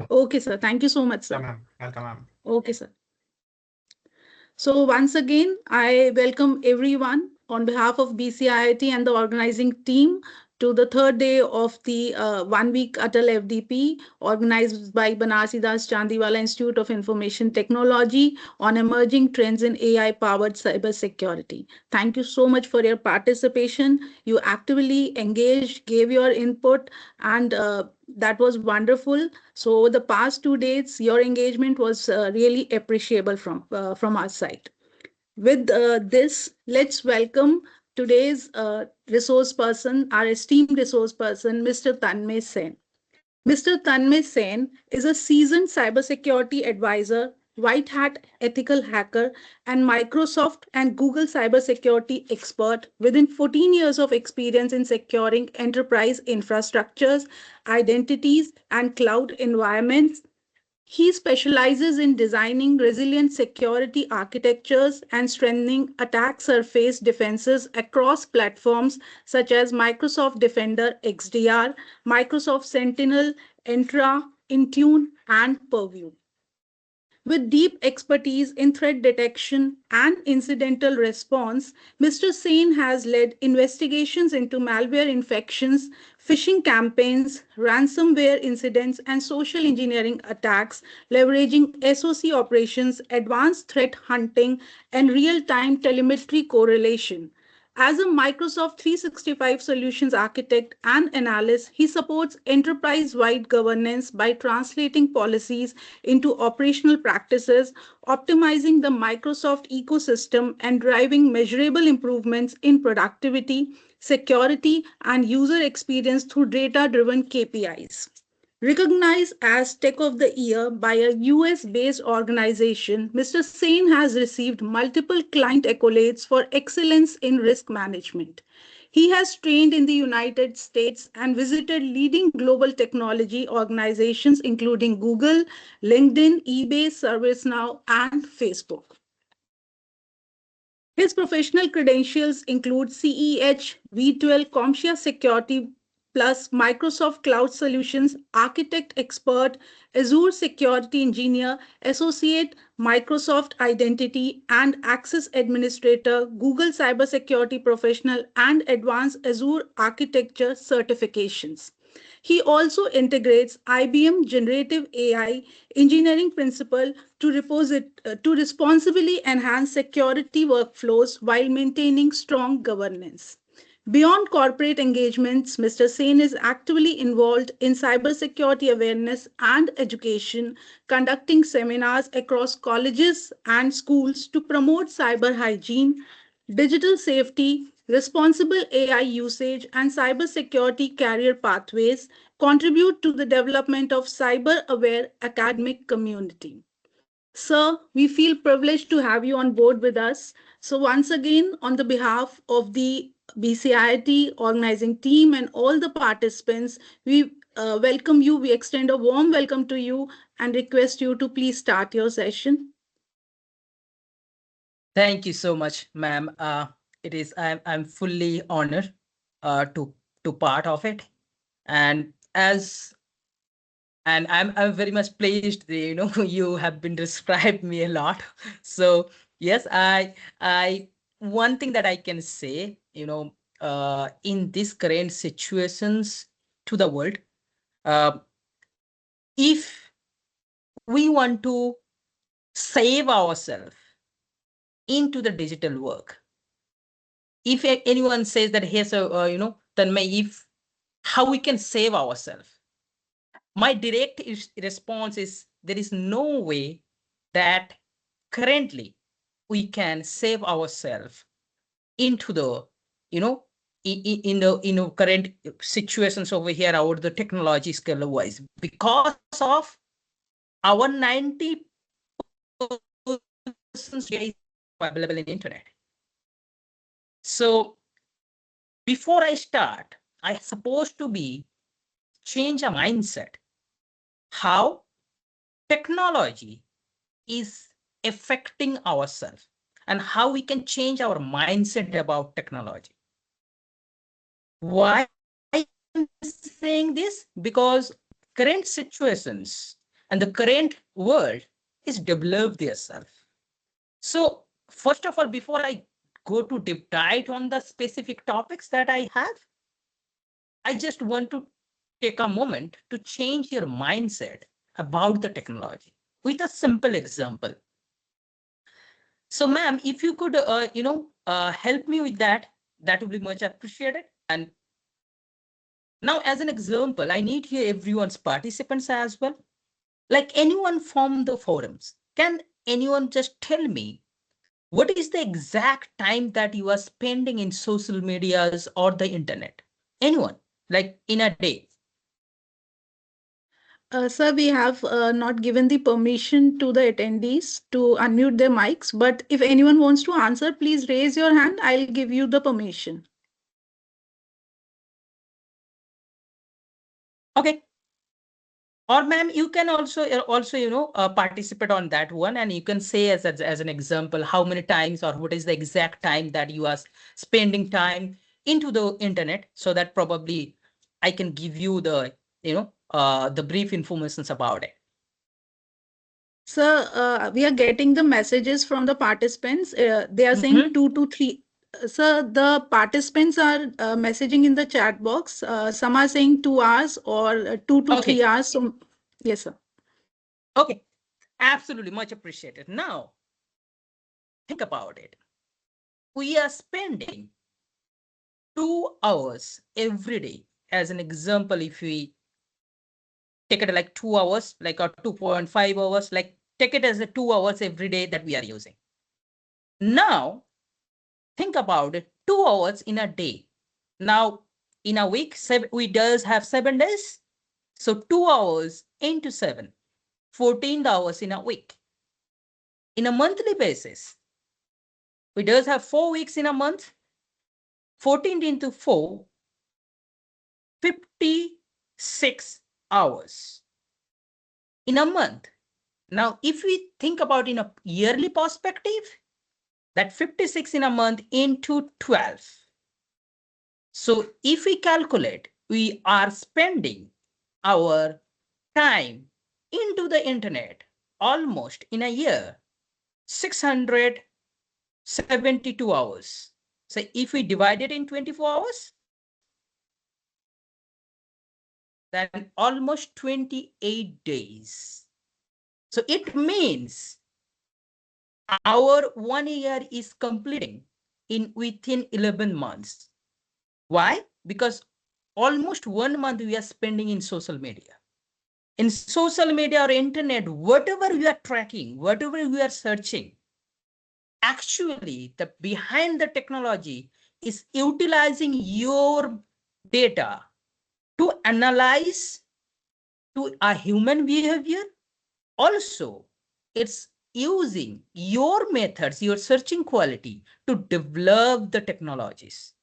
Okay, sir. Thank you so much, Yeah, sir. ma'am. Welcome, ma'am. Okay, sir. So once again, I welcome everyone on behalf of BCIIT and the organizing team to the third day of the 1 week Atal FDP organized by Banarsidas Chandiwala Institute of Information Technology on emerging trends in AI-powered cybersecurity. Thank you so much for your participation. You actively engaged, gave your input, and that was wonderful. So over the past 2 days, your engagement was really appreciable from our side. With this, let's welcome today's resource person, our esteemed resource person, Mr. Tanmay Sen. Mr. Tanmay Sen is a seasoned cybersecurity advisor, white hat ethical hacker, and Microsoft and Google cybersecurity expert within 14 years of experience in securing enterprise infrastructures, identities, and cloud environments. He specializes in designing resilient security architectures and strengthening attack surface defenses across platforms such as Microsoft Defender XDR, Microsoft Sentinel, Entra, Intune, and Purview. With deep expertise in threat detection and incidental response, Mr. Sen has led investigations into malware infections, phishing campaigns, ransomware incidents, and social engineering attacks, leveraging SOC operations, advanced threat hunting, and real time telemetry correlation. As a Microsoft 365 solutions architect and analyst, he supports enterprise wide governance by translating policies into operational practices, optimizing the Microsoft ecosystem, and driving measurable improvements in productivity, security, and user experience through data driven KPIs. Recognized as Tech of the Year by a US based organization, Mr. Sen has received multiple client accolades for excellence in risk management. He has trained in the United States and visited leading global technology organizations including Google, LinkedIn, eBay, ServiceNow, and Facebook. His professional credentials include CEH, V12, CompTIA Security Plus, Microsoft Cloud Solutions, Architect Expert, Azure Security Engineer, Associate, Microsoft Identity and Access Administrator, Google Cybersecurity Professional, and Advanced Azure Architecture certifications. He also integrates IBM generative AI engineering principle to responsibly enhance security workflows while maintaining strong governance. Beyond corporate engagements, Mr. Sen is actively involved in cybersecurity awareness and education, conducting seminars across colleges and schools to promote cyber hygiene, digital safety, responsible AI usage, and cybersecurity career pathways contribute to the development of cyber-aware academic community. Sir, we feel privileged to have you on board with us. So once again, on the behalf of the BCIIT organizing team and all the participants, we welcome you. We extend a warm welcome to you and request you to please start your session. Thank you so much, ma'am. I'm fully honored to part of it, and I'm very much pleased. You have been described me a lot. So yes, I one thing that I can say, in these current situations to the world, uh, if we want to save ourselves into the digital work, if anyone says that here's Tanmay, if how we can save ourselves, my direct response is there is no way that currently we can save ourselves into the you know in the current situations over here out the technology scale wise, because of our 90% is available in internet. So before I start, I supposed to be change a mindset how technology is affecting ourselves and how we can change our mindset about technology. Why I'm saying this? Because current situations, and the current world is developed themselves. So first of all, before I go to deep dive on the specific topics that I have, I just want to take a moment to change your mindset about the technology with a simple example. So, ma'am, if you could, help me with that, that would be much appreciated. And now, as an example, I need here everyone's participants as well. Like anyone from the forums, can anyone just tell me what is the exact time that you are spending in social medias or the internet? Anyone, like in a day? Sir, we have not given the permission to the attendees to unmute their mics, but if anyone wants to answer, please raise your hand. I'll give you the permission. Okay. Or ma'am, you can also participate on that one, and you can say as an example how many times or what is the exact time that you are spending time into the internet, so that probably I can give you the brief informations about it. Sir, we are getting the messages from the participants. They are saying Mhm. 2 to 3. Sir, the participants are messaging in the chat box. Some are saying 2 hours or 2 to 3 Okay. hours. So, yes, sir. Okay. Absolutely much appreciated. Now think about it. We are spending 2 hours every day. As an example, if we take it like 2 hours, like or 2.5 hours, like take it as a 2 hours every day that we are using. Now, think about it, 2 hours in a day. Now, in a week, we does have 7 days. So 2 hours into 7, 14 hours in a week. In a monthly basis, we does have 4 weeks in a month, 14 into 4, 56 hours in a month. Now, if we think about in a yearly perspective, that 56 in a month into 12. So if we calculate, we are spending our time into the internet almost in a year, 672 hours. So if we divide it in 24 hours, then almost 28 days. So it means our 1 year is completing in within 11 months. Why? Because almost 1 month we are spending in social media. In social media or internet, whatever we are tracking, whatever we are searching, actually the behind the technology is utilizing your data to analyze to a human behavior. Also, it's using your methods, your searching quality to develop the technologies.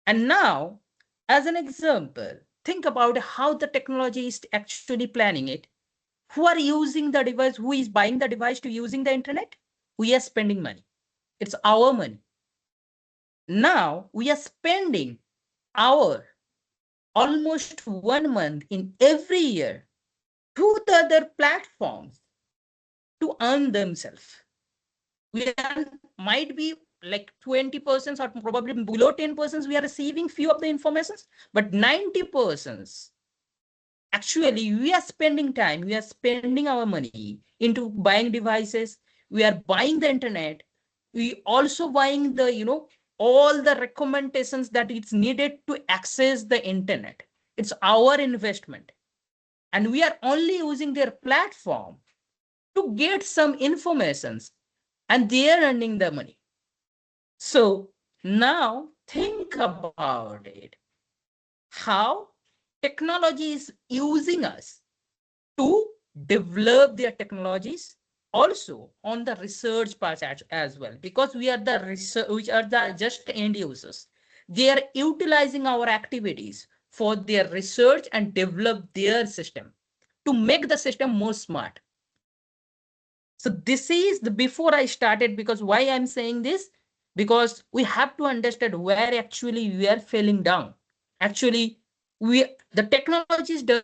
And now, as an example, think about how the technology is actually planning it. Who are using the device? Who is buying the device to using the internet? We are spending money. It's our money. Now we are spending our almost 1 month in every year to the other platforms to earn themselves. We are, might be like 20% or probably below 10% we are receiving few of the informations, but 90% actually we are spending time, we are spending our money into buying devices, we are buying the internet, we also buying the all the recommendations that it's needed to access the internet. It's our investment, and we are only using their platform to get some informations, and they are earning the money. So now think about it, how technology is using us to develop their technologies, also on the research part as well, because we are the research, which are the just end users. They are utilizing our activities for their research and develop their system to make the system more smart. So this is the before I started, because why I'm saying this, because we have to understand where actually we are falling down. Actually, we the technologies does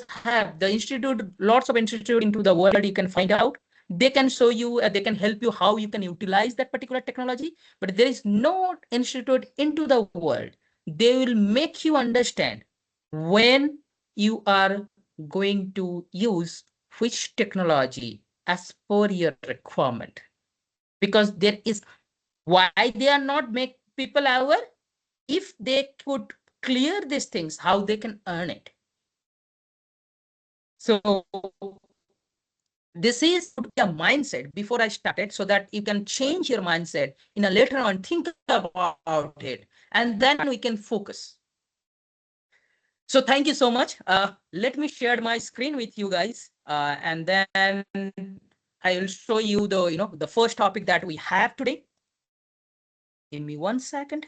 have the institute, lots of institute into the world you can find out. They can show you, they can help you how you can utilize that particular technology. But there is no institute into the world. They will make you understand when you are going to use which technology as per your requirement. Because there is, why they are not make people aware, if they could clear these things, how they can earn it. So this is a mindset before I started, so that you can change your mindset in a later on, think about it, and then we can focus. So thank you so much. Let me share my screen with you guys, and then I will show you the, the first topic that we have today. Give me 1 second.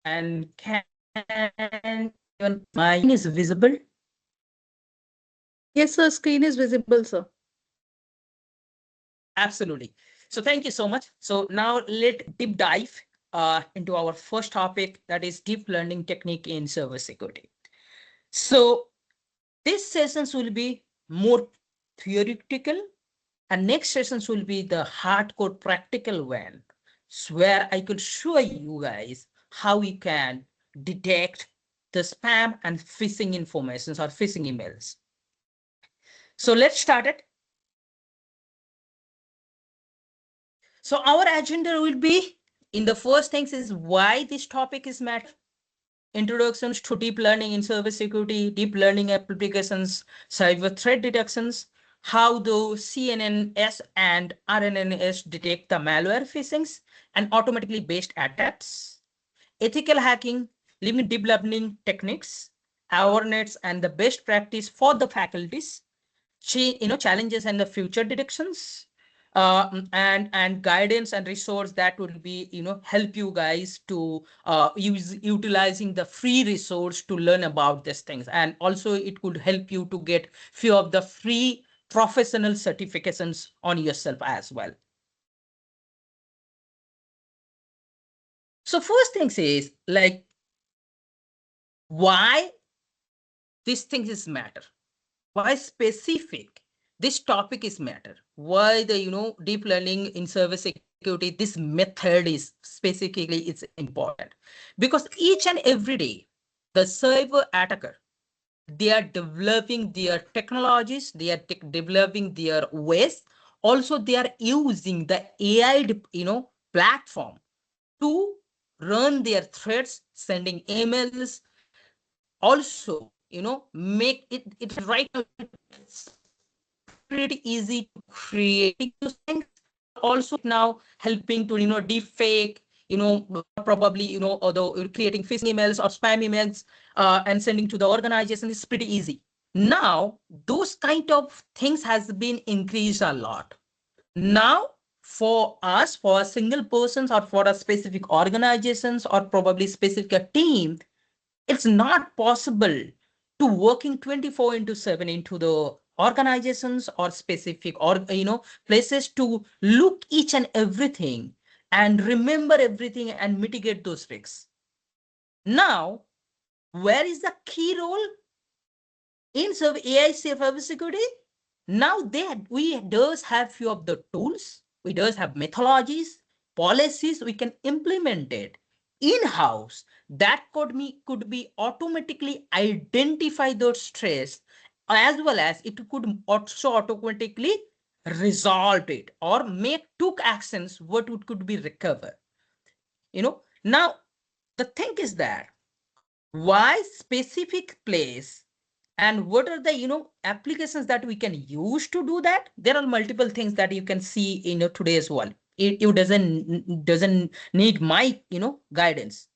And can even my is visible? Yes, sir. Screen is visible, sir. Absolutely. So thank you so much. So now let deep dive into our first topic, that is deep learning technique in server security. So these sessions will be more theoretical, and next sessions will be the hardcore practical one, where I could show you guys how you can detect the spam and phishing informations or phishing emails. So let's start it. So our agenda will be, in the first things is why this topic is matter. Introductions to deep learning in service security, deep learning applications, cyber threat detections, how the CNNS and RNNS detect the malware phishings and automatically based attacks, ethical hacking, living deep learning techniques, awareness and the best practice for the faculties, challenges and the future detections, and guidance and resource that will be, help you guys to use utilizing the free resource to learn about these things. And also it could help you to get few of the free professional certifications on yourself as well. So first things is like, why these things is matter, why specific this topic is matter, why the, deep learning in service security, this method is specifically it's important. Because each and every day the cyber attacker, they are developing their technologies, they are developing their ways. Also they are using the AI platform to run their threats, sending emails. Also, make it right now, it's pretty easy to create those things. Also now helping to, deep fake, probably, although creating phishing emails or spam emails and sending to the organization is pretty easy. Now those kind of things has been increased a lot. Now for us, for a single persons or for a specific organizations or probably specific team, it's not possible to working 24 into 7 into the organizations or specific or places to look each and everything and remember everything and mitigate those risks. Now where is the key role in AI cybersecurity? Now we does have few of the tools, we does have methodologies, policies we can implement it in-house that could be automatically identify those stress, as well as it could also automatically resolve it or make took actions what would could be recover. Now the thing is that why specific place and what are the applications that we can use to do that. There are multiple things that you can see in today's world. It doesn't need my guidance.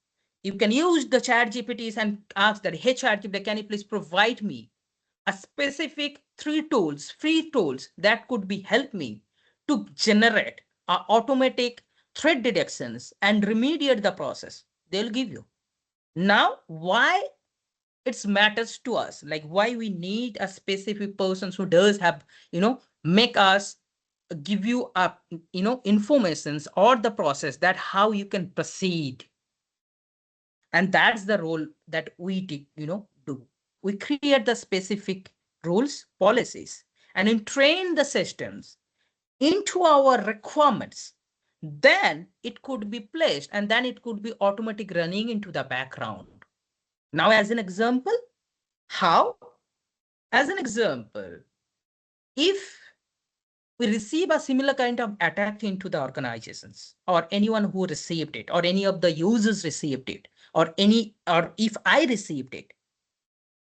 You can use the chat GPTs and ask that, hey, chat GPT, can you please provide me a specific free tools that could be help me to generate automatic threat detections and remediate the process. They'll give you. Now, why it matters to us, like why we need a specific person who does have, make us give you a, informations or the process that how you can proceed. And that's the role that we do. We create the specific rules, policies, and then train the systems into our requirements. Then it could be placed and then it could be automatic running into the background. Now, as an example, how? As an example, if we receive a similar kind of attack into the organizations, or anyone who received it, or any of the users received it, or if I received it,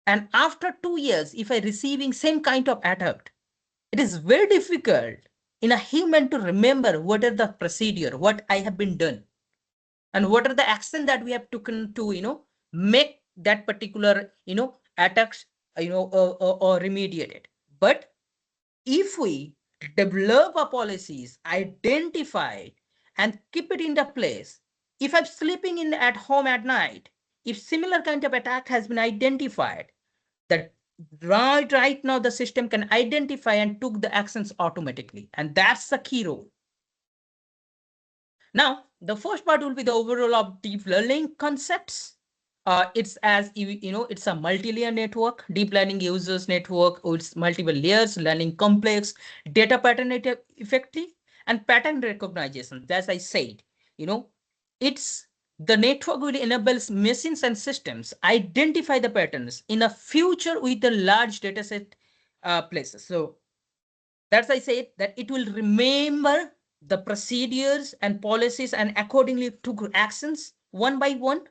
and after 2 years, if I receiving same kind of attack, it is very difficult in a human to remember what are the procedure, what I have been done, and what are the action that we have taken to, make that particular, attacks, or remediate it. But if we develop our policies, identify it, and keep it in the place, if I'm sleeping in at home at night, if similar kind of attack has been identified, that right now the system can identify and took the actions automatically, and that's the key role. Now, the first part will be the overall of deep learning concepts. It's as it's a multi-layer network. Deep learning uses network with multiple layers, learning complex data pattern effectively, and pattern recognition. As I said, you know, it's the network will enable machines and systems identify the patterns in a future with a large data set places. So that's I said that it will remember the procedures and policies and accordingly took actions one by one,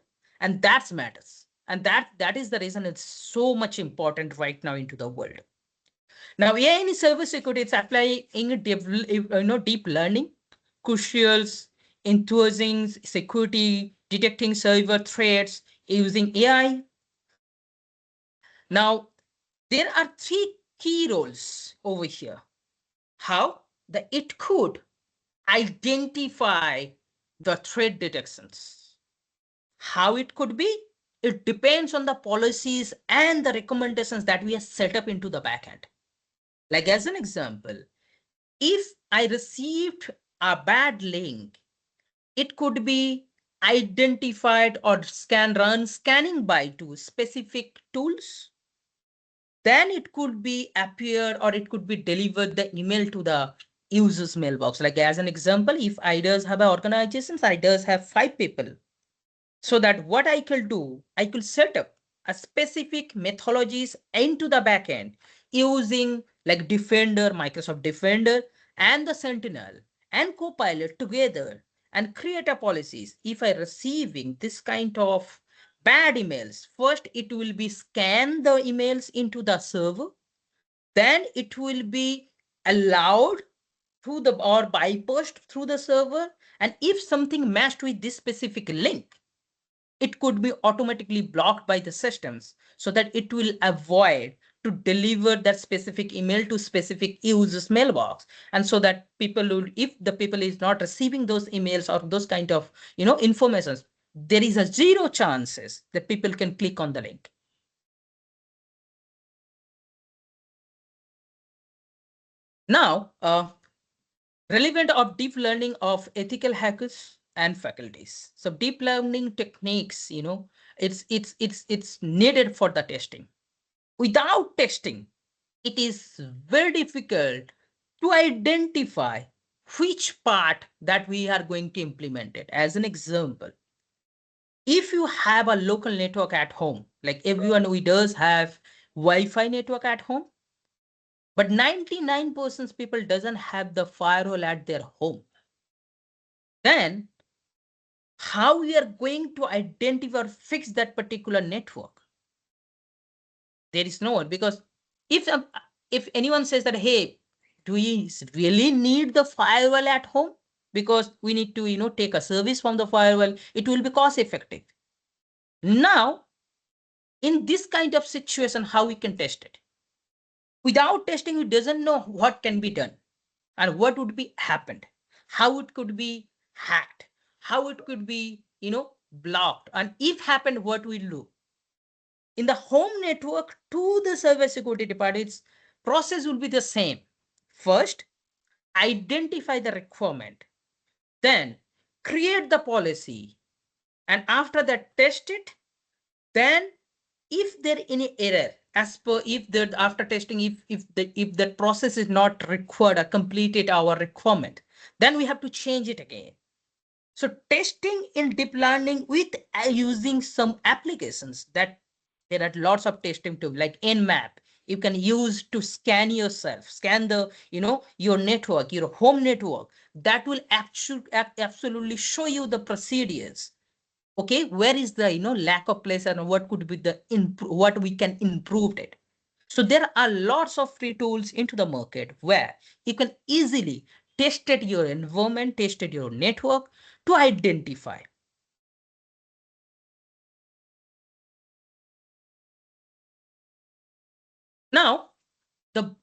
and that matters. And that is the reason it's so much important right now into the world. Now, AI in cybersecurity, it's applying deep learning, crucials, enthusing security, detecting cyber threats using AI. Now, there are three key roles over here. How the it could identify the threat detections. How it could be? It depends on the policies and the recommendations that we have set up into the backend. Like as an example, if I received a bad link, it could be identified or run scanning by to specific tools. Then it could be appear or it could be delivered the email to the user's mailbox. Like as an example, if I does have an organization, I does have 5 people. So that what I could do, I could set up a specific methodologies into the backend using like Defender, Microsoft Defender, and the Sentinel and Copilot together and create a policies. If I receiving this kind of bad emails, first it will be scan the emails into the server, then it will be allowed through the or bypassed through the server, and if something matched with this specific link, it could be automatically blocked by the systems so that it will avoid to deliver that specific email to specific users mailbox, and so that people will, if the people is not receiving those emails or those kind of informations, there is a zero chances that people can click on the link. Now, relevant of deep learning of ethical hackers and faculties. So deep learning techniques, it's needed for the testing. Without testing, it is very difficult to identify which part that we are going to implement it. As an example, if you have a local network at home, like everyone we does have Wi-Fi network at home, but 99% people doesn't have the firewall at their home, then how we are going to identify or fix that particular network? There is no one, because if if anyone says that, hey, do we really need the firewall at home because we need to take a service from the firewall, it will be cost effective. Now, in this kind of situation, how we can test it? Without testing, we doesn't know what can be done and what would be happened, how it could be hacked, how it could be, blocked, and if happened, what will do. In the home network to the cybersecurity department's process will be the same. First, identify the requirement, then create the policy, and after that, test it. Then, if there any error, as per if the after testing, if the process is not required or completed our requirement, then we have to change it again. So testing in deep learning with using some applications, that there are lots of testing tools like Nmap. You can use to scan yourself, scan the, your network, your home network. That will absolutely show you the procedures. Okay, where is the, lack of place and what could be the what we can improve it. So there are lots of free tools into the market where you can easily test it your environment, test it your network to identify. Now, the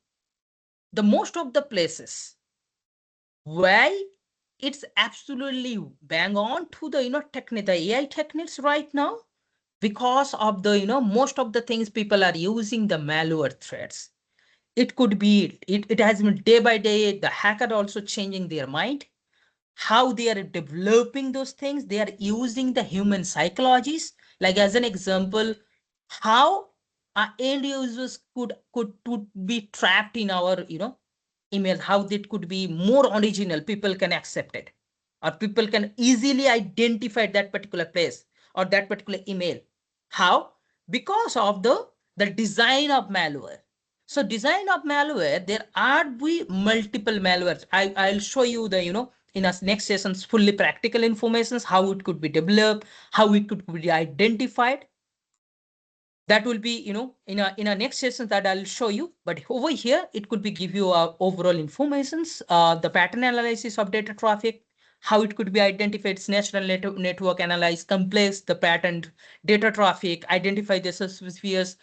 the most of the places why it's absolutely bang on to the, technique, the AI techniques right now, because of the, most of the things people are using the malware threats. It could be, it has been day by day, the hacker also changing their mind, how they are developing those things. They are using the human psychologies. Like as an example, how our end users could be trapped in our, email, how it could be more original, people can accept it, or people can easily identify that particular place or that particular email. How? Because of the design of malware. So design of malware, there are be multiple malwares. I'll show you the, in our next sessions, fully practical informations, how it could be developed, how it could be identified. That will be, in a next session that I'll show you. But over here, it could be give you overall informations, the pattern analysis of data traffic, how it could be identified, its natural network analyze, complex the pattern data traffic, identify the suspicious,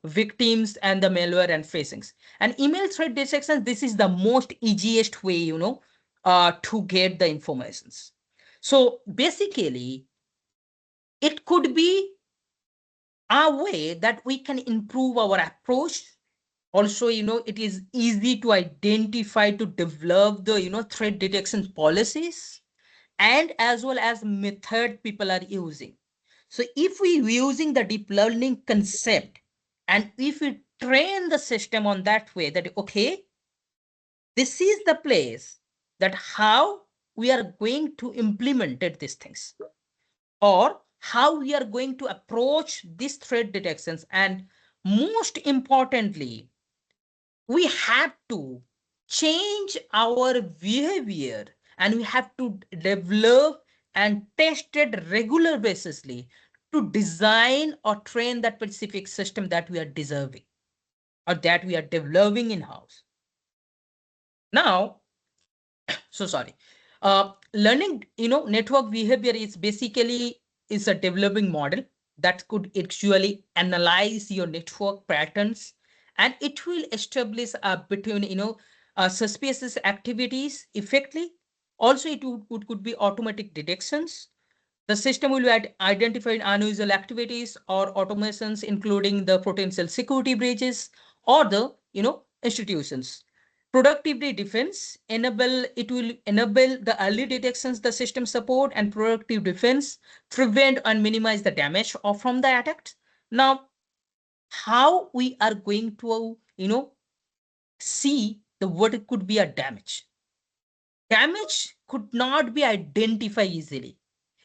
victims and the malware and facings. And email threat detection, this is the most easiest way, to get the informations. So basically, it could be a way that we can improve our approach. Also, it is easy to identify, to develop the, threat detection policies, and as well as method people are using. So if we using the deep learning concept, and if we train the system on that way, that okay, this is the place that how we are going to implement these things, or how we are going to approach these threat detections. And most importantly, we have to change our behavior, and we have to develop and test it regular basisly to design or train that specific system that we are deserving or that we are developing in house. Now, so sorry, learning, network behavior is basically is a developing model that could actually analyze your network patterns, and it will establish between, suspicious activities effectively. Also, could be automatic detections. The system will identify unusual activities or automations, including the potential security breaches or the, institutions. Productivity defense enable, it will enable the early detections, the system support, and productive defense prevent and minimize the damage of from the attacks. Now, how we are going to, see the what it could be a damage. Damage could not be identified easily.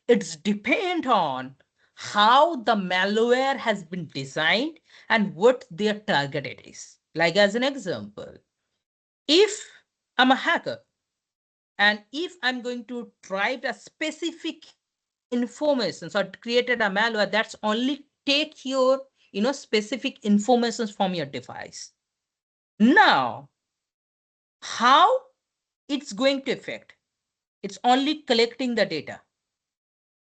It's depend on how the malware has been designed and what their target is. Like as an example, if I'm a hacker and if I'm going to drive a specific information or created a malware that's only take your, specific informations from your device. Now, how it's going to affect? It's only collecting the data.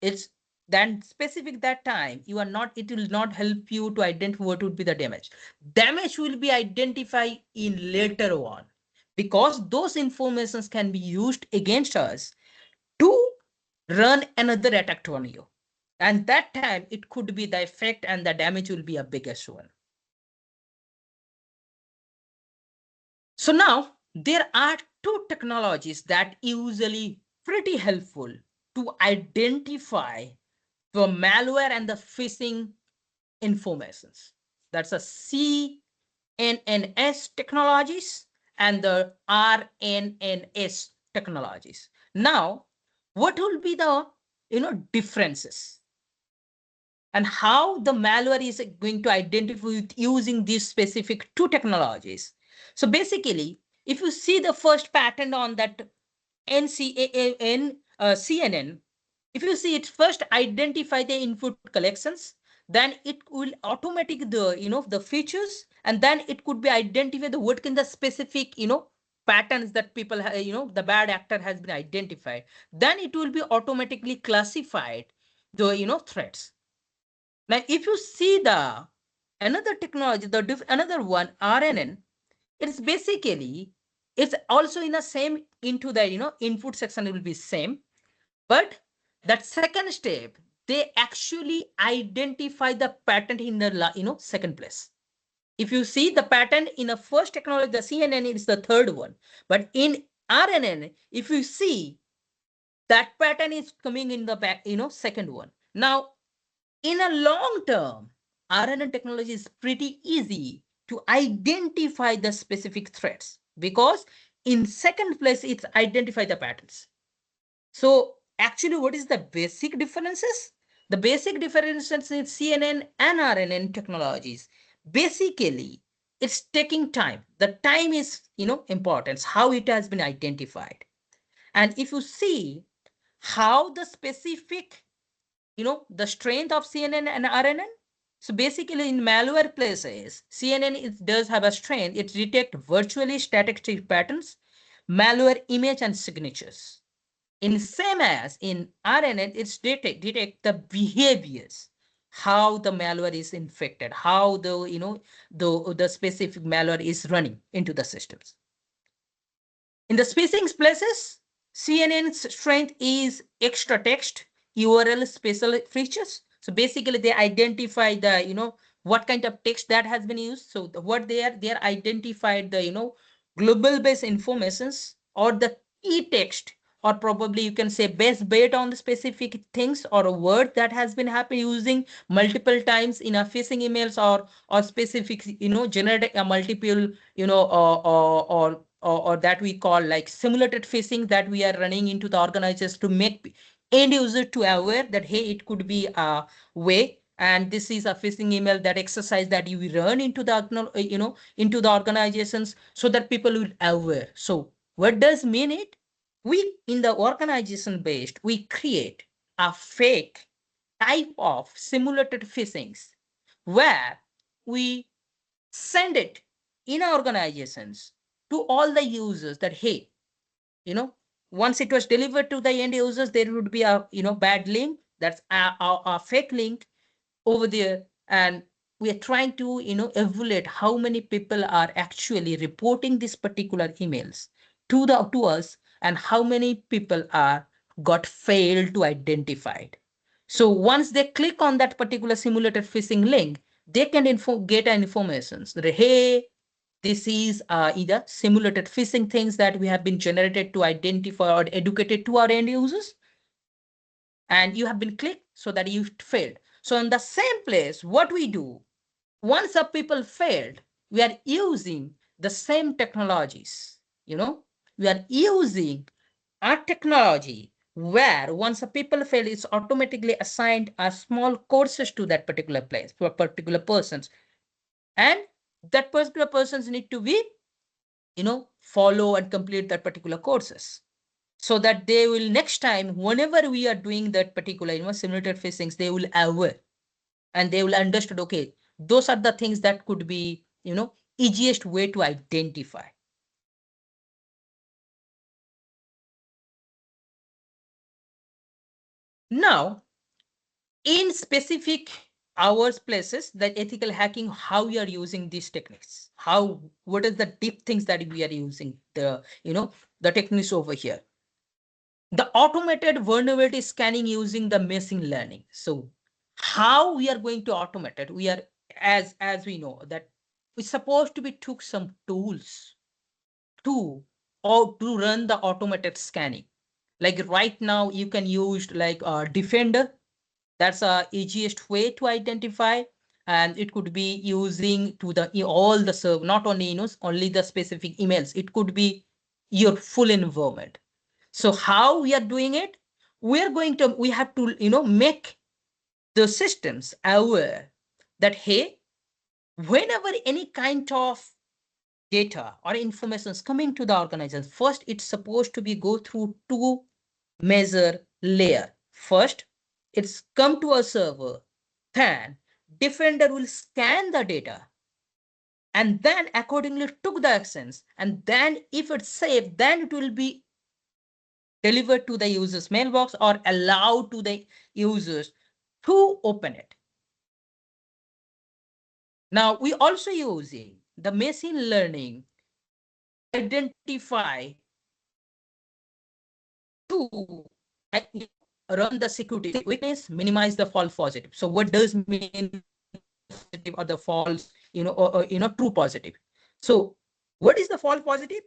It's then specific that time, you are not, it will not help you to identify what would be the damage. Damage will be identified in later on, because those informations can be used against us to run another attack on you. And that time it could be the effect and the damage will be a biggest one. So now there are two technologies that usually pretty helpful to identify the malware and the phishing informations. That's a CNNS technologies and the RNNS technologies. Now, what will be the differences and how the malware is going to identify with using these specific two technologies? So basically, if you see the first pattern on that CNN, if you see it first identify the input collections, then it will automatic the the features, and then it could be identify the what can the specific patterns that people the bad actor has been identified. Then it will be automatically classified the threats. Now if you see the another technology, the another one, RNN, it's basically, it's also in the same into the input section, it will be same, but that second step, they actually identify the pattern in the second place. If you see the pattern in the first technology, the CNN is the third one, but in RNN, if you see that pattern is coming in the back, second one. Now, in a long term, RNN technology is pretty easy to identify the specific threats, because in second place, it's identify the patterns. So actually, what is the basic differences? The basic differences in CNN and RNN technologies. Basically, it's taking time. The time is, important, how it has been identified. And if you see how the specific, the strength of CNN and RNN, so basically in malware places, CNN does have a strength. It detects virtually static patterns, malware image and signatures. In same as in RNN, it's detect the behaviors, how the malware is infected, how the the specific malware is running into the systems. In the spacing places, CNN's strength is extra text, URL special features. So basically, they identify the what kind of text that has been used. So what they are identified the global based informations or the key text, or probably you can say best bet on the specific things or a word that has been happening using multiple times in a phishing emails, or specific generate a multiple or that we call like simulated phishing that we are running into the organizers to make end user to aware that hey, it could be a way, and this is a phishing email, that exercise that you run into the into the organizations, so that people will aware. So what does mean it? We in the organization based, we create a fake type of simulated phishings where we send it in our organizations to all the users that hey, you know once it was delivered to the end users, there would be a bad link, that's a fake link over there. And we are trying to evaluate how many people are actually reporting these particular emails to us, and how many people are got failed to identify it. So once they click on that particular simulated phishing link, they can get an information that hey, this is either simulated phishing things that we have been generated to identify or educated to our end users, and you have been clicked so that you failed. So in the same place, what we do, once the people failed, we are using the same technologies. We are using a technology where once a people fail, it's automatically assigned a small courses to that particular place for particular persons, and that particular persons need to be follow and complete that particular courses, so that they will next time whenever we are doing that particular simulated phishings, they will aware and they will understood okay, those are the things that could be easiest way to identify. Now in specific hours places, that ethical hacking, how we are using these techniques, how, what is the deep things that we are using, the the techniques over here. The automated vulnerability scanning using the machine learning. So how we are going to automate it? We are, as we know that it's supposed to be took some tools to, or to run the automated scanning. Like right now you can use like Defender. That's a easiest way to identify, and it could be using to the all the serve, not only only the specific emails. It could be your full environment. So how we are doing it? We have to make the systems aware that, hey, whenever any kind of data or information is coming to the organization, first it's supposed to be go through two major layer. First, it's come to a server, then Defender will scan the data and then accordingly took the actions, and then if it's safe, then it will be delivered to the user's mailbox or allowed to the users to open it. Now we also using the machine learning to identify, to run the security weakness, minimize the false positive. So what does mean positive or the false, or true positive? So what is the false positive?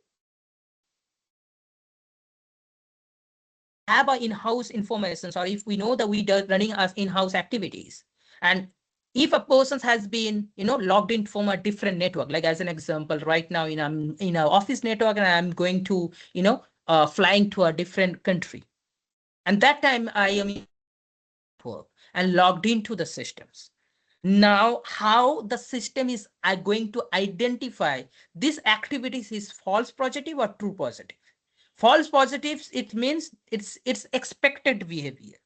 If we have our in-house information, or if we know that we are running as in-house activities, and if a person has been logged in from a different network, like as an example, right now in a office network, and I'm going to flying to a different country, and that time I am network and logged into the systems. Now, how the system is going to identify this activities is false positive or true positive? False positives, it means it's expected behavior.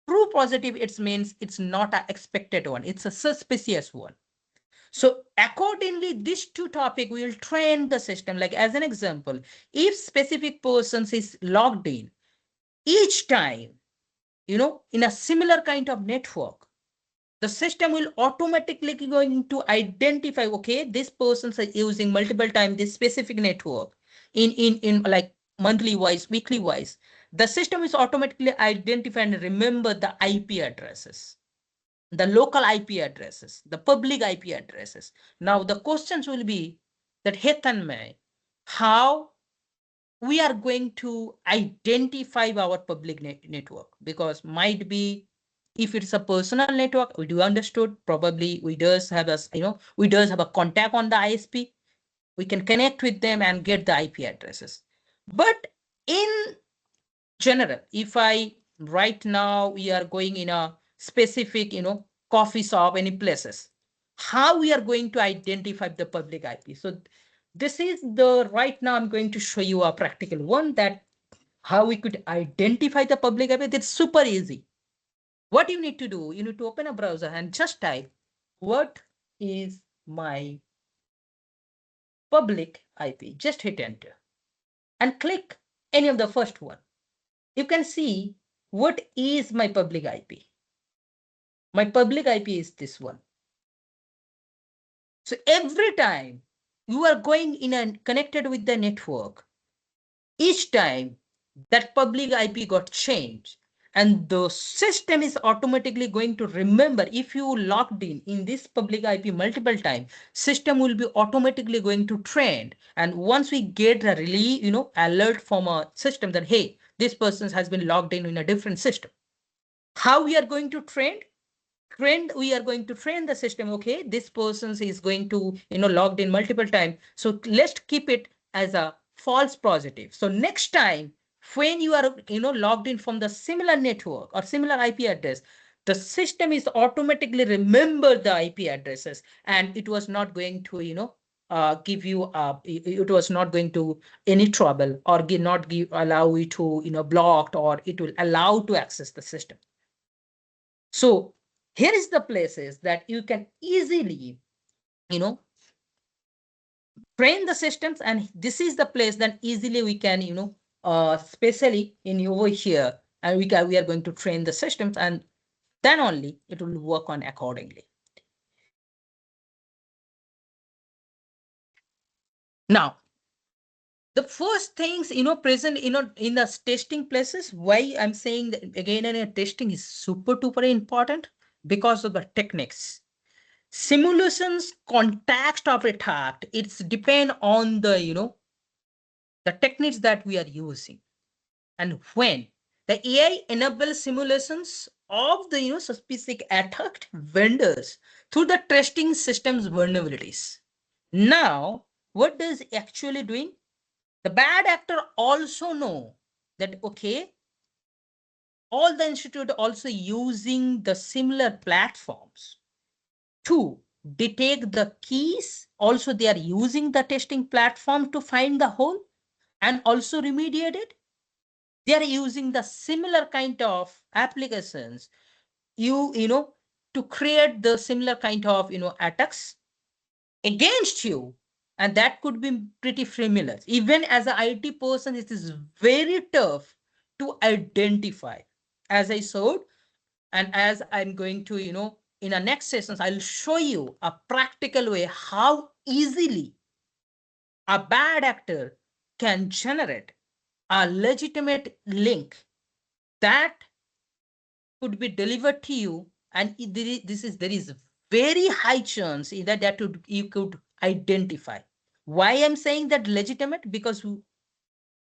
True positive, it means it's not an expected one. It's a suspicious one. So accordingly, these two topic we will train the system. Like as an example, if specific persons is logged in each time, in a similar kind of network, the system will automatically going to identify, okay, this person is using multiple times this specific network in like monthly wise, weekly wise. The system is automatically identify and remember the IP addresses, the local IP addresses, the public IP addresses. Now the questions will be that, hey Tanmay, how we are going to identify our public network? Because might be, if it's a personal network, we do understood, probably we does have a we does have a contact on the ISP, we can connect with them and get the IP addresses. But in general, if I right now we are going in a specific coffee shop, any places, how we are going to identify the public IP? So this is the right now I'm going to show you a practical one, that how we could identify the public IP. It's super easy. What you need to do, you need to open a browser and just type, what is my public IP? Just hit enter and click any of the first one. You can see what is my public IP. My public IP is this one. So every time you are going in and connected with the network, each time that public IP got changed, and the system is automatically going to remember, if you logged in this public IP multiple times, system will be automatically going to trend. And once we get a really alert from a system that, hey, this person has been logged in a different system, how we are going to we are going to train the system, okay, this person is going to logged in multiple times, so let's keep it as a false positive. So next time when you are logged in from the similar network or similar IP address, the system is automatically remember the IP addresses, and it was not going to give you it was not going to any trouble, or not give allow you to blocked, or it will allow to access the system. So here is the places that you can easily, train the systems, and this is the place that easily we can, especially in over here, and we are going to train the systems. And then only it will work on accordingly. Now, the first things, present, in the testing places, why I'm saying that again and again, testing is super duper important because of the techniques. Simulations context of attack, it's depend on the, the techniques that we are using. And when the AI enables simulations of the, suspicious attacked vendors through the testing systems vulnerabilities. Now, what does actually doing? The bad actor also know that, okay, all the institute also using the similar platforms to detect the keys. Also, they are using the testing platform to find the hole and also remediate it. They are using the similar kind of applications, you know, to create the similar kind of, attacks against you. And that could be pretty familiar. Even as an IT person, it is very tough to identify. As I showed, and as I'm going to, in the next sessions, I'll show you a practical way how easily a bad actor can generate a legitimate link that could be delivered to you, and there is very high chance that you could identify. Why I'm saying that legitimate? Because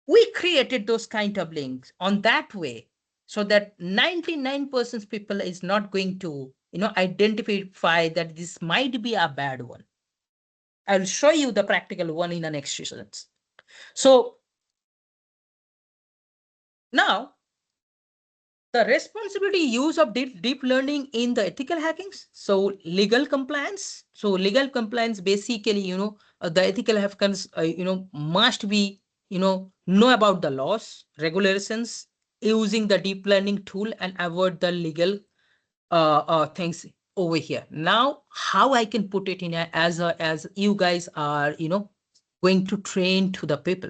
we created those kind of links on that way, so that 99% people is not going to, identify that this might be a bad one. I'll show you the practical one in the next sessions. So now, the responsibility use of deep learning in the ethical hackings. So legal compliance. So legal compliance basically, the ethical hackers, must be, know about the laws, regulations, using the deep learning tool and avoid the legal things over here. Now, how I can put it in as you guys are, going to train to the people.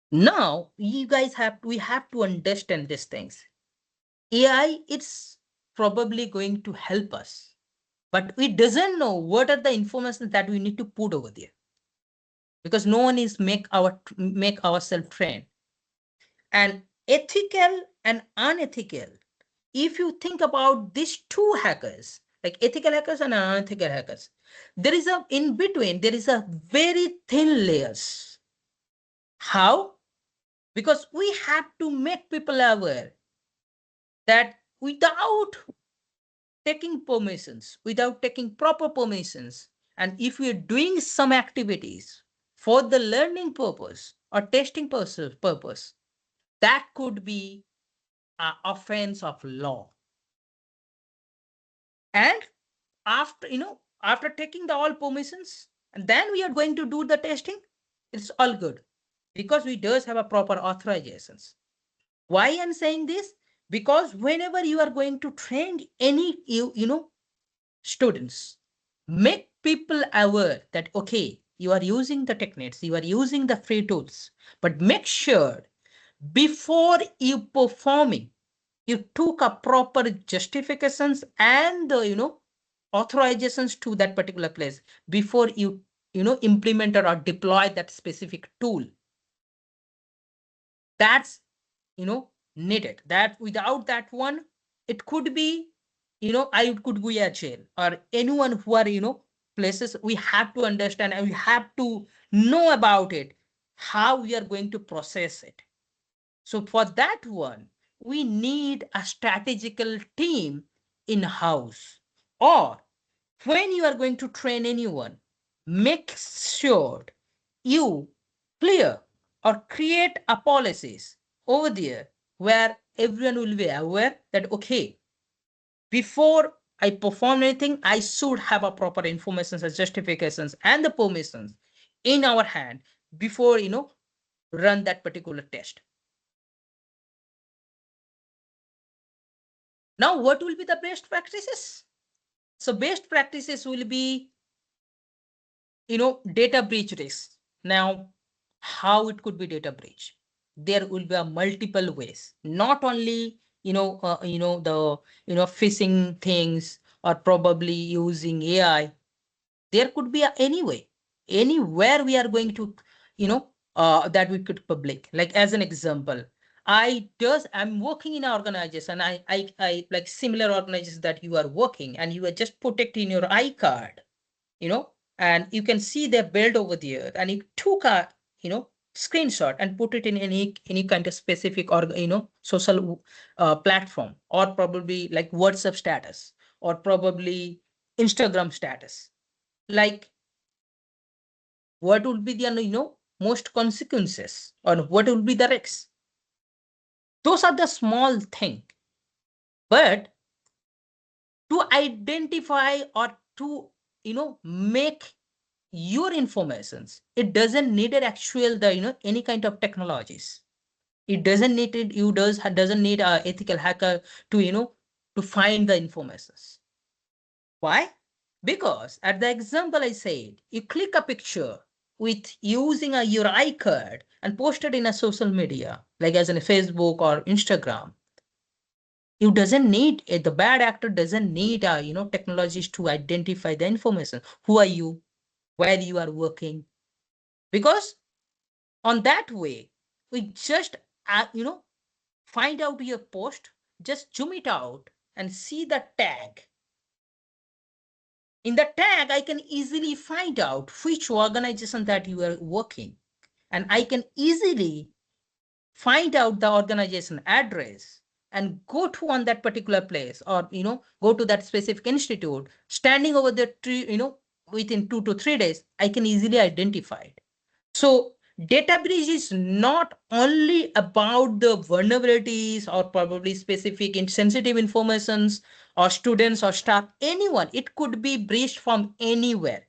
Now, we have to understand these things. AI, it's probably going to help us, but we doesn't know what are the information that we need to put over there, because no one is make ourselves train. And ethical and unethical, if you think about these two hackers, like ethical hackers and unethical hackers, there is a in between, there is a very thin layers. How? Because we have to make people aware that without taking permissions, without taking proper permissions, and if we are doing some activities for the learning purpose or testing purpose, that could be an offense of law. And after, after taking the all permissions, and then we are going to do the testing, it's all good, because we does have a proper authorizations. Why I'm saying this? Because whenever you are going to train any, students, make people aware that, okay, you are using the techniques, you are using the free tools, but make sure before you performing, you took a proper justifications and the, authorizations to that particular place before you, implemented or deploy that specific tool. That's, needed. That without that one, it could be, I could go to jail, or anyone who are, places. We have to understand and we have to know about it, how we are going to process it. So for that one, we need a strategical team in house. Or when you are going to train anyone, make sure you clear or create a policies over there where everyone will be aware that, okay, before I perform anything, I should have a proper information and justifications and the permissions in our hand before, run that particular test. Now, what will be the best practices? So best practices will be, data breach risk. Now, how it could be data breach? There will be a multiple ways. Not only, the phishing things, or probably using AI. There could be anywhere we are going to, that we could public. Like as an example, I'm working in an organization. I like similar organizations that you are working, and you are just put it in your iCard, you know, and you can see their build over there, and you took a, screenshot and put it in any kind of specific, or social platform, or probably like WhatsApp status, or probably Instagram status. Like, what would be the, most consequences, or what will be the risks? Those are the small thing. But to identify, or to, make your informations, it doesn't need an actual, the, any kind of technologies. It doesn't need it, doesn't need a ethical hacker to, to find the informations. Why? Because at the example I said, you click a picture with using your iCard and post it in a social media, like as in Facebook or Instagram. You doesn't need the bad actor doesn't need technologies to identify the information. Who are you? Where you are working? Because on that way, we just find out your post, just zoom it out and see the tag. In the tag, I can easily find out which organization that you are working, and I can easily find out the organization address and go to on that particular place, or go to that specific institute. Standing over the tree, within 2 to 3 days, I can easily identify it. So data breach is not only about the vulnerabilities, or probably specific sensitive informations, or students or staff, anyone. It could be breached from anywhere,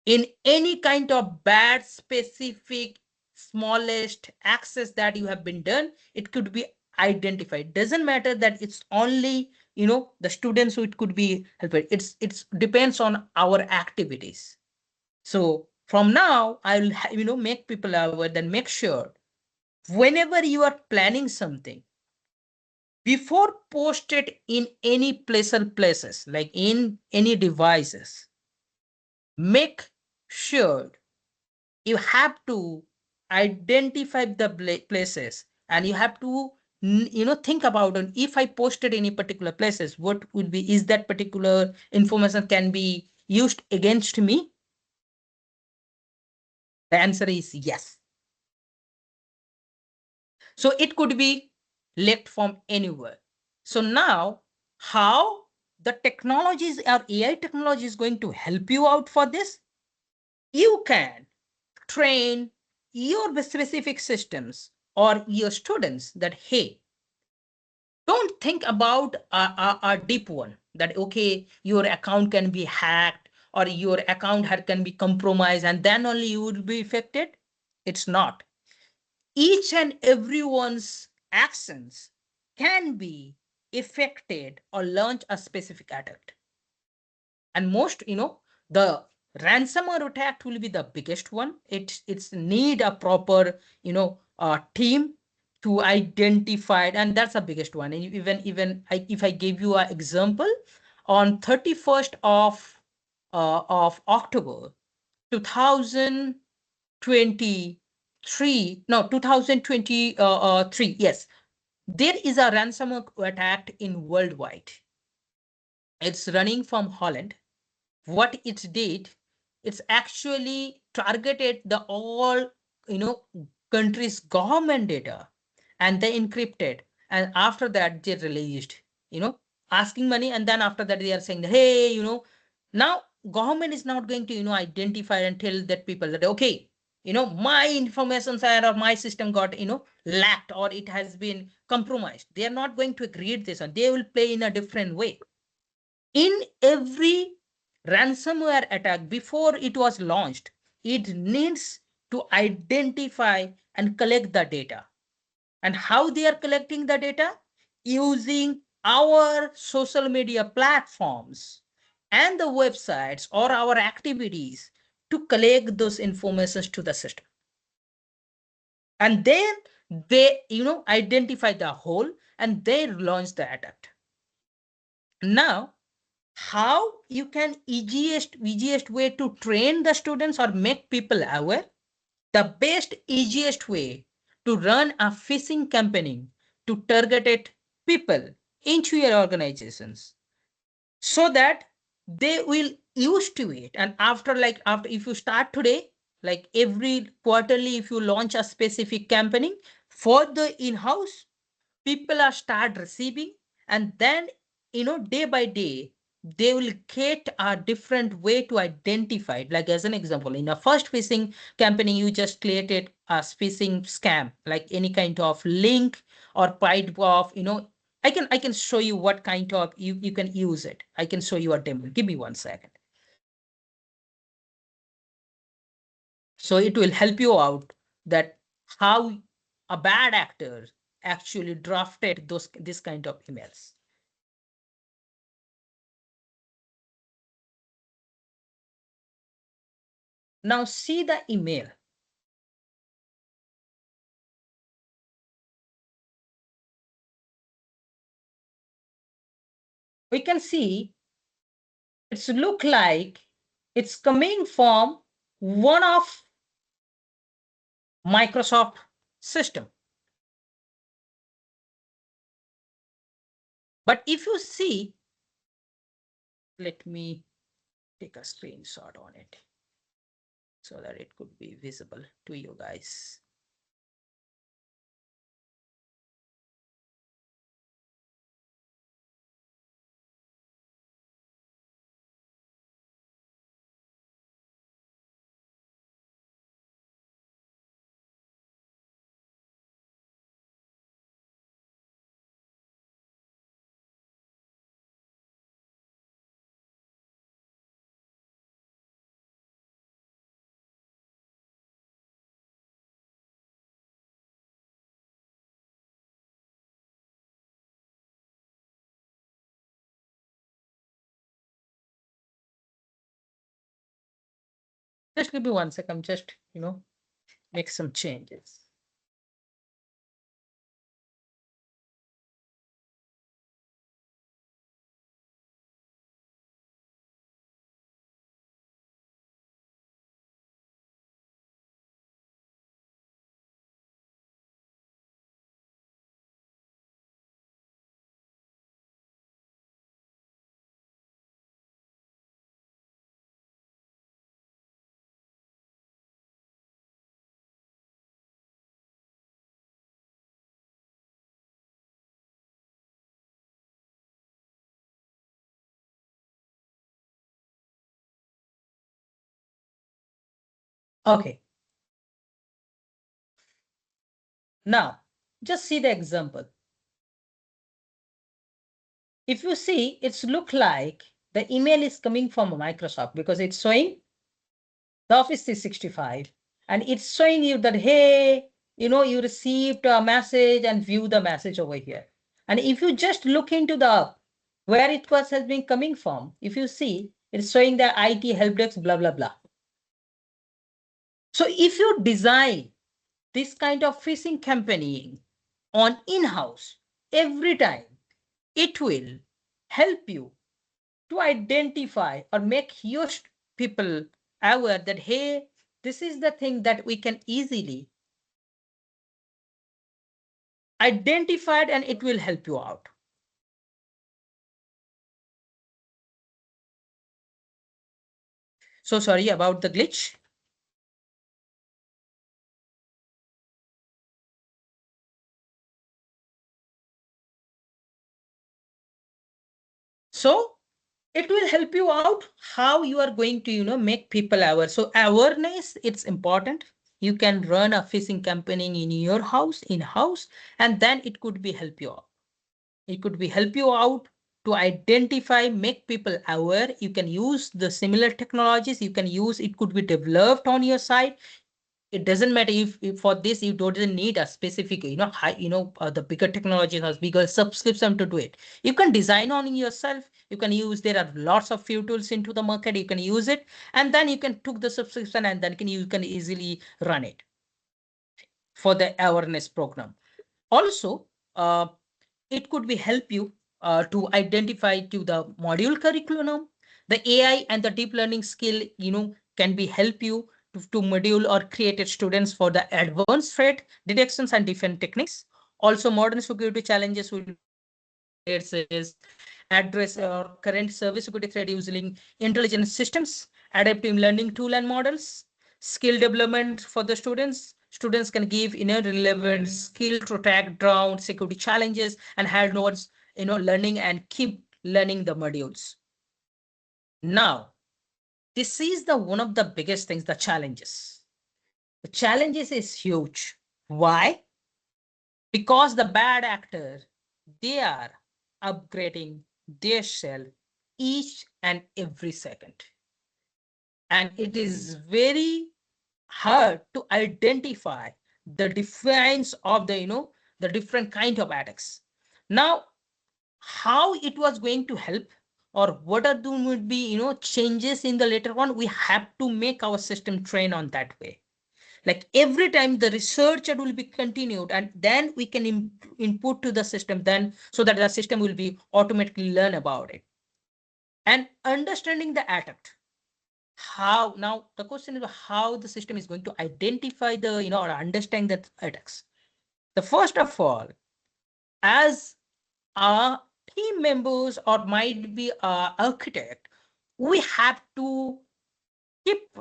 in any kind of bad, specific, smallest access that you have been done. It could be identified. Doesn't matter that it's only, the students who it could be helped. It's depends on our activities. So from now, I will make people aware, then make sure whenever you are planning something, before post it in any place or places, like in any devices, make sure you have to identify the places, and you have to think about it. If I posted any particular places, what would be, is that particular information can be used against me? The answer is yes. So it could be left from anywhere. So now, how the technologies or AI technology is going to help you out for this? You can train your specific systems or your students that, hey, don't think about a deep one, that okay, your account can be hacked, or your account can be compromised, and then only you will be affected. It's not. Each and everyone's actions can be affected or launch a specific attack. And most, the ransomware attack will be the biggest one. It's need a proper, team to identify it, and that's the biggest one. And if I give you an example, on 31st of October 2023, no, 2023, yes, there is a ransomware attack in worldwide. It's running from Holland. What it did, it's actually targeted the all, you know countries government data, and they encrypted, and after that they released, asking money. And then after that they are saying, hey, now government is not going to, identify and tell that people that, okay, my information side or my system got, lacked, or it has been compromised. They are not going to create this, and they will play in a different way. In every ransomware attack, before it was launched, it needs to identify and collect the data. And how they are collecting the data? Using our social media platforms and the websites or our activities to collect those informations to the system. And then they identify the hole and they launch the attack. Now, how you can easiest way to train the students or make people aware? The best easiest way to run a phishing campaign to target people into your organizations, so that they will used to it. And after if you start today, like every quarterly, if you launch a specific campaign for the in-house, people are start receiving, and then day by day they will get a different way to identify it. Like as an example, in a first phishing campaign, you just created a phishing scam, like any kind of link or pipe of I can show you what kind of you can use it. I can show you a demo. Give me 1 second. So it will help you out that how a bad actor actually drafted this kind of emails. Now see the email. We can see it's look like it's coming from one of Microsoft system. But if you see, let me take a screenshot on it so that it could be visible to you guys. Just give me 1 second. I'm just, make some changes. Okay. Now, just see the example. If you see, it's look like the email is coming from Microsoft because it's showing the Office 365, and it's showing you that, hey, you received a message and view the message over here. And if you just look into the where it was has been coming from, if you see, it's showing the IT help desk, blah, blah, blah. So if you design this kind of phishing campaigning on in-house every time, it will help you to identify or make your people aware that, hey, this is the thing that we can easily identify and it will help you out. So sorry about the glitch. So it will help you out how you are going to, make people aware. So awareness, it's important. You can run a phishing campaign in your house, in-house, and then it could be help you out. It could be help you out to identify, make people aware. You can use the similar technologies. You can use, it could be developed on your side. It doesn't matter if for this you don't need a specific, high, the bigger technology has bigger subscription to do it. You can design on yourself. You can use, there are lots of few tools into the market. You can use it, and then you can took the subscription, and then you can easily run it. for the awareness program. Also, it could be help you to identify to the module curriculum. The AI and the deep learning skill, can be help you to module or created students for the advanced threat detections and defense techniques. Also, modern security challenges will be address address current service security threat using intelligent systems, adaptive learning tool and models, skill development for the students. Students can give relevant skill to track down security challenges and have notes, learning and keep learning the modules. Now, this is the one of the biggest things, the challenges. The challenges is huge. Why? Because the bad actor, they are upgrading their shell each and every second. And it is very hard to identify the difference of the different kind of attacks. Now, how it was going to help, or what are the would be changes in the later on, we have to make our system train on that way. Like every time the research will be continued, and then we can input to the system, then so that the system will be automatically learn about it. And understanding the attack, how, now the question is how the system is going to identify the or understand the attacks. The first of all, as our team members or might be architect, we have to keep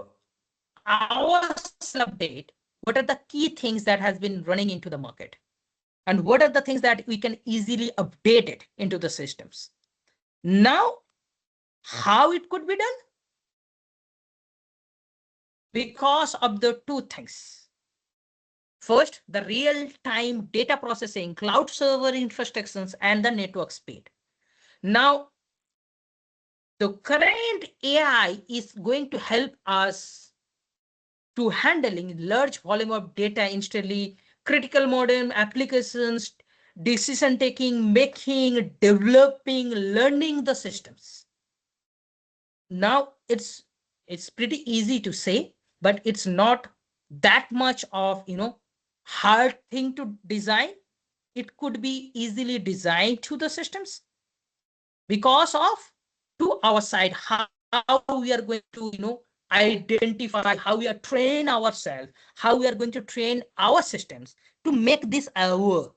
ourselves update what are the key things that has been running into the market, and what are the things that we can easily update it into the systems. Now, how it could be done? Because of the two things. First, the real-time data processing, cloud server infrastructures, and the network speed. Now, the current AI is going to help us to handling large volume of data instantly, critical modern applications, decision taking, making, developing, learning the systems. Now it's pretty easy to say, but it's not that much of hard thing to design. It could be easily designed to the systems because of to our side how we are going to identify, how we are train ourselves, how we are going to train our systems to make this aware,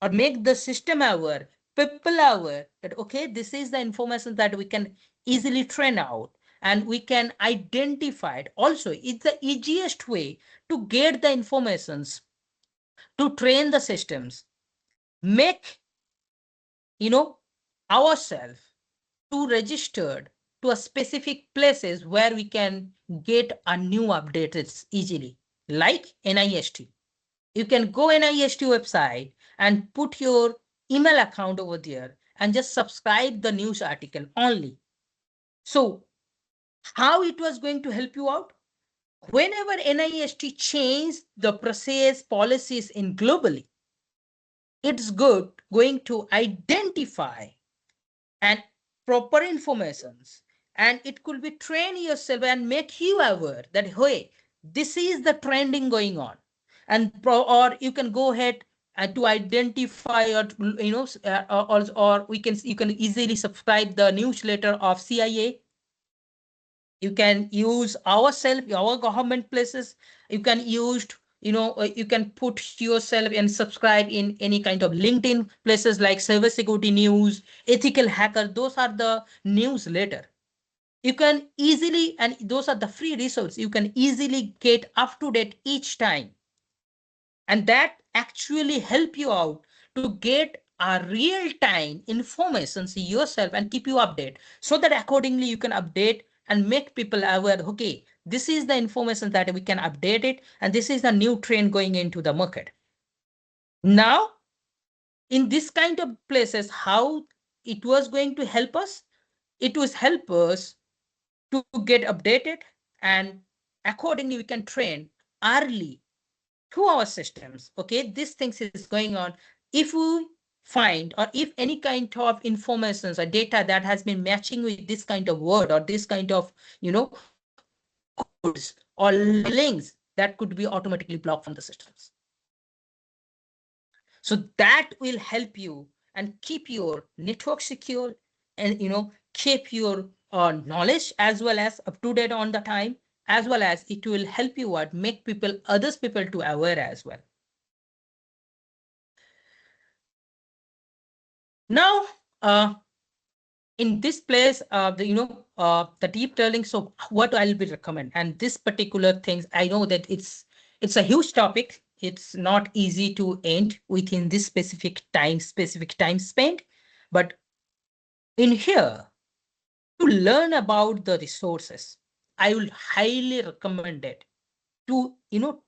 or make the system aware, people aware that okay, this is the information that we can easily train out, and we can identify it. Also, it's the easiest way to get the informations, to train the systems, make ourselves to registered to a specific places where we can get a new updates easily, like NIST. You can go NIST website and put your email account over there and just subscribe the news article only. So how it was going to help you out? Whenever NIST change the process policies in globally, it's good going to identify and proper informations, and it could be train yourself and make you aware that hey, this is the trending going on. And or you can go ahead and to identify, or or we can you can easily subscribe the newsletter of CIA. You can use ourselves, our government places. You can use you can put yourself and subscribe in any kind of LinkedIn places like Cybersecurity News, Ethical Hacker. Those are the newsletter. You can easily, and those are the free resources, you can easily get up to date each time, and that actually help you out to get a real time information yourself and keep you update, so that accordingly you can update and make people aware, okay, this is the information that we can update it, and this is the new trend going into the market. Now, in this kind of places, how it was going to help us? It was help us to get updated, and accordingly we can train early to our systems. Okay, this things is going on. If we find, or if any kind of informations or data that has been matching with this kind of word, or this kind of codes or links, that could be automatically blocked from the systems. So that will help you and keep your network secure, and keep your knowledge as well as up to date on the time, as well as it will help you out make others people to aware as well. Now, in this place, the deep learning. So what I'll be recommend, and this particular things, I know that it's a huge topic. It's not easy to end within this specific time spent, but in here, to learn about the resources, I will highly recommend it to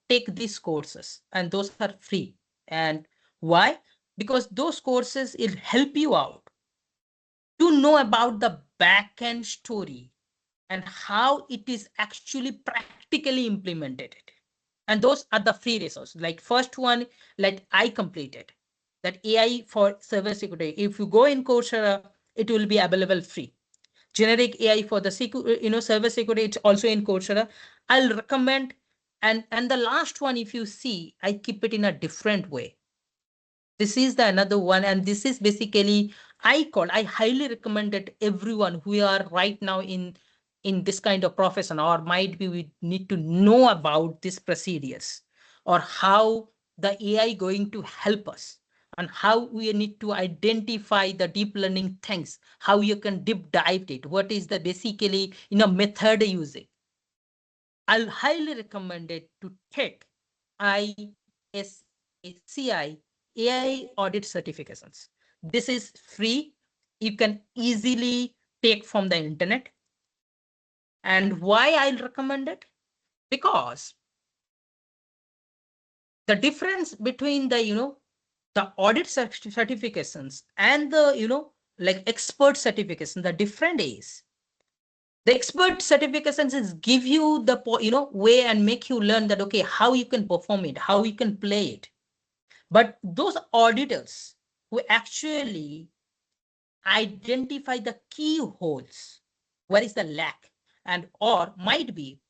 take these courses, and those are free. And why? Because those courses will help you out to know about the back end story and how it is actually practically implemented. And those are the free resources. Like first one, like I completed that AI for server security. If you go in Coursera, it will be available free. Generic AI for the server security, it's also in Coursera. I'll recommend. And the last one, if you see, I keep it in a different way. This is the another one, and this is basically I highly recommend that everyone who are right now in this kind of profession, or might be we need to know about these procedures, or how the AI going to help us, and how we need to identify the deep learning things, how you can deep dive it, what is the basically method using. I'll highly recommend it to take ISACI AI audit certifications. This is free. You can easily take from the internet. And why I'll recommend it? Because the difference between the audit certifications and the like expert certification, the different is the expert certifications is give you the way and make you learn that okay, how you can perform it, how you can play it. But those auditors who actually identify the key holes, where is the lack, and or might be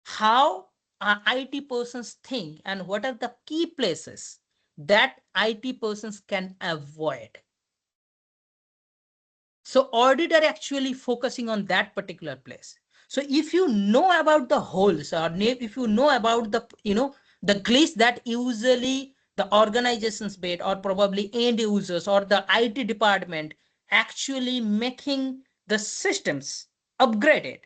how IT persons think and what are the key places that IT persons can avoid. So audit are actually focusing on that particular place. So if you know about the holes, or if you know about the the glitch that usually the organizations made, or probably end users or the IT department actually making the systems upgraded,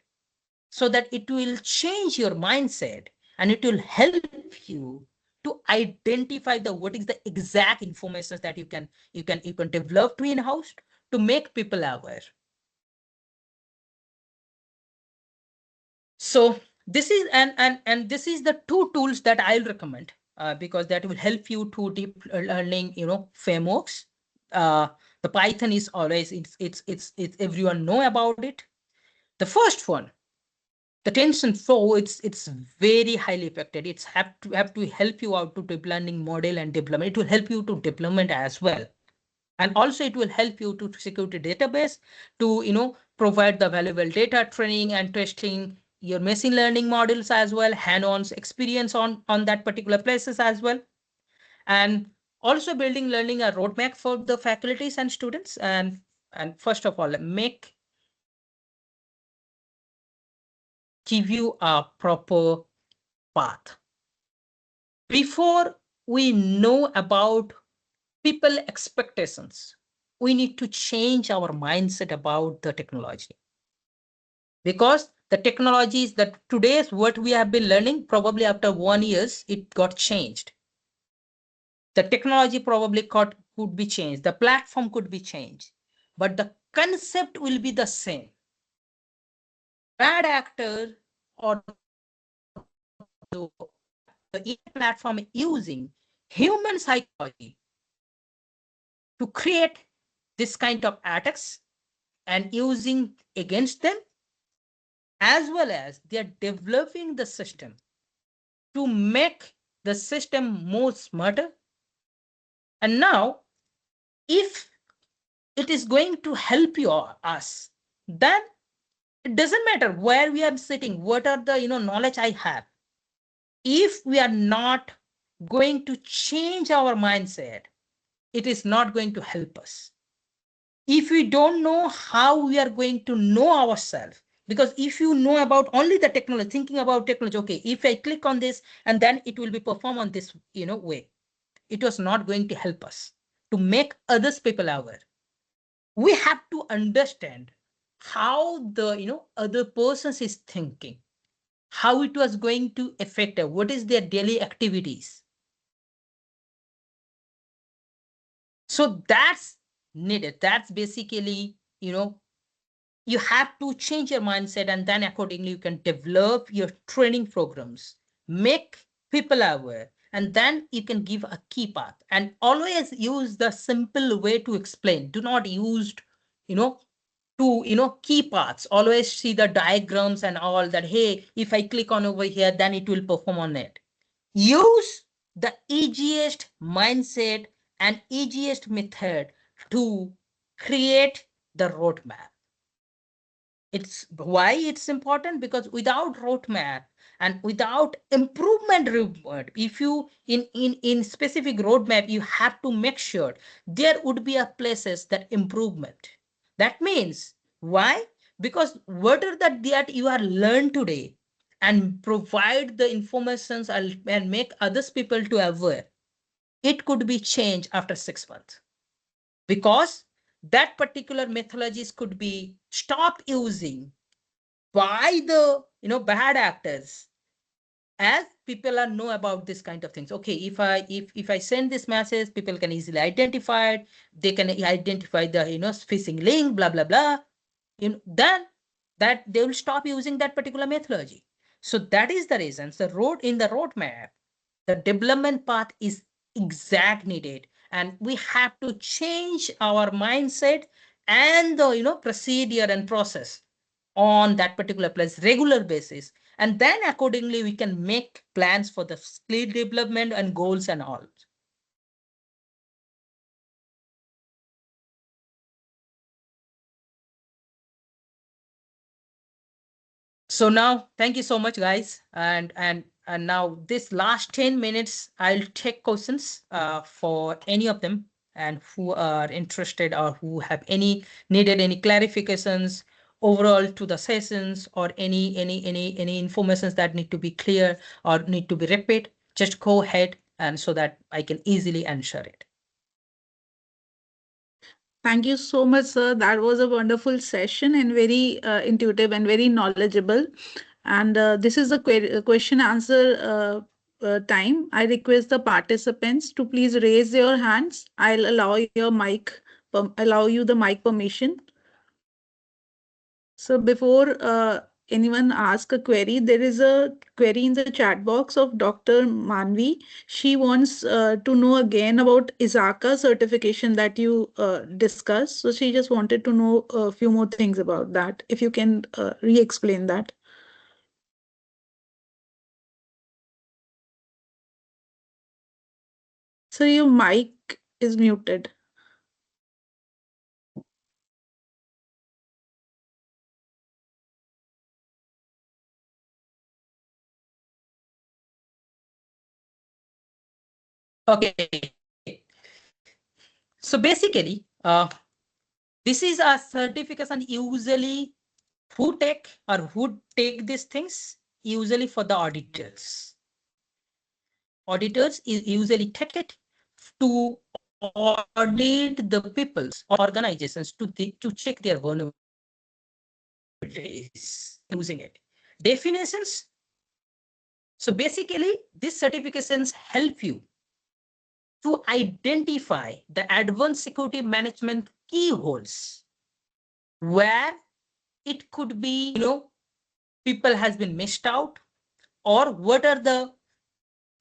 so that it will change your mindset and it will help you to identify the what is the exact information that you can develop to in-house to make people aware. So this is and this is the two tools that I'll recommend, because that will help you to deep learning frameworks. uh, the Python is always it's everyone know about it. The first one, the TensorFlow, it's very highly effective. It's have to help you out to deep learning model and development. It will help you to deployment as well, and also it will help you to security database to provide the valuable data training and testing your machine learning models as well, hand-on experience on that particular places as well, and also building learning a roadmap for the faculties and students. And first of all, give you a proper path. Before we know about people expectations, we need to change our mindset about the technology, because the technologies that today's what we have been learning, probably after 1 years it got changed. The technology probably could be changed, the platform could be changed, but the concept will be the same. Bad actor or the AI platform using human psychology to create this kind of attacks and using against them, as well as they are developing the system to make the system more smarter. And now, if it is going to help you or us, then it doesn't matter where we are sitting, what are the knowledge I have. If we are not going to change our mindset, it is not going to help us. If we don't know how we are going to know ourselves, because if you know about only the technology, thinking about technology, okay, if I click on this and then it will be performed on this, way, it was not going to help us to make others people aware. We have to understand how the other persons is thinking, how it was going to affect them, what is their daily activities. So that's needed. That's basically, you have to change your mindset, and then accordingly you can develop your training programs, make people aware, and then you can give a key path, and always use the simple way to explain. Do not use you know to key paths. Always see the diagrams and all that. Hey, if I click on over here, then it will perform on it. Use the easiest mindset and easiest method to create the roadmap. It's why it's important, because without roadmap and without improvement report, if you in specific roadmap, you have to make sure there would be a places that improvement. That means why? Because whatever that you are learned today and provide the informations and make others people to aware, it could be changed after 6 months, because that particular methodologies could be stopped using by the bad actors, as people are know about this kind of things. Okay, if I send this message, people can easily identify it. They can identify the phishing link, blah blah blah. Then that they will stop using that particular methodology. So that is the reason the roadmap, the development path is exact needed, and we have to change our mindset and the procedure and process on that particular place regular basis, and then accordingly we can make plans for the skill development and goals and all. So now thank you so much guys, and now this last 10 minutes I'll take questions for any of them, and who are interested or who have any needed any clarifications overall to the sessions, or any informations that need to be clear or need to be repeat, just go ahead, and so that I can easily answer it. Thank you so much, sir. That was a wonderful session and very intuitive and very knowledgeable. And this is a question answer time. I request the participants to please raise your hands. I'll allow you the mic permission. So before anyone ask a query, there is a query in the chat box of Dr. Manvi. She wants to know again about ISACA certification that you discussed. So she just wanted to know a few more things about that. If you can re-explain that. So your mic is muted. Okay, so basically this is a certification usually who take these things, usually for the auditors. Auditors usually take it to audit the people's organizations to check their vulnerabilities using it. Definitions. So basically, these certifications help you to identify the advanced security management keyholes where it could be, people has been missed out, or what are the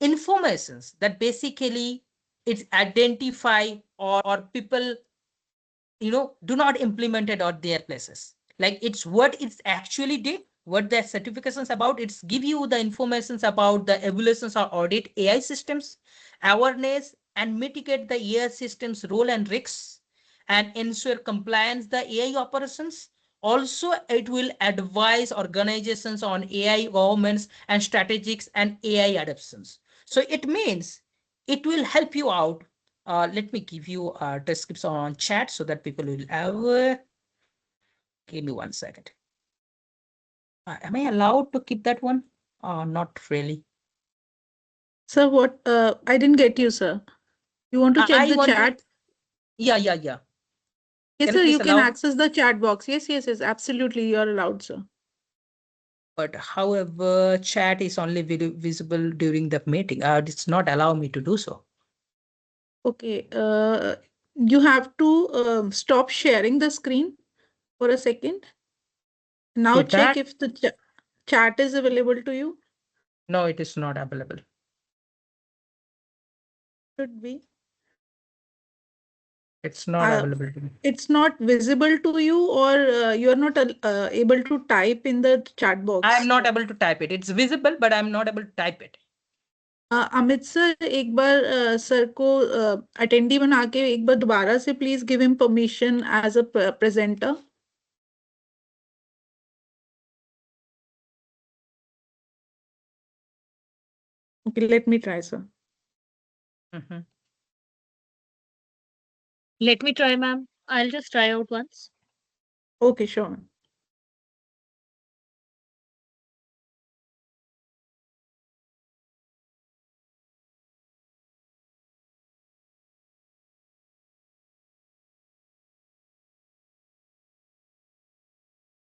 informations that basically it's identify, or people do not implement it at their places. Like it's what it's actually did, what their certifications about. It's give you the informations about the evaluations or audit AI systems, awareness and mitigate the AI systems role and risks, and ensure compliance the AI operations. Also, it will advise organizations on AI governments and strategics and AI adoptions. So it means it will help you out Let me give you description on chat so that people will have. Give me 1 second. Am I allowed to keep that one? Not really. Sir, what? I didn't get you, sir. You want to check I the want to. chat? Yeah, yeah, yeah. Yes, Can you sir. please You can allow? access the chat box. Yes, yes, yes. Absolutely, you are allowed, sir. But however, chat is only visible during the meeting. It's not allow me to do so. Okay. You have to stop sharing the screen for a second. Now To check that, if the chat is available to you. no, it is not available. Should be. It's not Uh, available to me. it's not visible to you, or you are not able to type in the chat I am box. not able to type it. It's visible, but I'm not able to type it. Amit sir एक बार sir को attendee बना के एक बार दोबारा से please give him permission as a presenter. Okay, let me try, sir. Mhm. Let me try, ma'am. I'll just try out once. Okay, sure, ma'am.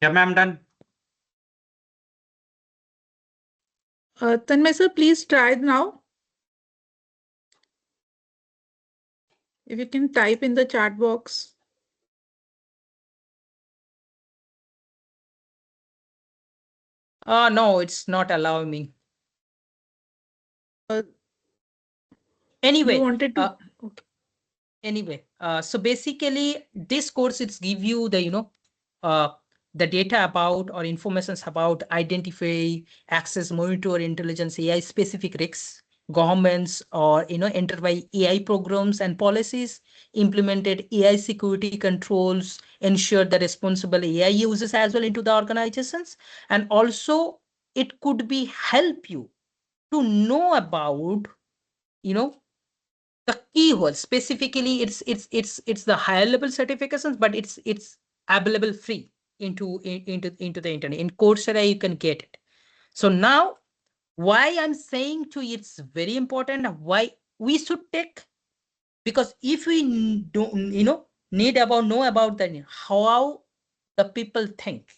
Yeah, ma'am, done. Tanmay sir, please try now. If you can type in the chat box. No, it's not allowing me. Uh, you Anyway, wanted to. Okay. so basically this course it's give you the uh, the data about or informations about identify, access, monitor, intelligence, AI specific risks, governments or enterprise AI programs and policies, implemented AI security controls, ensure the responsible AI uses as well into the organizations, and also it could be help you to know about you know the keywords. Specifically it's the higher level certifications, but it's available free into the internet. In Coursera you can get it. So now, why I'm saying to you it's very important why we should take, because if we don't need about know about the how the people think,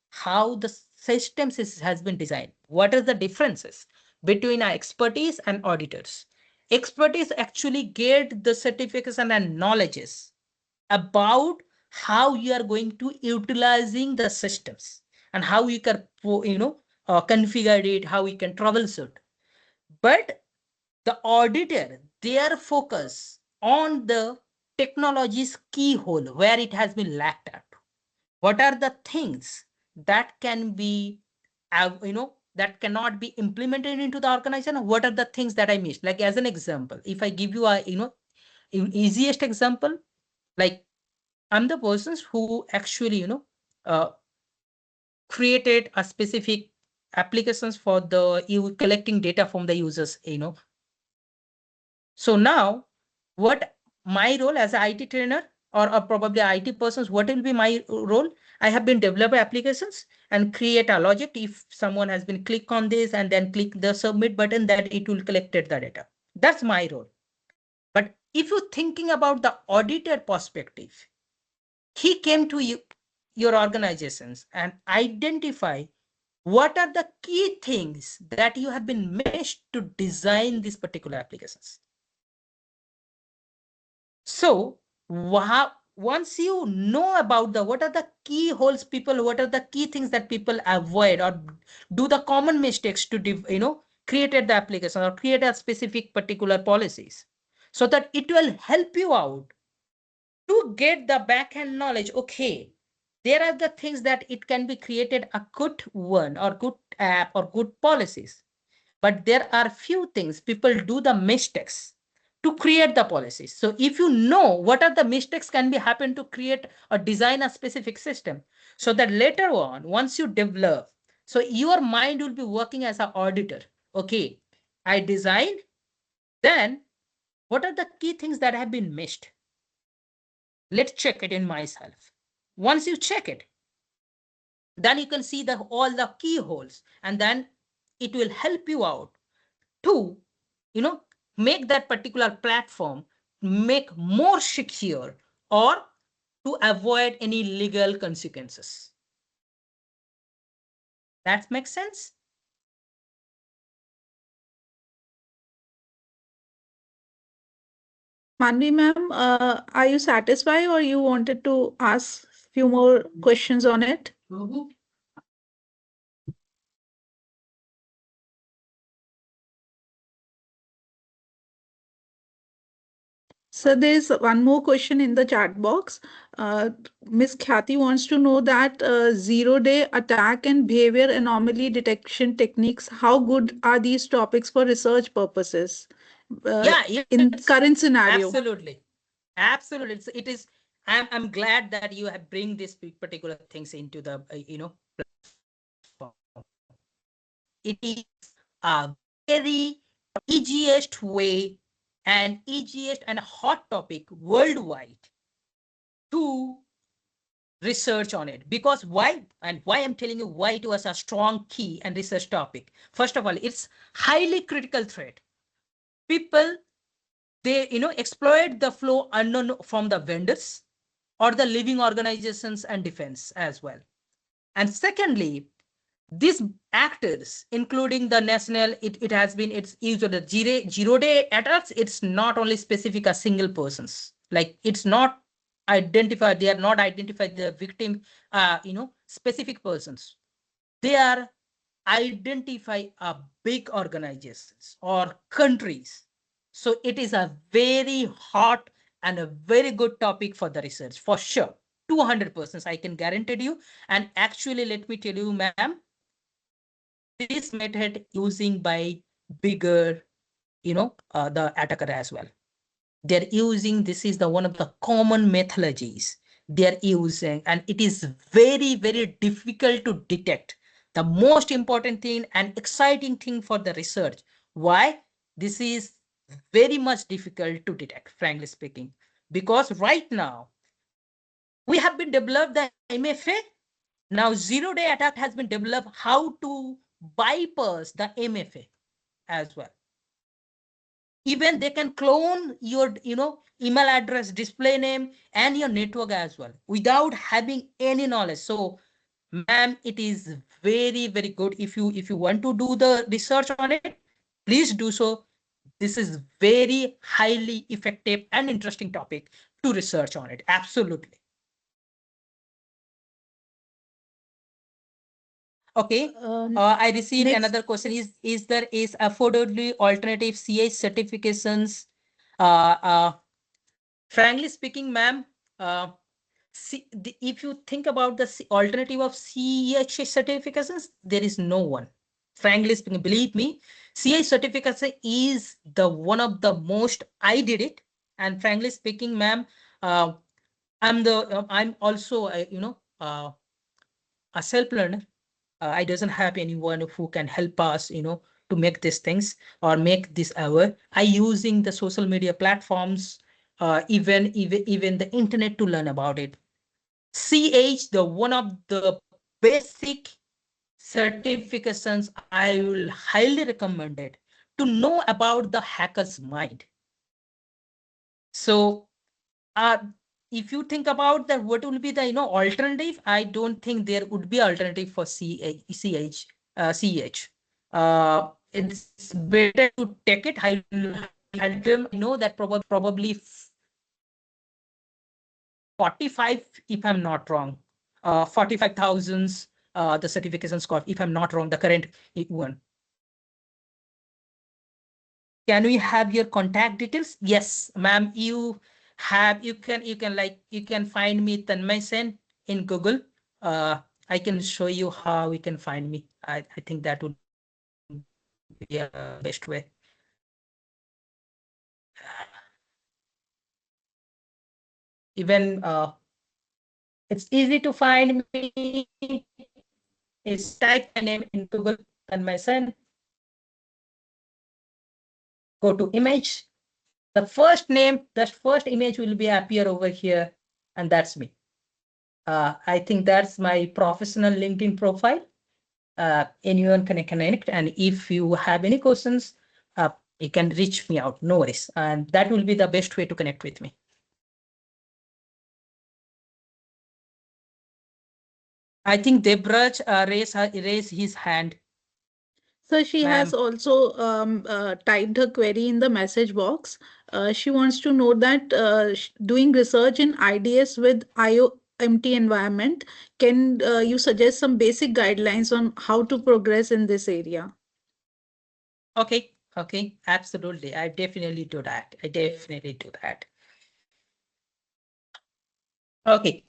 how the systems has been designed, what are the differences between our expertise and auditors. Expertise actually get the certification and knowledges about how you are going to utilizing the systems and how you can configure it, how you can troubleshoot. But the auditor, their focus on the technology's keyhole where it has been lacked at. What are the things that can be, that cannot be implemented into the organization? What are the things that I missed? Like as an example, if I give you a, easiest example, like I'm the persons who actually, uh, created a specific applications for the you collecting data from the users. So now, what my role as an IT trainer or probably IT persons, what will be my role? I have been develop applications and create a logic. If someone has been click on this and then click the submit button, that it will collected the data. That's my role. But if you're thinking about the auditor perspective, he came to you, your organizations and identify what are the key things that you have been meshed to design these particular applications. So once you know about the what are the key holes people, what are the key things that people avoid or do the common mistakes to create the application or create a specific particular policies, so that it will help you out to get the back end knowledge. Okay, there are the things that it can be created a good one or good app or good policies, but there are few things people do the mistakes to create the policies. So if you know what are the mistakes can be happen to create or design a specific system, so that later on once you develop, so your mind will be working as an auditor. Okay, I designed, then What are the key things that have been missed? Let's check it in myself. Once you check it, then you can see all the keyholes, and then it will help you out to, make that particular platform make more secure, or to avoid any legal consequences. That makes sense? Manvi ma'am, are you satisfied or you wanted to ask few more questions on it? So there's one more question in the chat box. Miss Khyati wants to know that zero-day attack and behavior anomaly detection techniques, how good are these topics for research purposes Yeah, in yes, current scenario? absolutely. Absolutely. It is. I'm glad that you have bring this particular things into the, platform. It is a very easiest way and easiest and hot topic worldwide to research on it. Because why? And why I'm telling you why it was a strong key and research topic. First of all, it's highly critical threat. People, they exploit the flow unknown from the vendors or the living organizations and defense as well. And secondly, these actors, including the national, it has been, it's used of the zero day attacks. It's not only specific as single persons, like it's not identified, they are not identified the victim, specific persons. They are identify a big organizations or countries. So it is a very hot and a very good topic for the research for sure. 200% I can guarantee you. And actually, let me tell you, ma'am, this method using by bigger, the attacker as well. They're using, this is the one of the common methodologies they're using, and it is very, very difficult to detect. The most important thing and exciting thing for the research, why this is very much difficult to detect, frankly speaking, because right now we have been developed the MFA. Now zero day attack has been developed how to bypass the MFA as well. Even they can clone your email address, display name, and your network as well without having any knowledge. So ma'am, it is very, very good. If you want to do the research on it, please do so. This is very highly effective and interesting topic to research on it. Absolutely. Okay. I received Next. another question. Is there is affordably alternative CH certifications? Frankly speaking, ma'am, if you think about the alternative of CH certifications, there is no one. Frankly speaking, believe me, CH certification is the one of the most. I did it, and frankly speaking, ma'am, I'm also a self learner. I doesn't have anyone who can help us, to make these things or make this aware. I using the social media platforms, even the internet to learn about it. CH, the one of the basic certifications I will highly recommend it to know about the hacker's mind. So uh, if you think about that, what will be the alternative? I don't think there would be alternative for CH. It's better to take it. I know that probably 45, if I'm not wrong, 45,000 the certifications cost, if I'm not wrong, the current one. Can we have your contact details? Yes, ma'am. You can find me Tanmay Sen in Google. I can show you how you can find me. I think that would be a best way. Even it's easy to find me. Is type my name in Google, Tanmay Sen. Go to image. The first name, the first image will be appear over here, and that's me. I think that's my professional LinkedIn profile. Anyone can connect, and if you have any questions, you can reach me out. No worries, and that will be the best way to connect with me. I think Debraj raised his hand. So she has Ma'am. also typed her query in the message box. She wants to know that doing research in IDS with IOMT environment, can you suggest some basic guidelines on how to progress in this area? Okay, absolutely. I definitely do that. I definitely do that. Okay,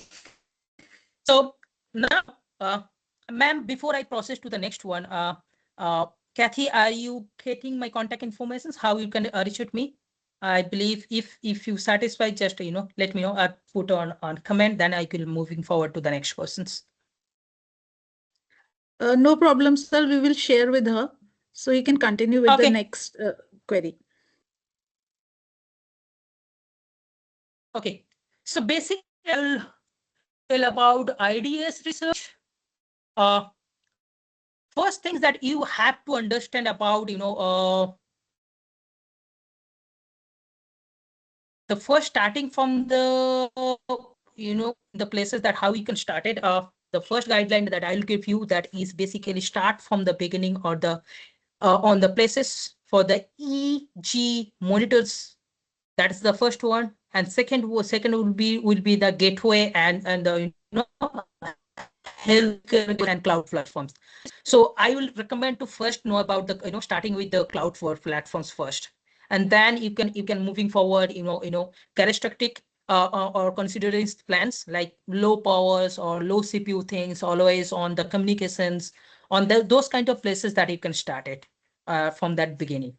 so now, ma'am, before I process to the next one, Kathy, are you getting my contact information? How you can reach out me? I believe if you satisfy, just let me know. Or put on comment. Then I will moving forward to the next questions. No problem, sir. We will share with her. So you can continue with the Okay. next query. Okay. So basically, I'll tell about IDS research. First things that you have to understand about, the first starting from the, the places that how you can start it. The first guideline that I'll give you, that is basically start from the beginning, or the on the places for the EG monitors. That's the first one. And second will be the gateway and the healthcare and cloud platforms. So I will recommend to first know about the starting with the cloud for platforms first, and then you can moving forward characteristic or considering plans like low powers or low CPU things, always on the communications, on those kind of places that you can start it from that beginning,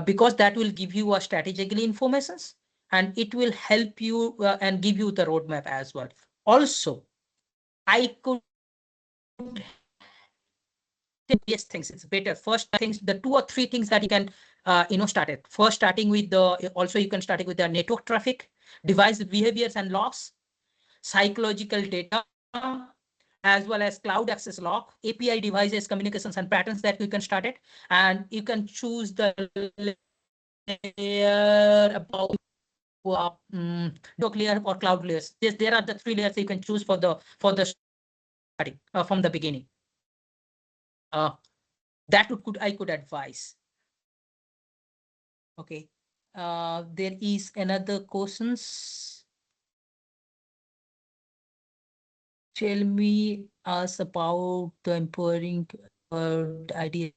because that will give you a strategically informations, and it will help you and give you the roadmap as well. Also, I could yes things, it's better first things, the 2 or 3 things that you can start it first, starting with the, also you can start it with the network traffic, device behaviors and logs, psychological data, as well as cloud access log, API devices, communications and patterns that you can start it. And you can choose the layer about network layer or cloud layers. There are the 3 layers you can choose for the starting from the beginning. That I could advise. Okay. There is another questions. Tell me us about the empowering ideas.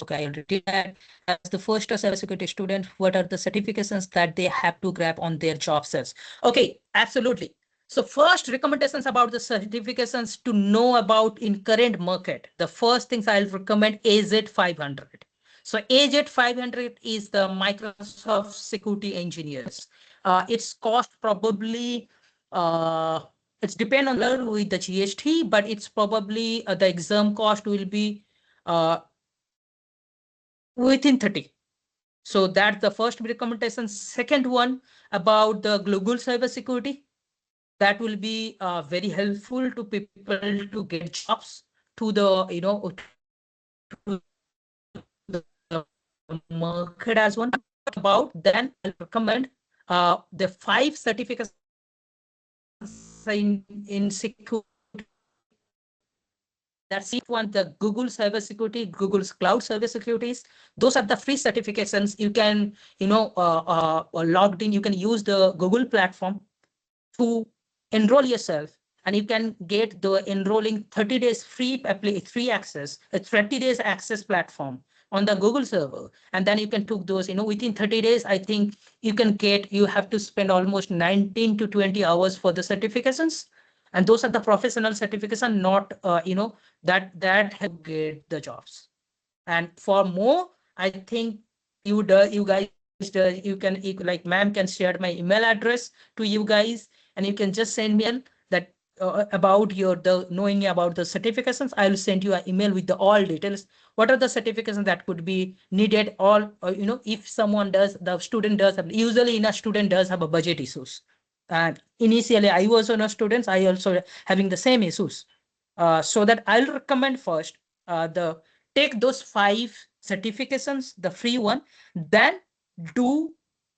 Okay, I already did that. As the first cybersecurity student, what are the certifications that they have to grab on their job search? Okay, absolutely. So first recommendations about the certifications to know about in current market. The first things I'll recommend AZ 500. So AZ 500 is the Microsoft Security Engineers. Its cost probably it's depend on with the GST, but it's probably the exam cost will be within 30. So that's the first recommendation. Second one about the global cybersecurity. That will be very helpful to people to get jobs to the, to the market as one. About then I'll recommend the 5 certifications in security. That's it one, the Google cybersecurity, Google's cloud cybersecurities. Those are the free certifications. You can, logged in, you can use the Google platform to enroll yourself, and you can get the enrolling 30 days free access, a 30 days access platform on the Google server. And then you can took those, within 30 days, I think you have to spend almost 19 to 20 hours for the certifications. And those are the professional certification, not, that help get the jobs. And for more, I think you guys, like ma'am can share my email address to you guys, and you can just send me that about your the knowing about the certifications, I will send you an email with the all details. What are the certifications that could be needed? All if someone does, the student does usually in a student does have a budget issues. And initially, I was on a students. I also having the same issues. So that I'll recommend first the take those 5 certifications, the free one, then do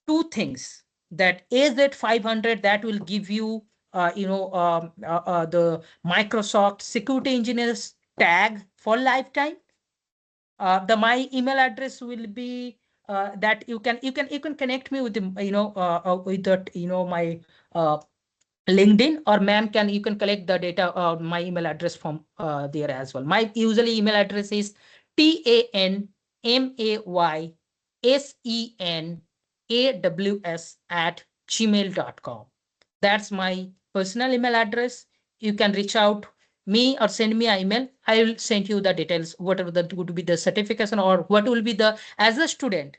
2 things. That AZ 500 that will give you the Microsoft Security Engineers tag for lifetime. The my email address will be that you can connect me with the with the my LinkedIn, or ma'am can you can collect the data my email address from there as well. My usually email address is tanmaysenaws@gmail.com. That's my personal email address. You can reach out me or send me an email. I will send you the details, whatever that would be the certification or what will be the as a student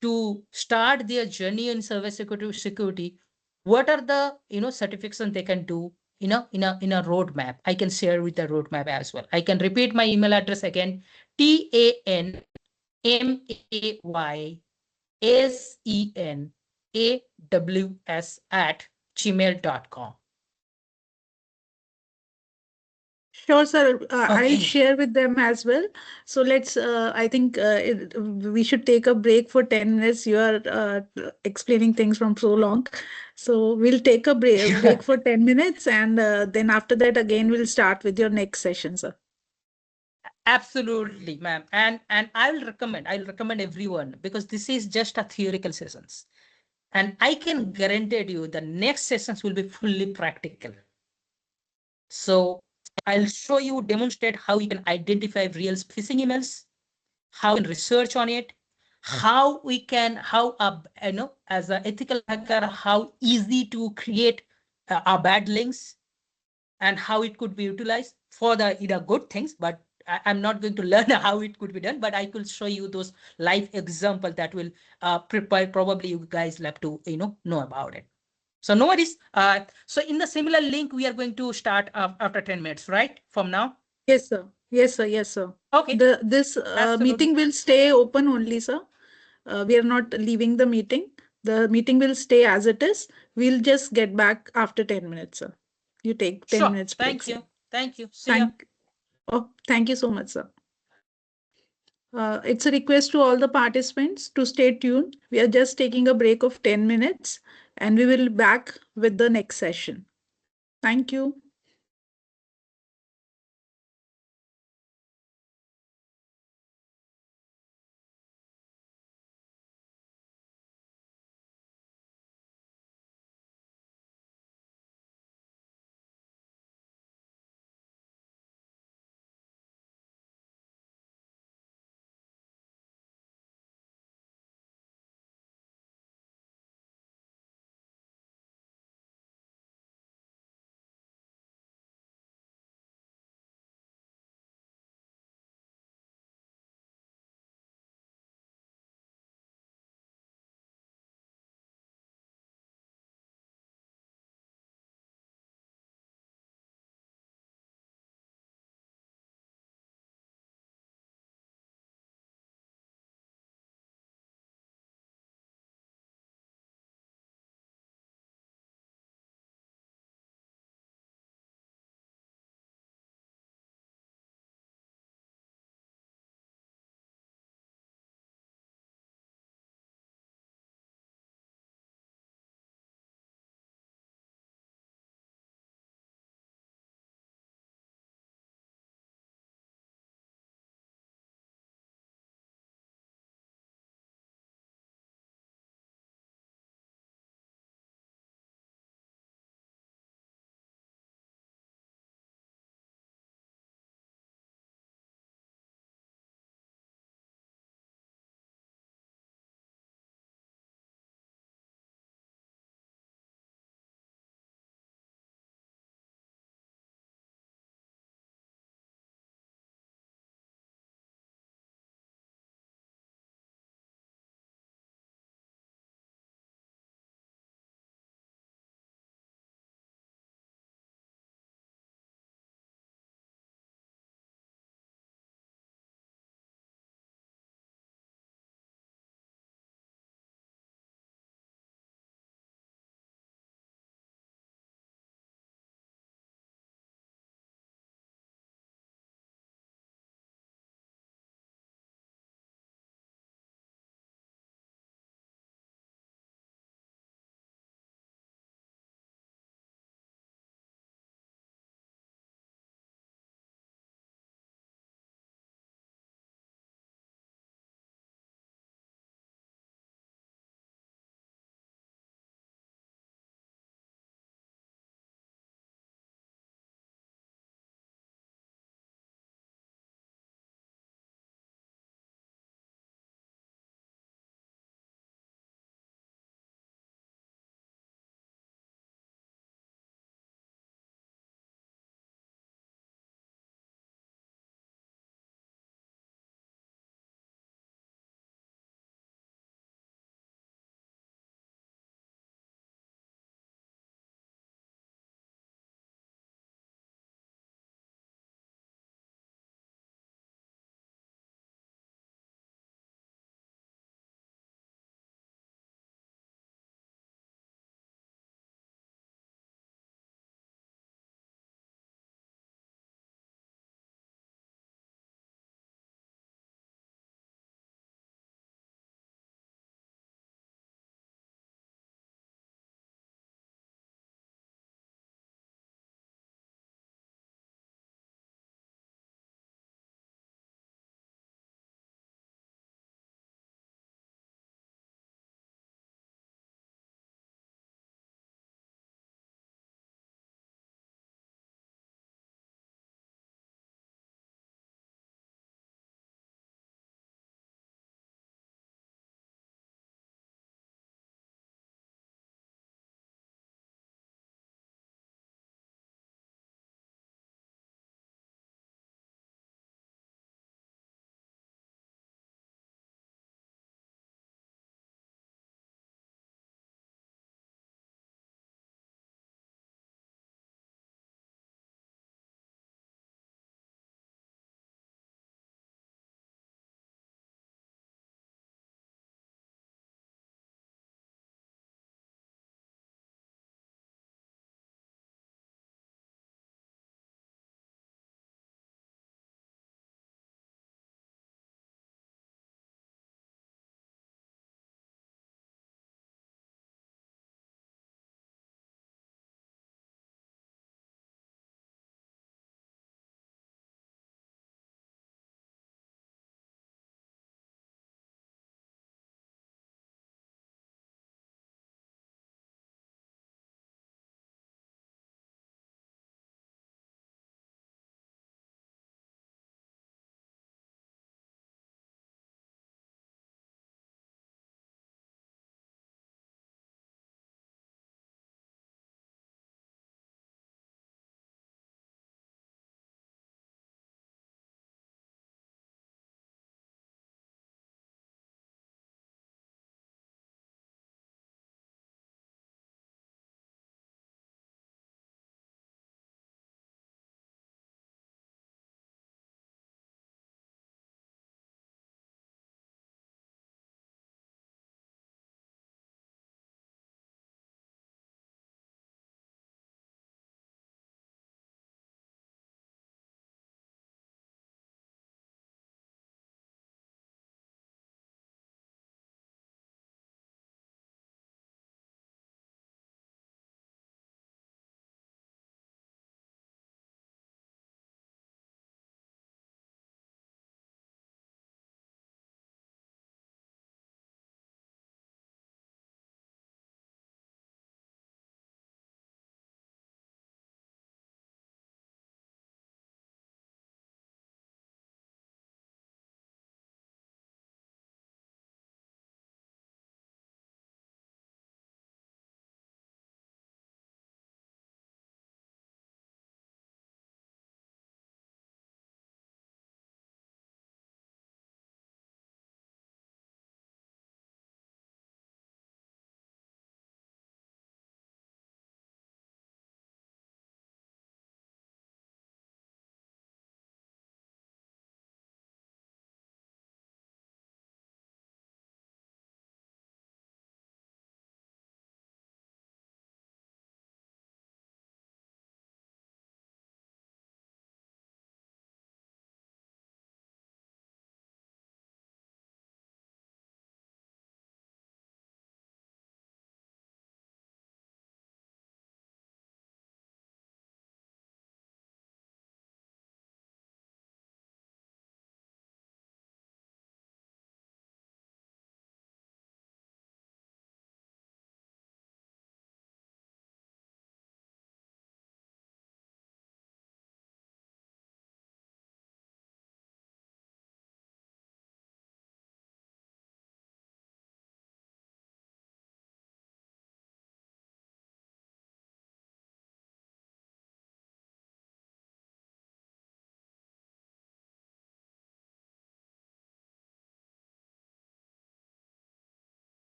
to start their journey in security. What are the certifications they can do in a roadmap? I can share with the roadmap as well. I can repeat my email address again: tanmaysenaws@gmail.com. Sure, sir. I'll Okay. share with them as well. So I think we should take a break for 10 minutes. You are explaining things from so long. So we'll take a break for 10 minutes, and then after that, again, we'll start with your next session, sir. Absolutely, ma'am. And I'll recommend everyone, because this is just a theoretical sessions. And I can guarantee you the next sessions will be fully practical. So I'll show you, demonstrate how you can identify real phishing emails, how you can research on it, how we can, how as an ethical hacker, how easy to create bad links, and how it could be utilized for the good things. But I'm not going to learn how it could be done, but I could show you those live example that will prepare, probably you guys love to know about it. So no worries. So in the similar link, we are going to start after 10 minutes, right? From now. Yes, sir. Yes, sir. Yes, sir. Okay. This Absolutely. meeting will stay open only, sir. We are not leaving the meeting. The meeting will stay as it is. We'll just get back after 10 minutes, sir. You take 10 Sure. minutes break, Thank sir. you. Thank you. See ya. Thank, thank you so much, sir. It's a request to all the participants to stay tuned. We are just taking a break of 10 minutes and we will be back with the next session. Thank you.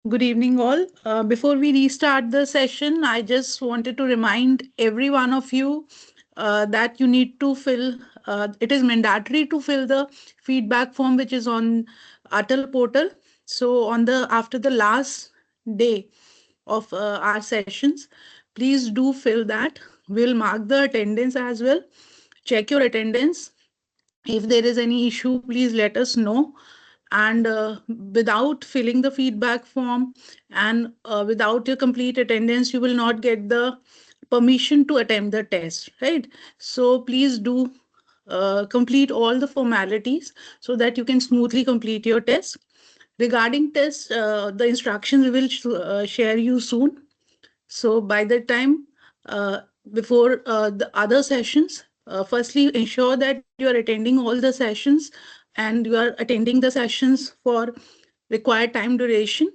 Good evening, all. Before we restart the session, I just wanted to remind every one of you that you need to fill, it is mandatory to fill the feedback form which is on Atal portal. So, after the last day of our sessions, please do fill that. We'll mark the attendance as well. Check your attendance. If there is any issue, please let us know. And without filling the feedback form and without your complete attendance, you will not get the permission to attempt the test, right? So please do complete all the formalities so that you can smoothly complete your test. Regarding test, the instructions we will share you soon. So by the time, uh, before the other sessions, firstly ensure that you are attending all the sessions and you are attending the sessions for required time duration.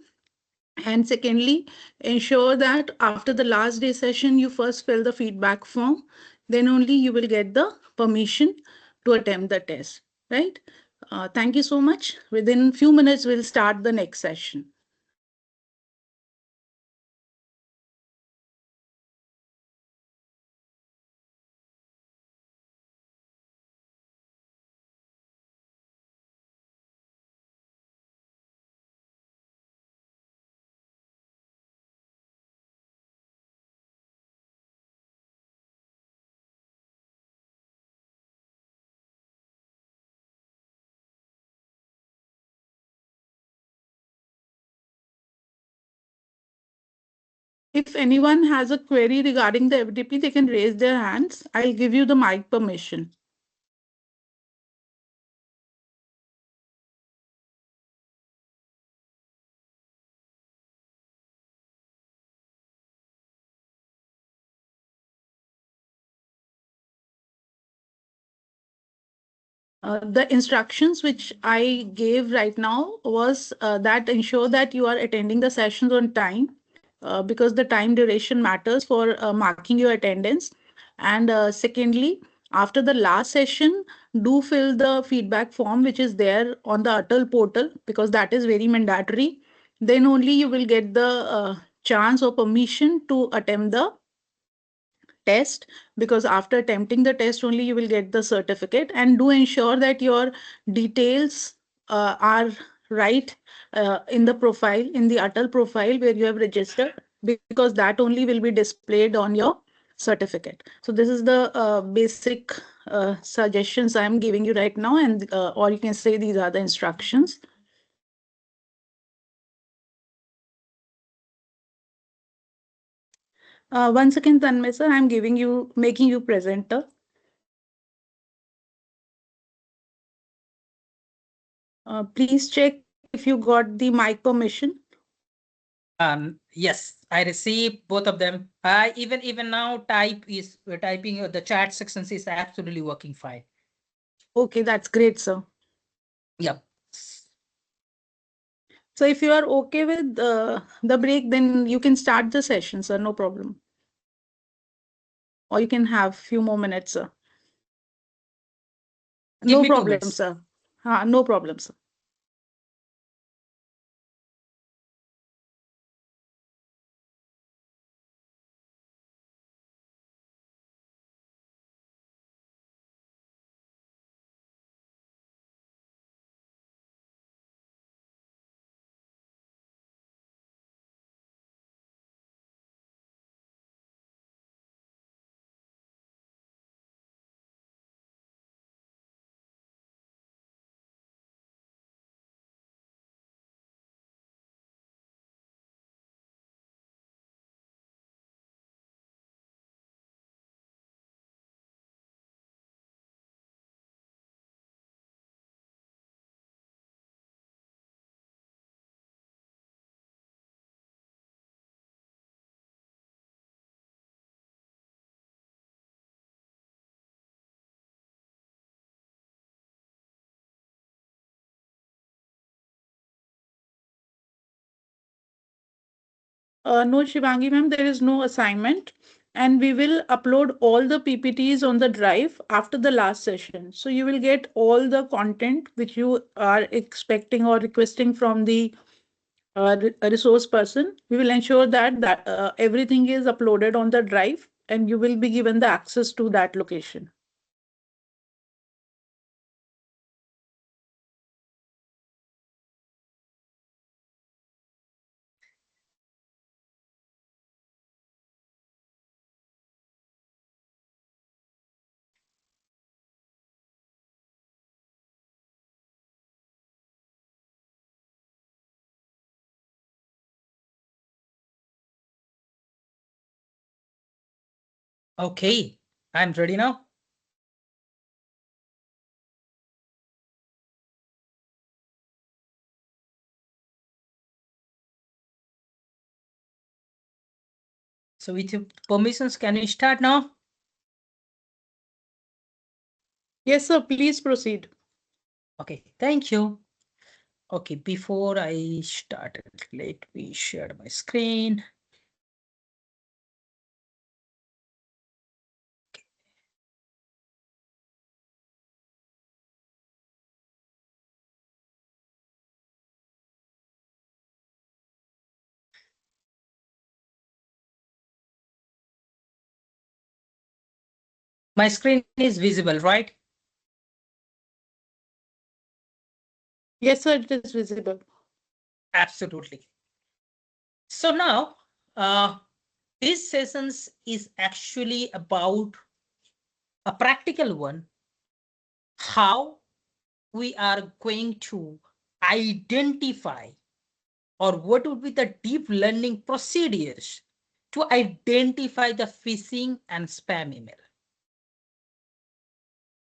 And secondly, ensure that after the last day session, you first fill the feedback form. Then only you will get the permission to attempt the test, right? Thank you so much. Within few minutes, we'll start the next session. If anyone has a query regarding the FDP, they can raise their hands. I'll give you the mic permission. The instructions which I gave right now was that ensure that you are attending the sessions on time, because the time duration matters for marking your attendance. And secondly, after the last session, do fill the feedback form which is there on the Atal portal, because that is very mandatory. Then only you will get the chance or permission to attempt the test, because after attempting the test only you will get the certificate. And do ensure that your details are right in the profile, in the Atal profile where you have registered, because that only will be displayed on your certificate. So this is the basic suggestions I am giving you right now, and or you can say these are the instructions. Once again, Tanmay sir, I am making you presenter. Please check if you got the mic permission. Yes, I received both of them. Even now, typing the chat sections is absolutely working fine. Okay, that's great, sir. Yep. So if you are okay with the break, then you can start the session, sir. No problem. Or you can have few more minutes, sir. Give No me two problem, minutes. sir. No problem, sir. No, Shivangi ma'am, there is no assignment. And we will upload all the PPTs on the drive after the last session. So you will get all the content which you are expecting or requesting from the a resource person, we will ensure that everything is uploaded on the drive and you will be given the access to that location. Okay, I'm ready now. So with your permissions, can we start now? Yes, sir, please proceed. Okay, thank you. Okay, before I started, let me share my screen. My screen is visible, right? Yes, sir, it is visible. Absolutely. So now, these sessions is actually about a practical one, how we are going to identify, or what would be the deep learning procedures to identify the phishing and spam email.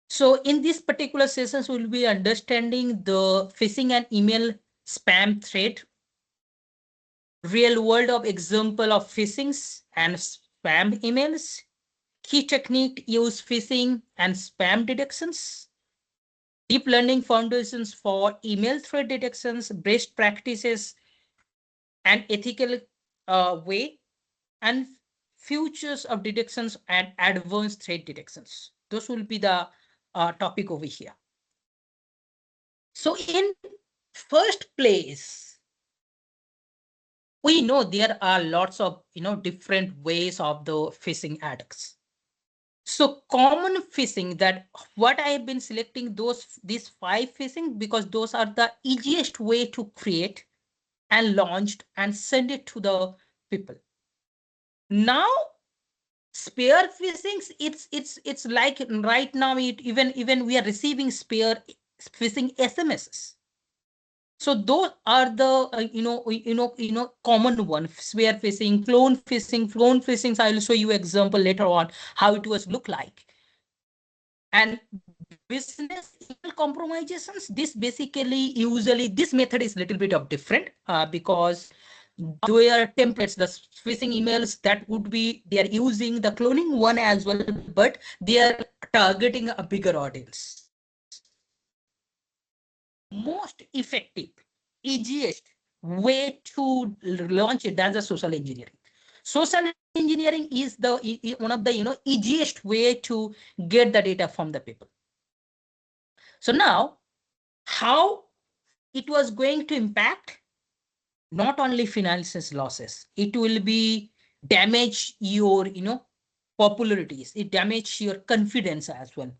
So in these particular sessions, we'll be understanding the phishing and email spam threat, real world of example of phishings and spam emails, key technique use phishing and spam detections, deep learning foundations for email threat detections, best practices and ethical way, and futures of detections and advanced threat detections. Those will be the topic over here. So in first place, we know there are lots of different ways of the phishing attacks. So common phishing, that what I have been selecting these 5 phishing because those are the easiest way to create and launched and send it to the people. Now spear phishing, it's like right now even we are receiving spear phishing SMSs. So those are the common one, spear phishing, clone phishing. Clone phishing, I will show you example later on how it was look like. And business email compromisations, this basically usually this method is little bit of different because their templates, the phishing emails that would be, they are using the cloning one as well, but they are targeting a bigger audience. Most effective, easiest way to launch it, that's a social engineering. Social engineering is the one of the easiest way to get the data from the people. So now, how it was going to impact not only financial losses, it will be damage your popularities, it damage your confidence as well.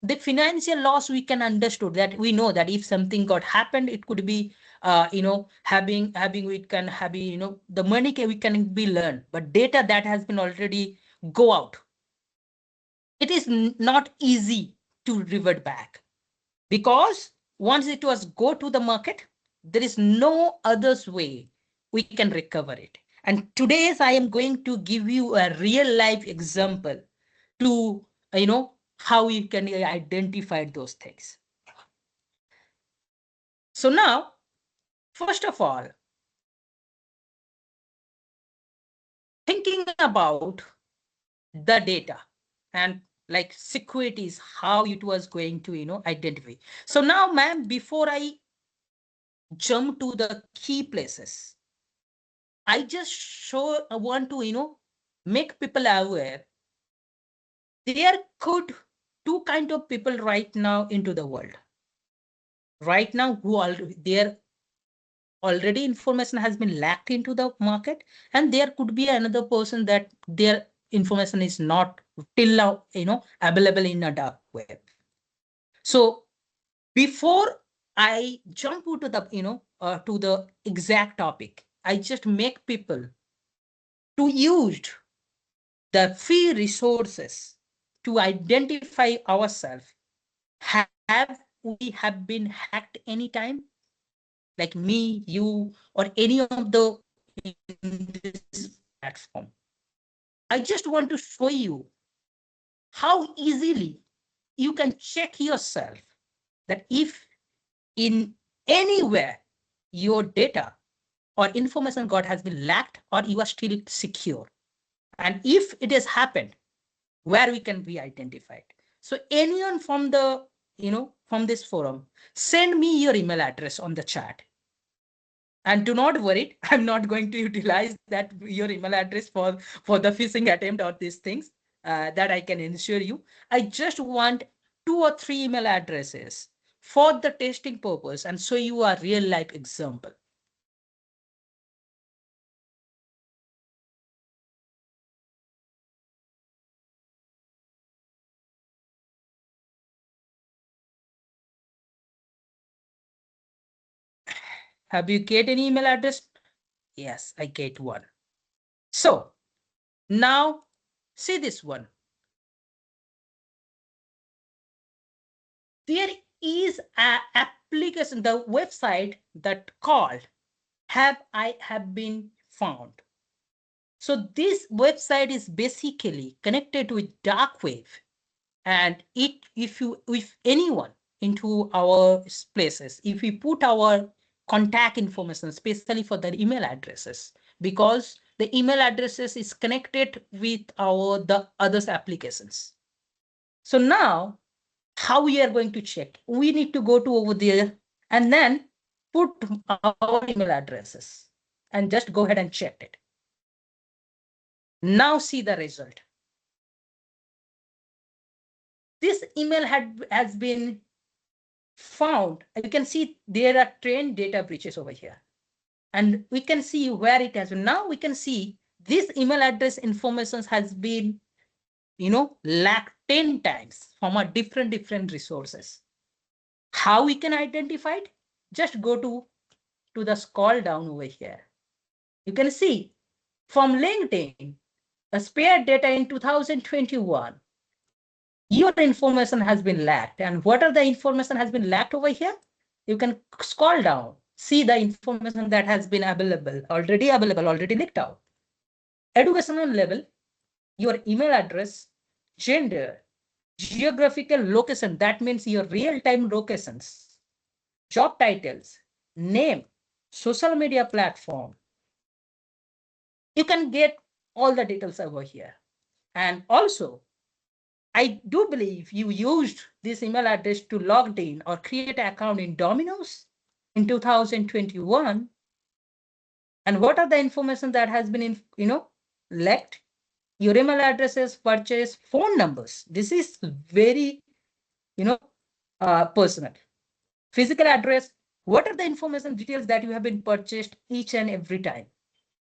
The financial loss, we can understood that, we know that if something got happened, it could be having it can have the money we can be learned, but data that has been already go out, it is not easy to revert back, because once it was go to the market, there is no others way we can recover it. And today's I am going to give you a real life example to how you can identify those things. So now, first of all, thinking about the data and like security is how it was going to identify. So now, ma'am, before I jump to the key places, I just want to make people aware there could two kind of people right now into the world right now who are there already information has been lacked into the market, and there could be another person that their information is not till now, available in a dark web. So before I jump into the, to the exact topic, I just make people to use the free resources to identify ourselves. Have we have been hacked anytime? Like me, you, or any of the in this platform. I just want to show you how easily you can check yourself that if in anywhere your data or information got has been lacked or you are still secure. And if it has happened, where we can be identified. So anyone from the, from this forum, send me your email address on the chat. And do not worry, I'm not going to utilize that your email address for the phishing attempt or these things. That I can ensure you. I just want 2 or 3 email addresses for the testing purpose and show you a real life example. Have you get any email address? Yes, I get one. So now see this one. There is an application, the website that called have been found. So this website is basically connected with dark web, and if anyone into our places, if we put our contact information, especially for the email addresses, because the email addresses is connected with the others applications. So now how we are going to check? We need to go to over there and then put our email addresses and just go ahead and check it. Now see the result. This email has been found. You can see there are trained data breaches over here. And we can see where it has been. Now we can see this email address information has been, lacked 10 times from a different resources. How we can identify it? Just go to the scroll down over here. You can see from LinkedIn, a spare data in 2021, your information has been lacked. And what are the information has been lacked over here? You can scroll down, see the information that has been already leaked out. Educational level, your email address, gender, geographical location, that means your real-time locations, job titles, name, social media platform. You can get all the details over here. And also, I do believe you used this email address to log in or create an account in Domino's in 2021. And what are the information that has been, leaked? Your email addresses, purchase, phone numbers. This is very, personal. Physical address. What are the information details that you have been purchased each and every time?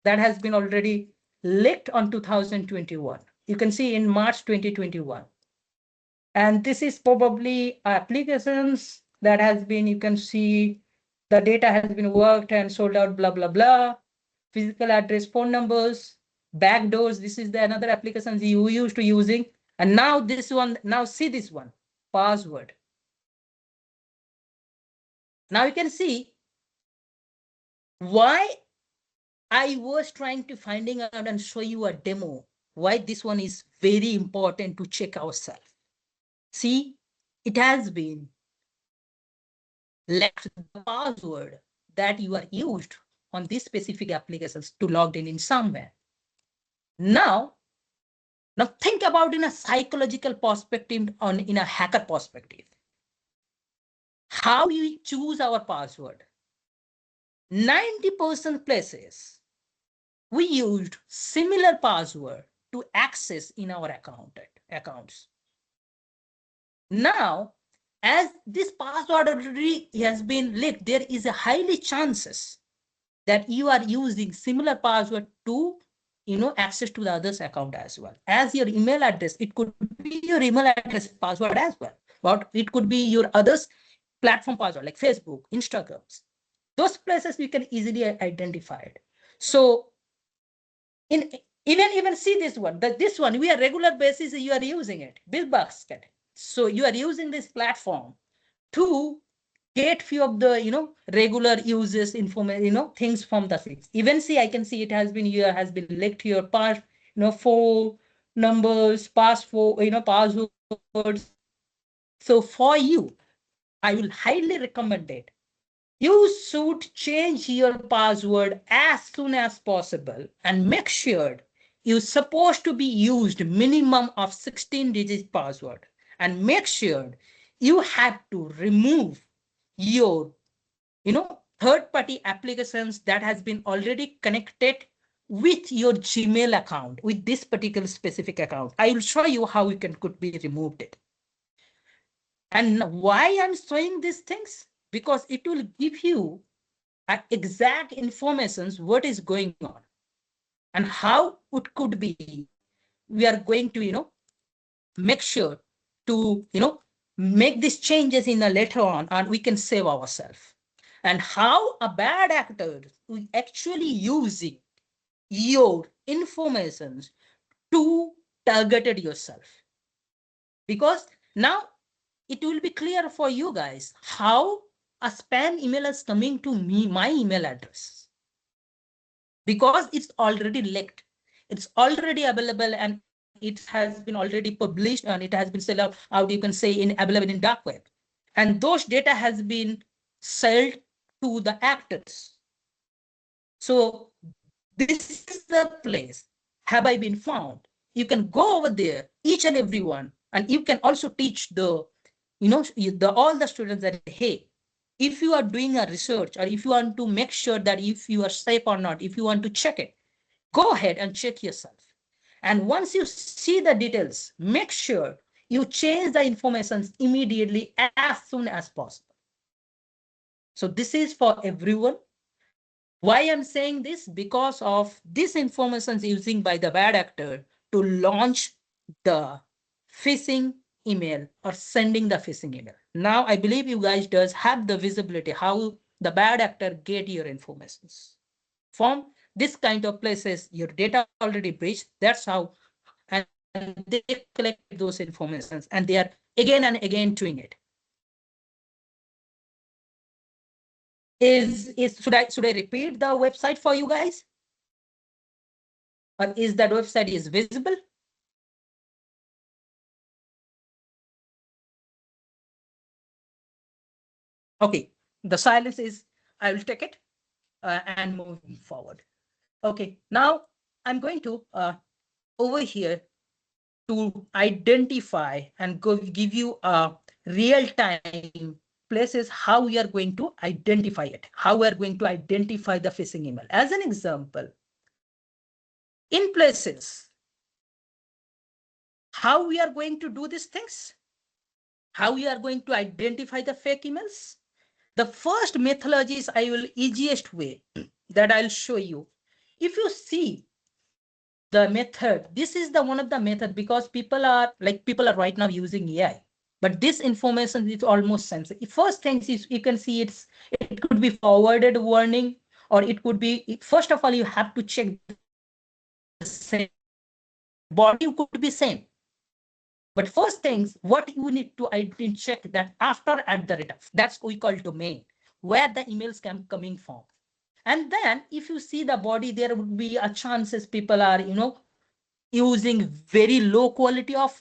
That has been already leaked on 2021. You can see in March 2021. And this is probably applications that has been, you can see the data has been worked and sold out, blah, blah, blah. Physical address, phone numbers, backdoors. This is the another applications you used to using. And now this one, now see this one, password. Now you can see why I was trying to finding out and show you a demo, why this one is very important to check ourselves. See, it has been left the password that you are used on these specific applications to logged in somewhere. Now think about in a psychological perspective in a hacker perspective. How we choose our password. 90% places we used similar password to access in our accounts. Now, as this password already has been leaked, there is a highly chances that you are using similar password to access to the other's account as well as your email address. It could be your email address password as well, but it could be your others platform password like Facebook, Instagrams. Those places you can easily identify it. So in even see this one, that this one we are regular basis you are using it, Bill Basket. So you are using this platform to get few of the regular uses information, things from the things. Even see, I can see it has been here, has been linked to your past, phone numbers, password, passwords. So for you, I will highly recommend it. You should change your password as soon as possible and make sure you're supposed to be used minimum of 16 digit password, and make sure you have to remove your third party applications that has been already connected with your Gmail account, with this particular specific account. I will show you how you can could be removed it. And why I'm showing these things? Because it will give you exact informations what is going on and how it could be. We are going to make sure to make these changes in the later on, and we can save ourselves. And how a bad actor will actually using your informations to target yourself. Because now it will be clear for you guys how a spam email is coming to me, my email address, because it's already leaked, it's already available, and it has been already published, and it has been out, you can say, in available in dark web. And those data has been sold to the actors. So this is the place have I been found. You can go over there, each and every one, and you can also teach the all the students that, hey, if you are doing a research, or if you want to make sure that if you are safe or not, if you want to check it, go ahead and check yourself. And once you see the details, make sure you change the information immediately as soon as possible. So this is for everyone. Why I'm saying this? Because of this information using by the bad actor to launch the phishing email or sending the phishing email. Now I believe you guys does have the visibility how the bad actor get your informations from this kind of places. Your data already breached. That's how, and they collected those informations, and they are again and again doing it. Should I repeat the website for you guys? Or is that website is visible? Okay, the silence is, I will take it and moving forward. Okay, now I'm going to over here to identify and give you a real time places how we are going to identify it, how we are going to identify the phishing email. As an example, in places, how we are going to do these things, how we are going to identify the fake emails. The first methodology is I will easiest way that I'll show you. If you see the method, this is the one of the method, because people are right now using AI, but this information is almost sensitive. First things is, you can see it could be forwarded warning, or it could be, first of all you have to check the same body could be same. But first things, what you need to check that after at the rate of, that's we call domain, where the emails can coming from. And then if you see the body, there would be a chances people are, using very low quality of,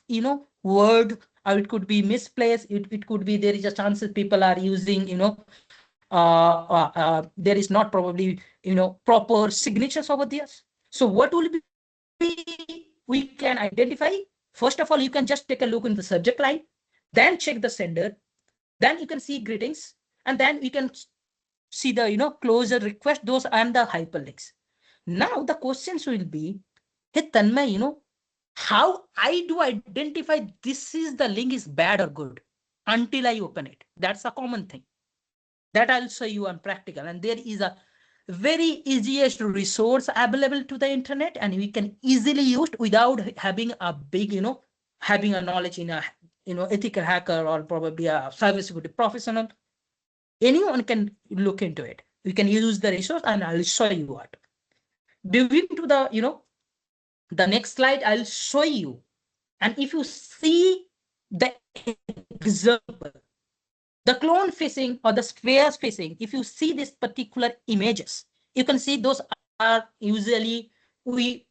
word, or it could be misplaced. It could be, there is a chances people are using, there is not probably, proper signatures over there. So what will be, we can identify? First of all, you can just take a look in the subject line, then check the sender, then you can see greetings, and then we can see the closure request, those and the hyperlinks. Now the questions will be, hey Tanmay, how I do identify this is the link is bad or good until I open it? That's a common thing that I'll show you on practical. And there is a very easiest resource available to the internet, and we can easily use it without having a big, having a knowledge in a, ethical hacker or probably a cybersecurity professional. Anyone can look into it. You can use the resource, and I'll show you what. Moving to the, the next slide, I'll show you. And if you see the example, the clone phishing or the sphere phishing, if you see these particular images, you can see those are usually, we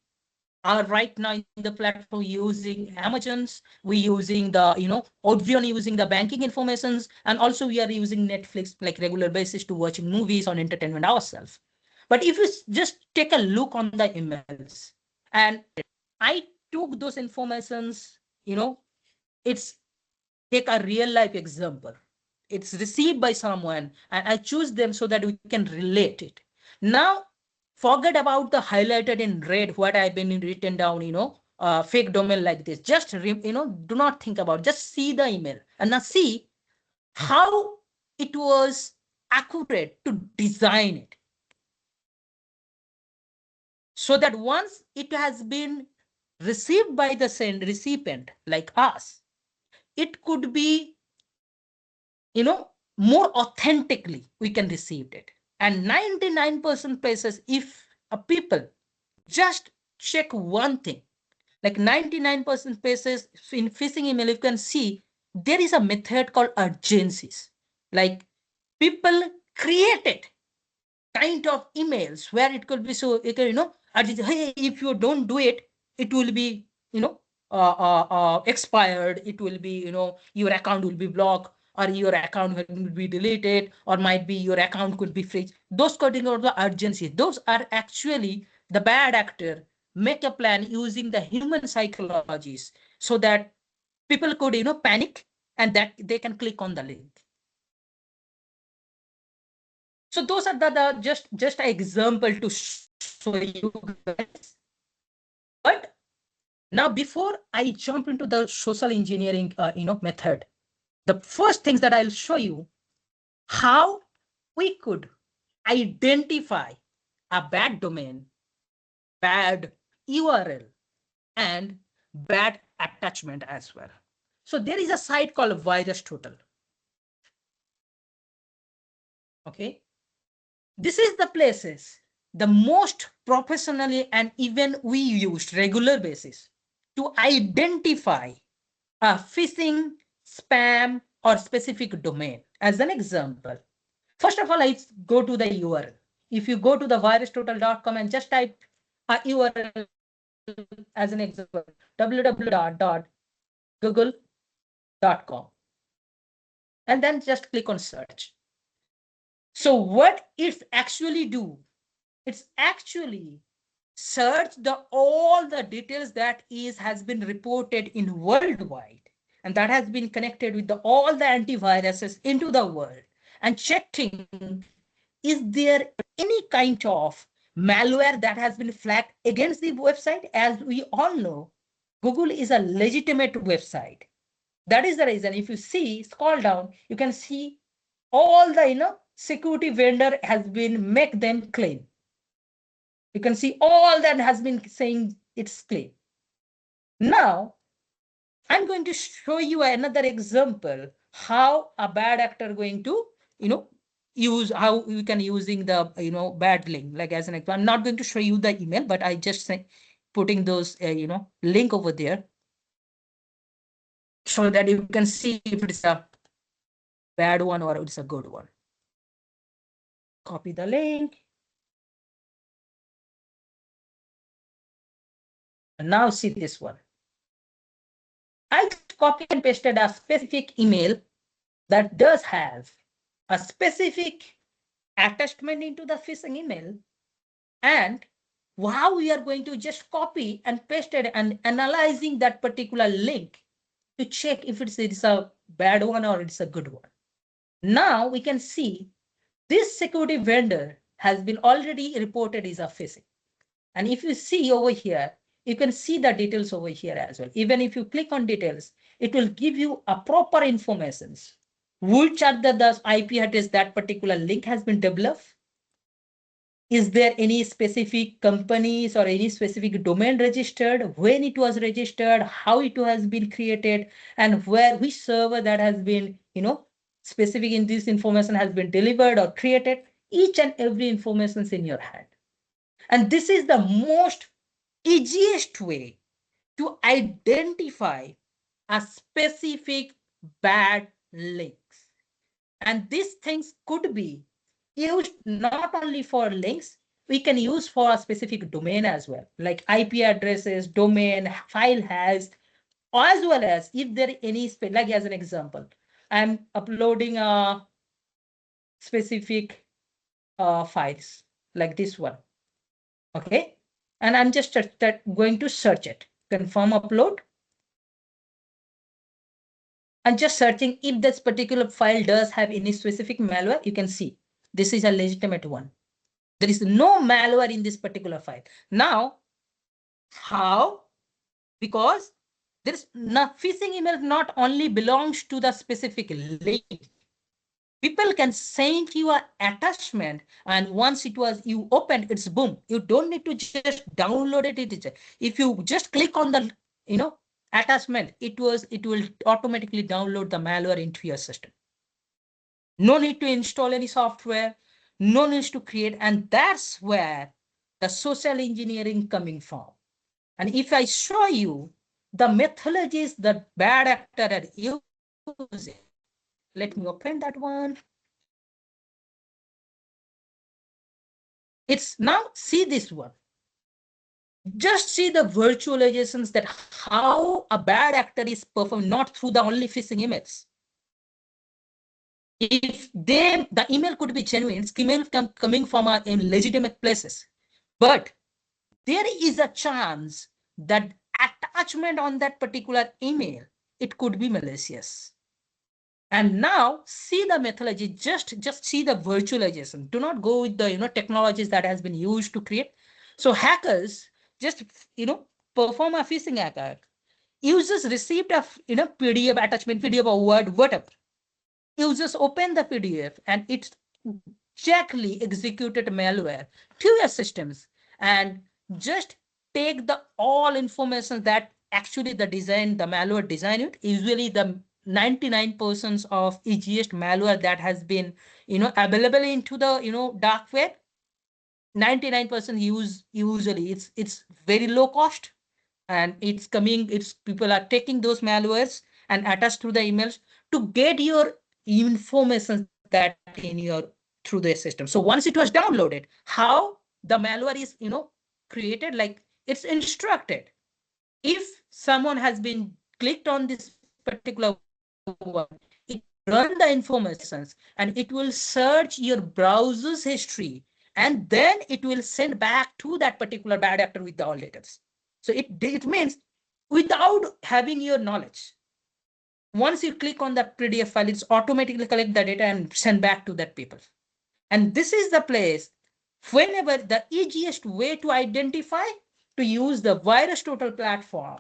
are right now in the platform using Amazon's, we using the, Audion, using the banking informations, and also we are using Netflix like regular basis to watching movies on entertainment ourselves. But if you just take a look on the emails, and I took those informations, it's take a real life example. It's received by someone, and I choose them so that we can relate it. Now, forget about the highlighted in red, what I've been written down, fake domain like this. Just, do not think about, just see the email and now see how it was accurate to design it. So that once it has been received by the recipient like us, it could be, more authentically we can receive it. And 99% places, if a people just check one thing, like 99% places in phishing email, you can see there is a method called urgencies. Like people created kind of emails where it could be so, hey, if you don't do it, it will be, expired. It will be, your account will be blocked, or your account will be deleted, or might be your account could be freeze. Those coding of the urgency, those are actually the bad actor make a plan using the human psychologies so that people could, panic, and that they can click on the link. So those are the just an example to show you guys. But now, before I jump into the social engineering, method, the first things that I'll show you how we could identify a bad domain, bad URL, and bad attachment as well. So there is a site called VirusTotal. Okay. This is the places, the most professionally and even we used regular basis to identify a phishing, spam, or specific domain. As an example, first of all, let's go to the URL. If you go to the virustotal.com and just type a URL as an example, www.google.com, and then just click on search. So what it's actually do, it's actually search all the details that has been reported in worldwide, and that has been connected with all the antiviruses into the world, and checking is there any kind of malware that has been flagged against the website. As we all know, Google is a legitimate website. That is the reason, if you see, scroll down, you can see all the security vendor has been make them clean. You can see all that has been saying it's clean. Now, I'm going to show you another example how a bad actor going to, use how you can using the, bad link. Like as an example, I'm not going to show you the email, but I just say putting those, link over there so that you can see if it's a bad one or it's a good one. Copy the link. And now see this one. I copied and pasted a specific email that does have a specific attachment into the phishing email, and how we are going to just copy and paste it and analyzing that particular link to check if it's a bad one or it's a good one. Now we can see this security vendor has been already reported as a phishing. And if you see over here, you can see the details over here as well. Even if you click on details, it will give you a proper information. Which are the IP address that particular link has been developed, Is there any specific companies or any specific domain registered, when it was registered, how it has been created, and where which server that has been, specific in this information has been delivered or created. Each and every information is in your hand. And this is the most easiest way to identify a specific bad links. And these things could be used not only for links, we can use for a specific domain as well, like IP addresses, domain, file has, as well as if there any, like as an example, I'm uploading a specific files like this one. Okay. And I'm just going to search it, confirm upload. And just searching if this particular file does have any specific malware, you can see this is a legitimate one. There is no malware in this particular file. Now, how? Because there's phishing email not only belongs to the specific link. People can send you an attachment, and once you open, it's boom. You don't need to just download it. If you just click on the attachment, it will automatically download the malware into your system. No need to install any software, no need to create, and that's where the social engineering coming from. And if I show you the methodologies that bad actor are using, let me open that one. It's now see this one. Just see the virtualizations that how a bad actor is performed, not through the only phishing emails. If the email could be genuine, email coming from in legitimate places, but there is a chance that attachment on that particular email, it could be malicious. And now see the methodology, just see the virtualization. Do not go with the technologies that has been used to create. So hackers just perform a phishing attack. Users received a PDF attachment, PDF or Word, whatever. Users open the PDF and it's exactly executed malware to your systems and just take the all information that actually the malware design it. Usually the 99% of easiest malware that has been available into the dark web, 99% usually it's very low cost, and it's people are taking those malwares and attached to the emails to get your information that in your through the system. So once it was downloaded, how the malware is created, like it's instructed. If someone has been clicked on this particular one, it will run the informations and it will search your browser's history, and then it will send back to that particular bad actor with the all details. So it means without having your knowledge, once you click on the PDF file, it's automatically collect the data and send back to that people. And this is the place whenever the easiest way to identify, to use the virus total platform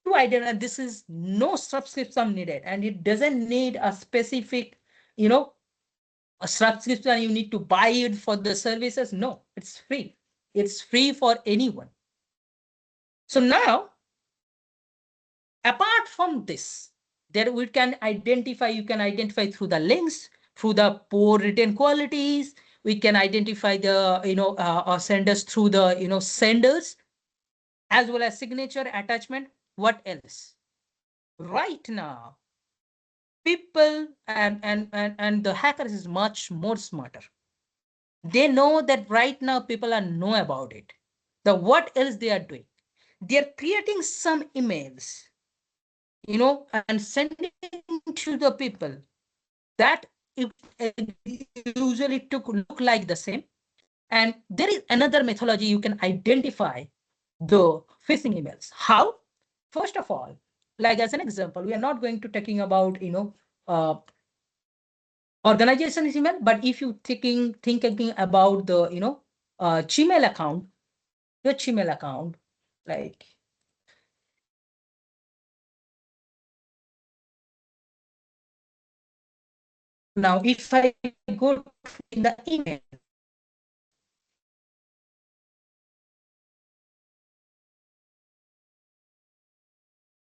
to identify. This is no subscription needed, and it doesn't need a specific a subscription you need to buy it for the services. No, it's free. It's free for anyone. So now, apart from this, there we can identify, you can identify through the links, through the poor written qualities. We can identify the senders through the senders, as well as signature attachment. What else? Right now, people and the hackers is much more smarter. They know that right now people are know about it. The what else they are doing? They are creating some emails, and sending to the people that it usually look like the same. And there is another methodology you can identify the phishing emails. How? First of all, like as an example, we are not going to talking about organization email, but if you thinking about the Gmail account, your Gmail account, like now if I go in the email,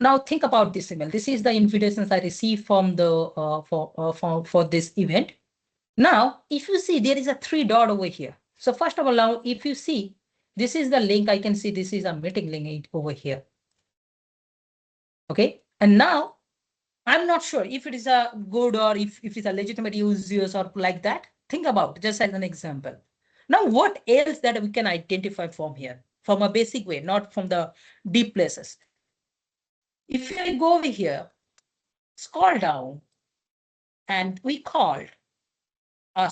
Now think about this email. This is the invitations I received from the for this event. Now, if you see, there is a 3 dot over here. So first of all, now if you see, this is the link. I can see this is a meeting link over here. Okay, and now I'm not sure if it is a good or if it's a legitimate users or like that. Think about just as an example. Now, what else that we can identify from here, from a basic way, not from the deep places. If I go over here, scroll down, and we called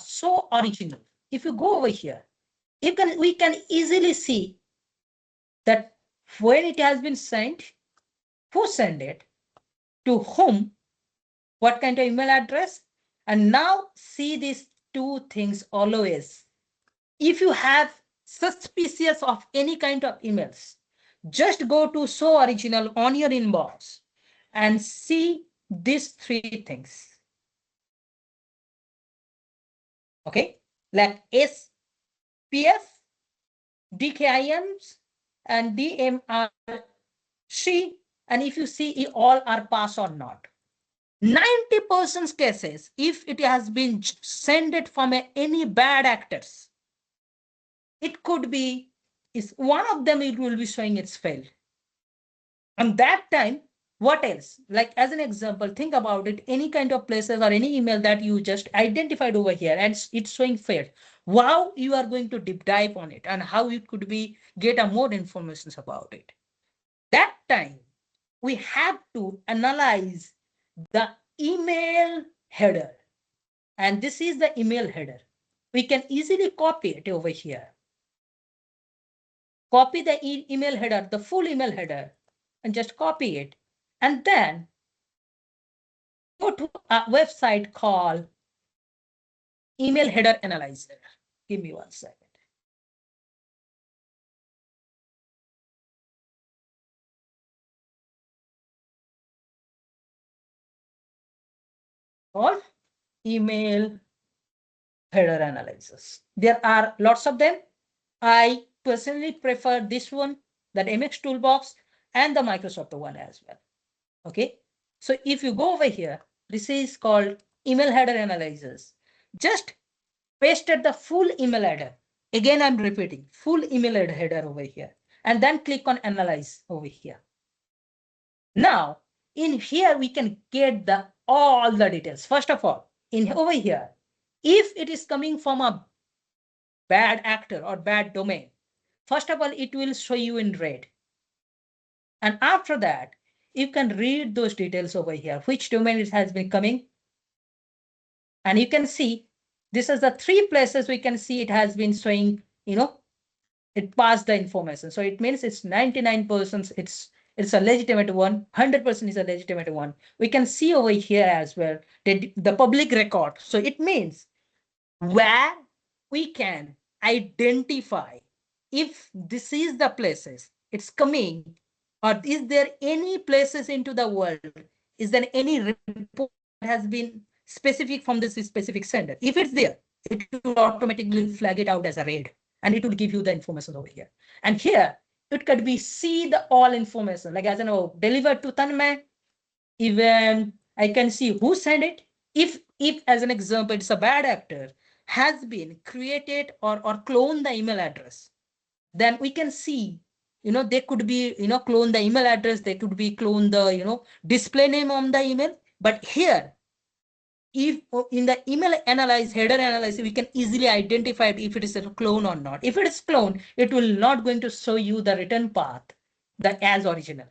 so original. If you go over here, we can easily see that when it has been sent, who sent it, to whom, what kind of email address, and now see these 2 things always. If you have suspicious of any kind of emails, just go to so original on your inbox and see these 3 things. Okay, like SPF, DKIMs, and DMRC, and if you see all are pass or not. 90% cases, if it has been sent from any bad actors, it could be is one of them, it will be showing it's failed. And that time, what else? Like as an example, think about it, any kind of places or any email that you just identified over here and it's showing failed. Wow, you are going to deep dive on it and how it could be get a more information about it. That time, we have to analyze the email header. And this is the email header. We can easily copy it over here. Copy the email header, the full email header, and just copy it. And then go to a website called Email Header Analyzer. Give me 1 second. Called Email Header Analyzers. There are lots of them. I personally prefer this one, that MX Toolbox, and the Microsoft one as well. Okay, so if you go over here, this is called Email Header Analyzers. Just pasted the full email header. Again, I'm repeating, full email header over here, and then click on Analyze over here. Now, in here, we can get all the details. First of all, in over here, if it is coming from a bad actor or bad domain, first of all, it will show you in red. And after that, you can read those details over here, which domain it has been coming. And you can see, this is the 3 places we can see it has been showing, it passed the information. So it means it's 99%, it's a legitimate one, 100% is a legitimate one. We can see over here as well, the public record. So it means where we can identify if this is the places it's coming, or is there any places into the world, is there any report that has been specific from this specific sender. If it's there, it will automatically flag it out as a red, and it will give you the information over here. And here it could be see the all information, like as I know, delivered to Tanmay, even I can see who sent it. If as an example, it's a bad actor has been created or cloned the email address, then we can see, they could be, clone the email address, they could be clone the, display name on the email. But here, if in the email analyze, header analysis, we can easily identify if it is a clone or not. If it is clone, it will not going to show you the return path, the as original.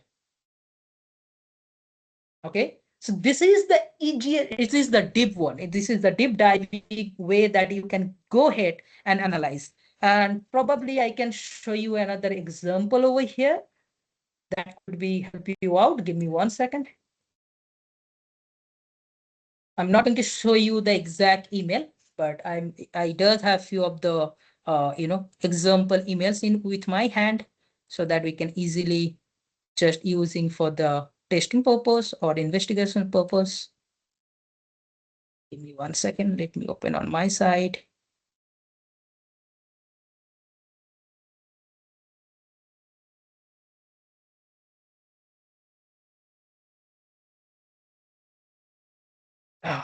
Okay, so this is the easier, it is the deep one. This is the deep diving way that you can go ahead and analyze. And probably I can show you another example over here that could be help you out. Give me 1 second. I'm not going to show you the exact email, but I does have few of the example emails in with my hand, so that we can easily just using for the testing purpose or investigation purpose. Give me 1 second. Let me open on my side. Oh,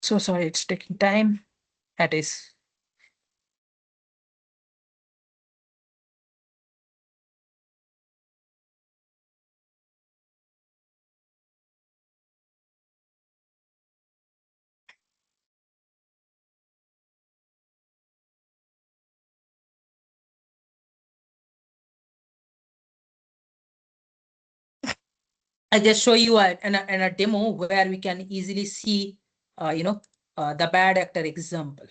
so sorry, it's taking time. That is. I just show you a demo where we can easily see, the bad actor example.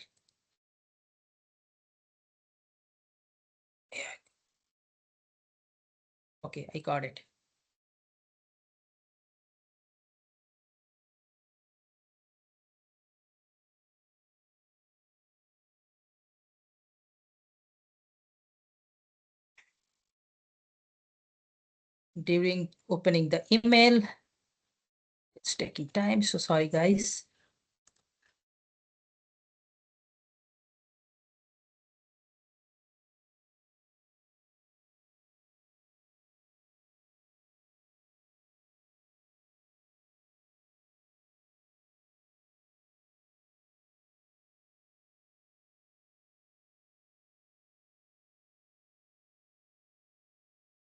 Okay, I got it. During opening the email, it's taking time. So sorry, guys.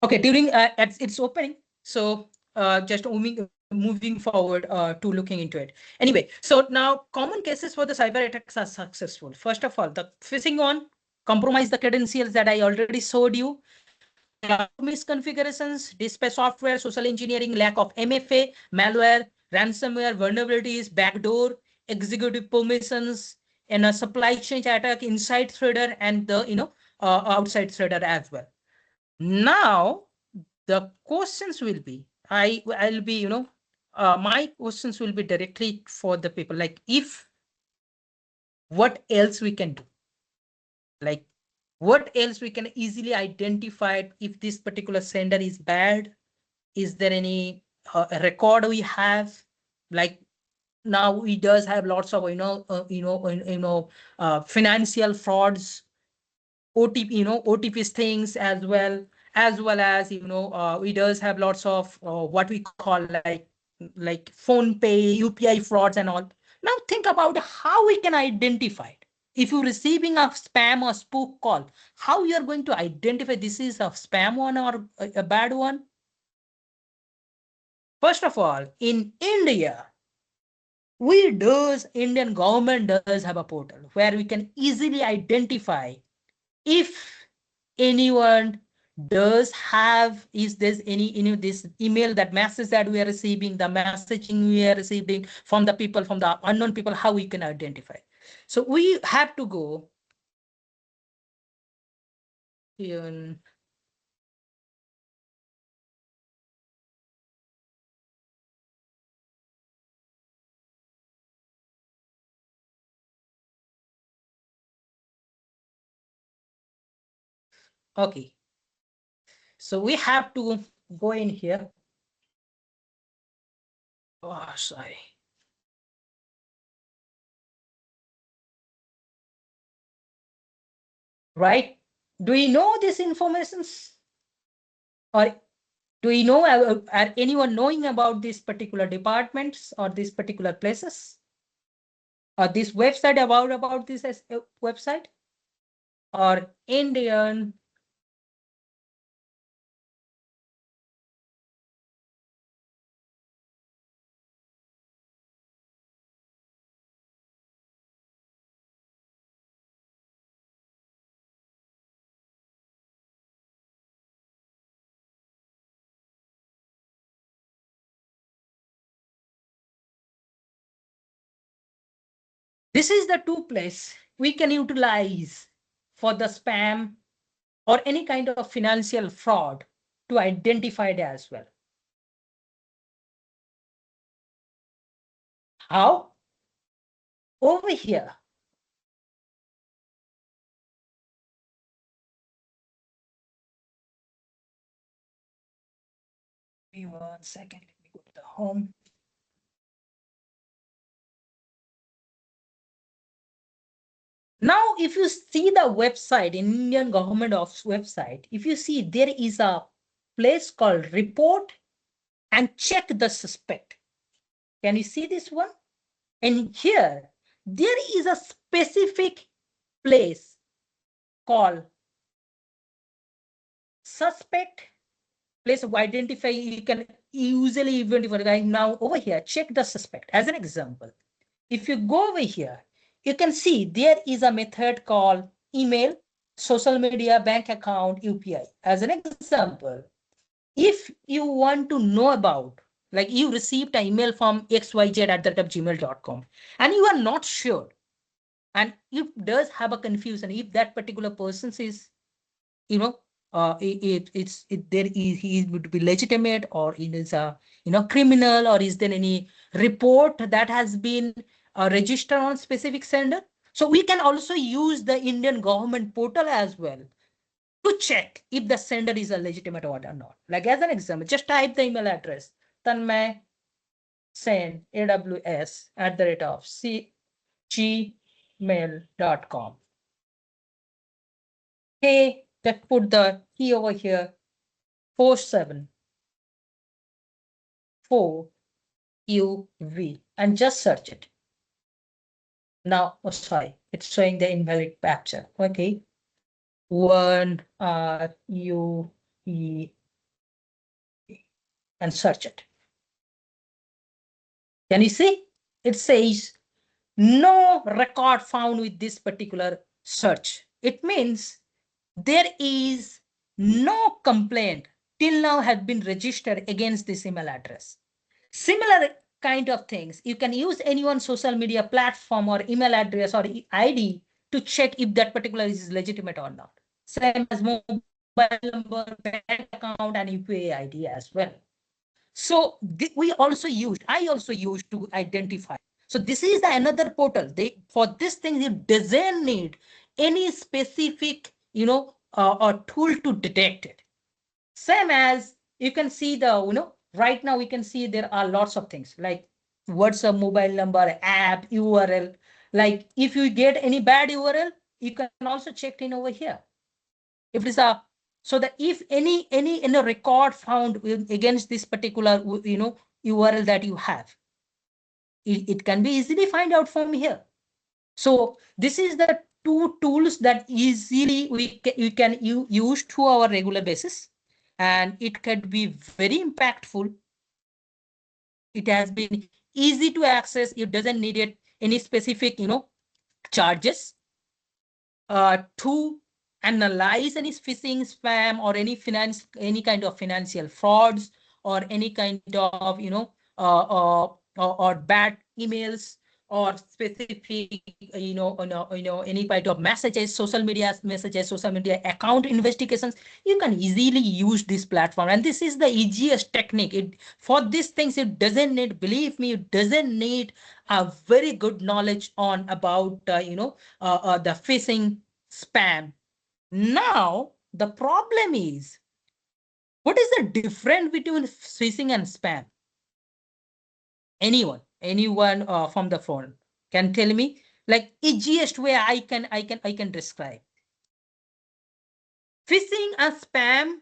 Okay, during it's opening. So just moving forward to looking into it. Anyway, so now common cases for the cyber attacks are successful. First of all, the phishing on compromise the credentials that I already showed you. Misconfigurations, display software, social engineering, lack of MFA, malware, ransomware, vulnerabilities, backdoor, executive permissions, and a supply chain attack inside threader and the outside threader as well. Now the questions will be, I'll be my questions will be directly for the people, like if what else we can do, like what else we can easily identify if this particular sender is bad. Is there any record we have, like now he does have lots of financial frauds, OTP, OTPs things as well as it does have lots of what we call like phone pay, UPI frauds and all. Now think about how we can identify it. If you're receiving a spam or spook call, how you are going to identify this is a spam one or a bad one? First of all, in India, Indian government does have a portal where we can easily identify if anyone does have, is there's any this email, that message that we are receiving, the messaging we are receiving from the people, from the unknown people, how we can identify. So we have to go in. Okay, so we have to go in here. Oh, sorry. Right? Do you know these informations? Or do you know, are anyone knowing about these particular departments or these particular places? Or this website about this website? Or Indian? This is the two place we can utilize for the spam or any kind of financial fraud to identify it as well. How? Over here. Give me 1 second. Let me go to the home. Now, if you see the website, Indian government of website, if you see there is a place called report and check the suspect. Can you see this one? And here, there is a specific place called suspect place of identify. You can usually identify. Now over here, check the suspect. As an example, if you go over here, you can see there is a method called email, social media, bank account, UPI. As an example, if you want to know about, like you received an email from xyz@gmail.com and you are not sure, and it does have a confusion if that particular person is, you know, there is, he would be legitimate or it is a, criminal, or is there any report that has been registered on specific sender. So we can also use the Indian government portal as well to check if the sender is a legitimate or not. Like as an example, just type the email address tanmay sen aws @gmail.com. Hey, just put the key over here, 47 4UV, and just search it. Now, oh, sorry, it's showing the invalid captcha. Okay. 1UE, and search it. Can you see? It says no record found with this particular search. It means there is no complaint till now had been registered against this email address. Similar kind of things, you can use anyone's social media platform or email address or ID to check if that particular is legitimate or not. Same as mobile number, bank account, and UPI ID as well. So I also used to identify. So this is another portal. For this thing, you doesn't need any specific, or tool to detect it. Same as you can see right now we can see there are lots of things like WhatsApp, mobile number, app, URL. Like if you get any bad URL, you can also check in over here. If it is so that if any record found against this particular URL that you have, it can be easily find out from here. So this is the two tools that easily we can use to our regular basis, and it could be very impactful. It has been easy to access. It doesn't need it any specific charges to analyze any phishing, spam, or any kind of financial frauds, or any kind of or bad emails, or specific any kind of messages, social media messages, social media account investigations. You can easily use this platform, and this is the easiest technique. For these things, it doesn't need, believe me, it doesn't need a very good knowledge on about the phishing, spam. Now the problem is, what is the difference between phishing and spam? Anyone from the phone can tell me, like easiest way I can describe. Phishing and spam,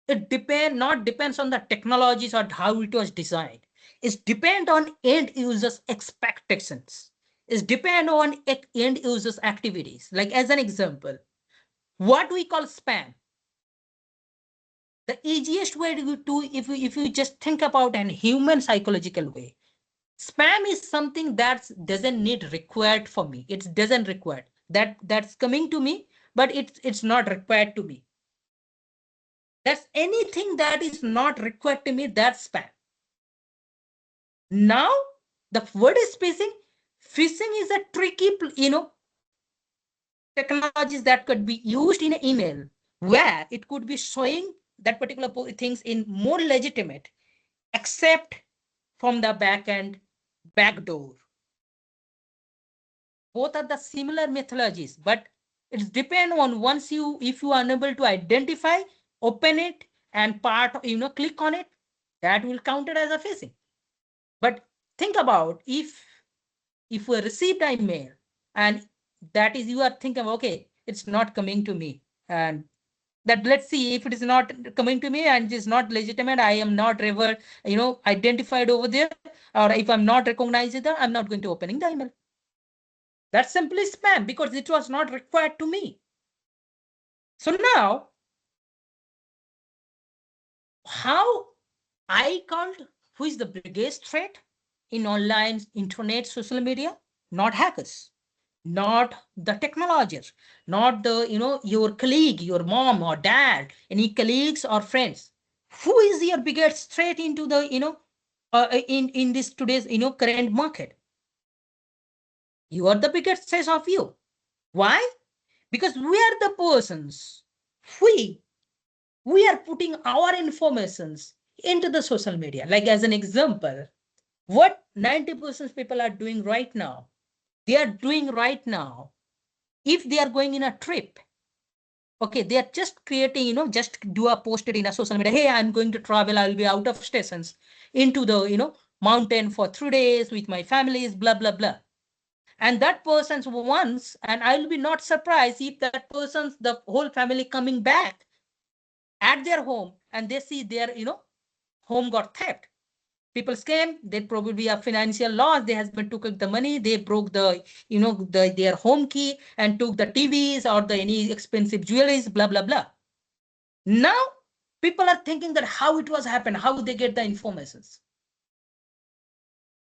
it depends on the technologies or how it was designed. It depend on end users expectations. It depend on end users activities. Like as an example, what we call spam. The easiest way to do, if you just think about an human psychological way, spam is something that doesn't need required for me. It doesn't require that's coming to me, but it's not required to me. That's anything that is not required to me, that's spam. Now the word is phishing. Phishing is a tricky technologies that could be used in an email, where it could be showing that particular things in more legitimate, except from the back end, backdoor. Both are the similar methodologies, but it's depend on if you are unable to identify, open it, and click on it, that will count it as a phishing. But think about if we received an email and that is, you are thinking, okay, it's not coming to me. And that, let's see, if it is not coming to me and is not legitimate, I am not ever, identified over there, or if I'm not recognized there, I'm not going to opening the email. That's simply spam because it was not required to me. So now, how I called who is the biggest threat in online, internet, social media? Not hackers, not the technologists, not the, your colleague, your mom or dad, any colleagues or friends. Who is your biggest threat into the, in this today's, current market? You are the biggest threat of you. Why? Because we are the persons. We are putting our informations into the social media. Like as an example, what 90% people are doing right now, they are doing right now, if they are going in a trip, okay, they are just creating, just do a posted in a social media, hey, I'm going to travel, I'll be out of stations into the, mountain for 3 days with my families, blah, blah, blah. And that person's once, and I'll be not surprised if that person's, the whole family coming back at their home and they see their, home got theft. People scam, they probably have financial loss, they husband took the money, they broke the, their home key and took the TVs or the any expensive jewelries, blah, blah, blah. Now people are thinking that how it was happened, how they get the informations.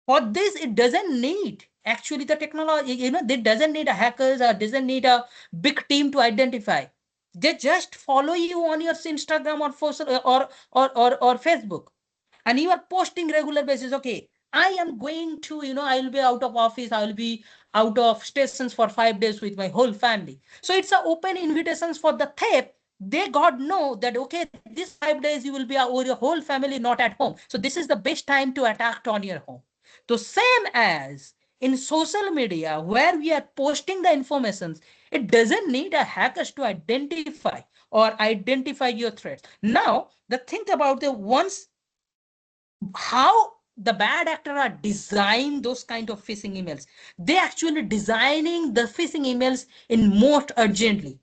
For this, it doesn't need actually the technology, they doesn't need a hackers or doesn't need a big team to identify. They just follow you on your Instagram or Facebook, and you are posting regular basis. Okay, I am going to, I will be out of office, I will be out of stations for 5 days with my whole family. So it's an open invitations for the theft. They got know that, okay, this 5 days you will be or your whole family not at home. So this is the best time to attack on your home. So same as in social media where we are posting the informations, it doesn't need a hackers to identify or identify your threats. Now, the thing about the once how the bad actor are design those kind of phishing emails. They actually designing the phishing emails in most urgently.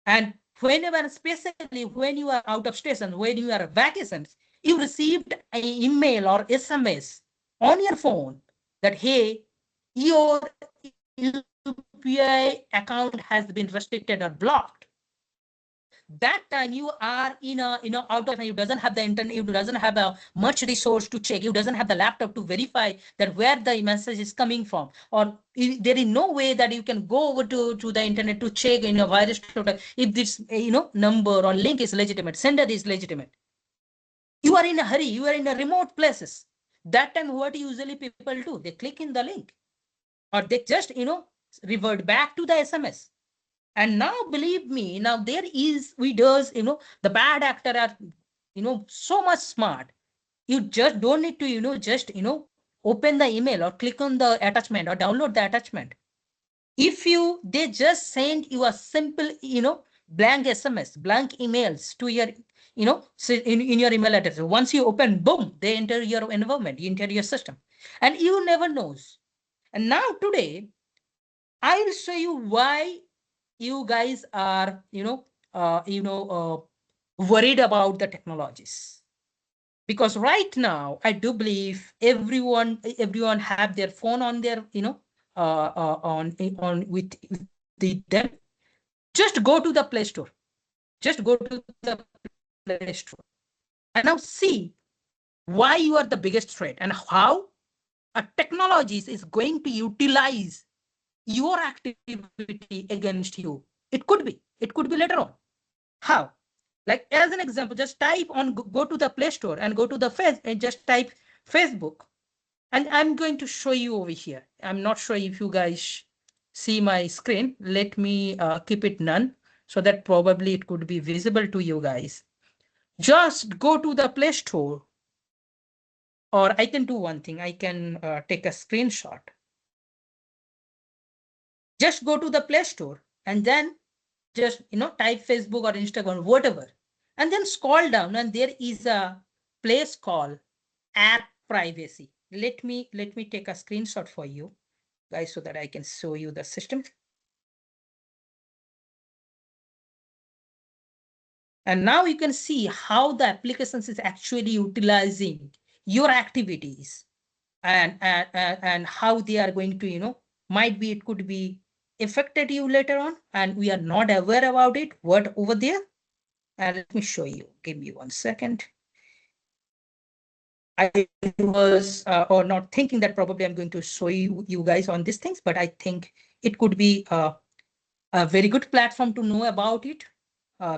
And whenever, especially when you are out of station, when you are vacations, you received an email or SMS on your phone that, hey, your UPI account has been restricted or blocked. That time you are in a, out of, you doesn't have the internet, you doesn't have a much resource to check, you doesn't have the laptop to verify that where the message is coming from, or there is no way that you can go over to the internet to check in a virus if this, number or link is legitimate, sender is legitimate. You are in a hurry, you are in a remote places. That time what usually people do, they click in the link, or they just, revert back to the SMS. And now, believe me, now there is, we does, the bad actor are, so much smart. You just don't need to, just, open the email or click on the attachment or download the attachment. If you, they just send you a simple, blank SMS, blank emails to your, in your email address. Once you open, boom, they enter your environment, you enter your system, and you never knows. And now today, I will show you why you guys are, worried about the technologies. Because right now, I do believe everyone have their phone on their, on with them. Just go to the Play Store. Just go to the Play Store, and now see why you are the biggest threat and how a technologies is going to utilize your activity against you. It could be later on. How? Like as an example, just type on, go to the Play Store and go to the face and just type Facebook. And I'm going to show you over here. I'm not sure if you guys see my screen. Let me keep it none so that probably it could be visible to you guys. Just go to the Play Store, or I can do one thing. I can take a screenshot. Just go to the Play Store and then just, type Facebook or Instagram, whatever, and then scroll down, and there is a place called app privacy. Let me take a screenshot for you guys so that I can show you the system. And now you can see how the applications is actually utilizing your activities and how they are going to, might be it could be affected you later on, and we are not aware about it, what over there. And let me show you. Give me 1 second. I was or not thinking that probably I'm going to show you guys on these things, but I think it could be a very good platform to know about it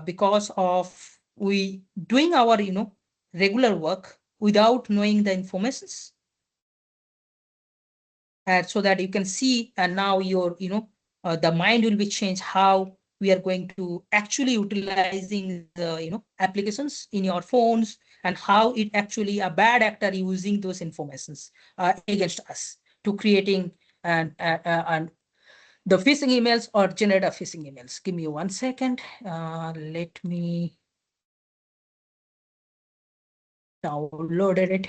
because of we doing our regular work without knowing the informations, so that you can see, and now your the mind will be changed how we are going to actually utilizing the applications in your phones, and how it actually a bad actor using those informations against us to creating and the phishing emails or generate a phishing emails. Give me 1 second. Let me download it.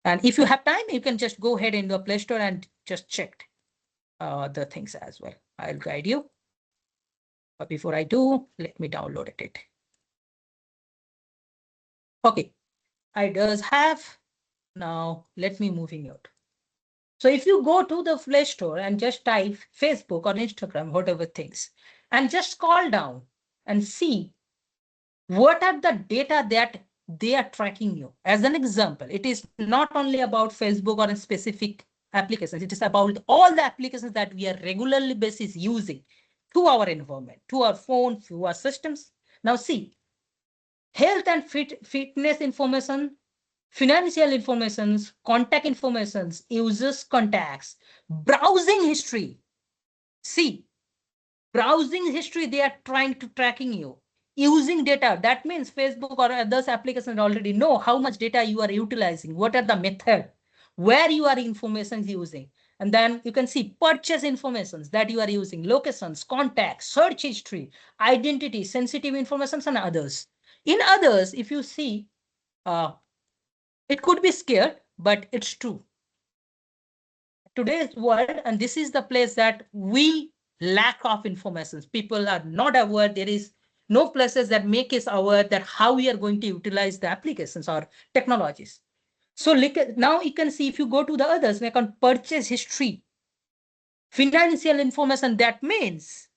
And if you have time, you can just go ahead into the Play Store and just check the things as well. I'll guide you. But before I do, let me download it. Okay, I does have. Now let me moving out. So if you go to the Play Store and just type Facebook or Instagram, whatever things, and just scroll down and see what are the data that they are tracking you. As an example, it is not only about Facebook or a specific applications. It is about all the applications that we are regularly basis using to our environment, to our phone, to our systems. Now see, health and fitness information, financial informations, contact informations, users contacts, browsing history. See, browsing history, they are trying to tracking you using data. That means Facebook or others applications already know how much data you are utilizing, what are the method, where you are information using. And then you can see purchase informations that you are using, locations, contacts, search history, identity, sensitive informations, and others. In others, if you see, it could be scared, but it's true. Today's world, and this is the place that we lack of information. People are not aware. There is no places that make us aware that how we are going to utilize the applications or technologies. So look at, now you can see if you go to the others, we can purchase history, financial information. That means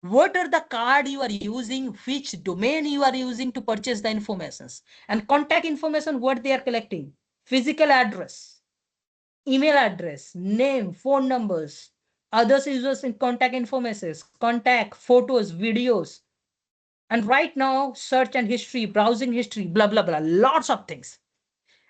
what are the card you are using, which domain you are using to purchase the informations, and contact information, what they are collecting, physical address, email address, name, phone numbers, others users in contact information, contact, photos, videos, and right now search and history, browsing history, blah, blah, blah, lots of things.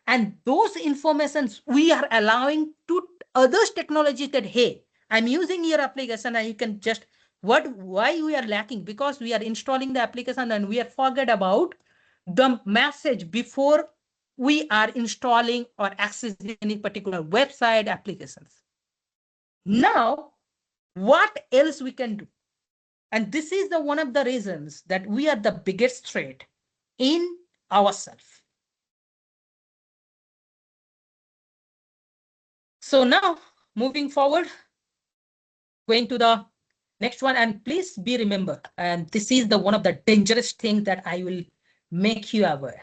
And those informations we are allowing to others technologies that, hey, I'm using your application and you can just, why we are lacking? Because we are installing the application and we are forget about the message before we are installing or accessing any particular website applications. Now, what else we can do? And this is the one of the reasons that we are the biggest threat in ourselves. So now, moving forward, going to the next one, and please be remember, and this is the one of the dangerous things that I will make you aware,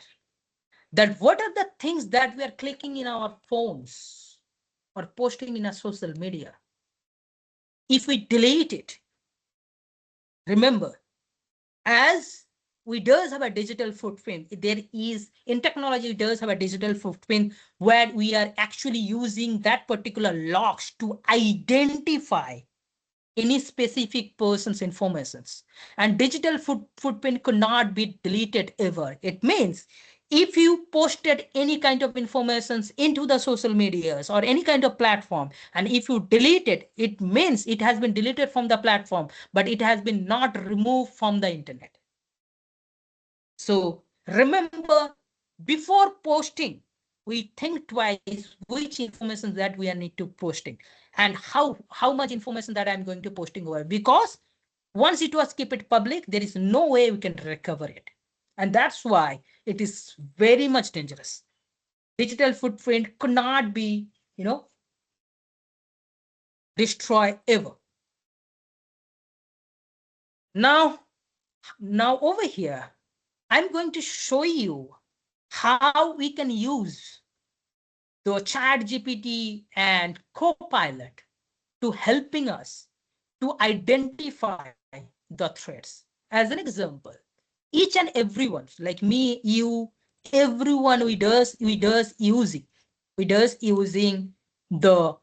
that what are the things that we are clicking in our phones or posting in a social media. If we delete it, remember, as we does have a digital footprint, there is in technology does have a digital footprint where we are actually using that particular logs to identify any specific person's informations, and digital footprint could not be deleted ever. It means if you posted any kind of informations into the social medias or any kind of platform, and if you delete it, it means it has been deleted from the platform, but it has been not removed from the internet. So remember, before posting, we think twice which information that we are need to posting and how much information that I'm going to posting over, because once it was keep it public, there is no way we can recover it. And that's why it is very much dangerous. Digital footprint could not be, destroyed ever. Now over here, I'm going to show you how we can use the chat GPT and Copilot to helping us to identify the threats. As an example, each and everyone, like me, you, everyone, we does using the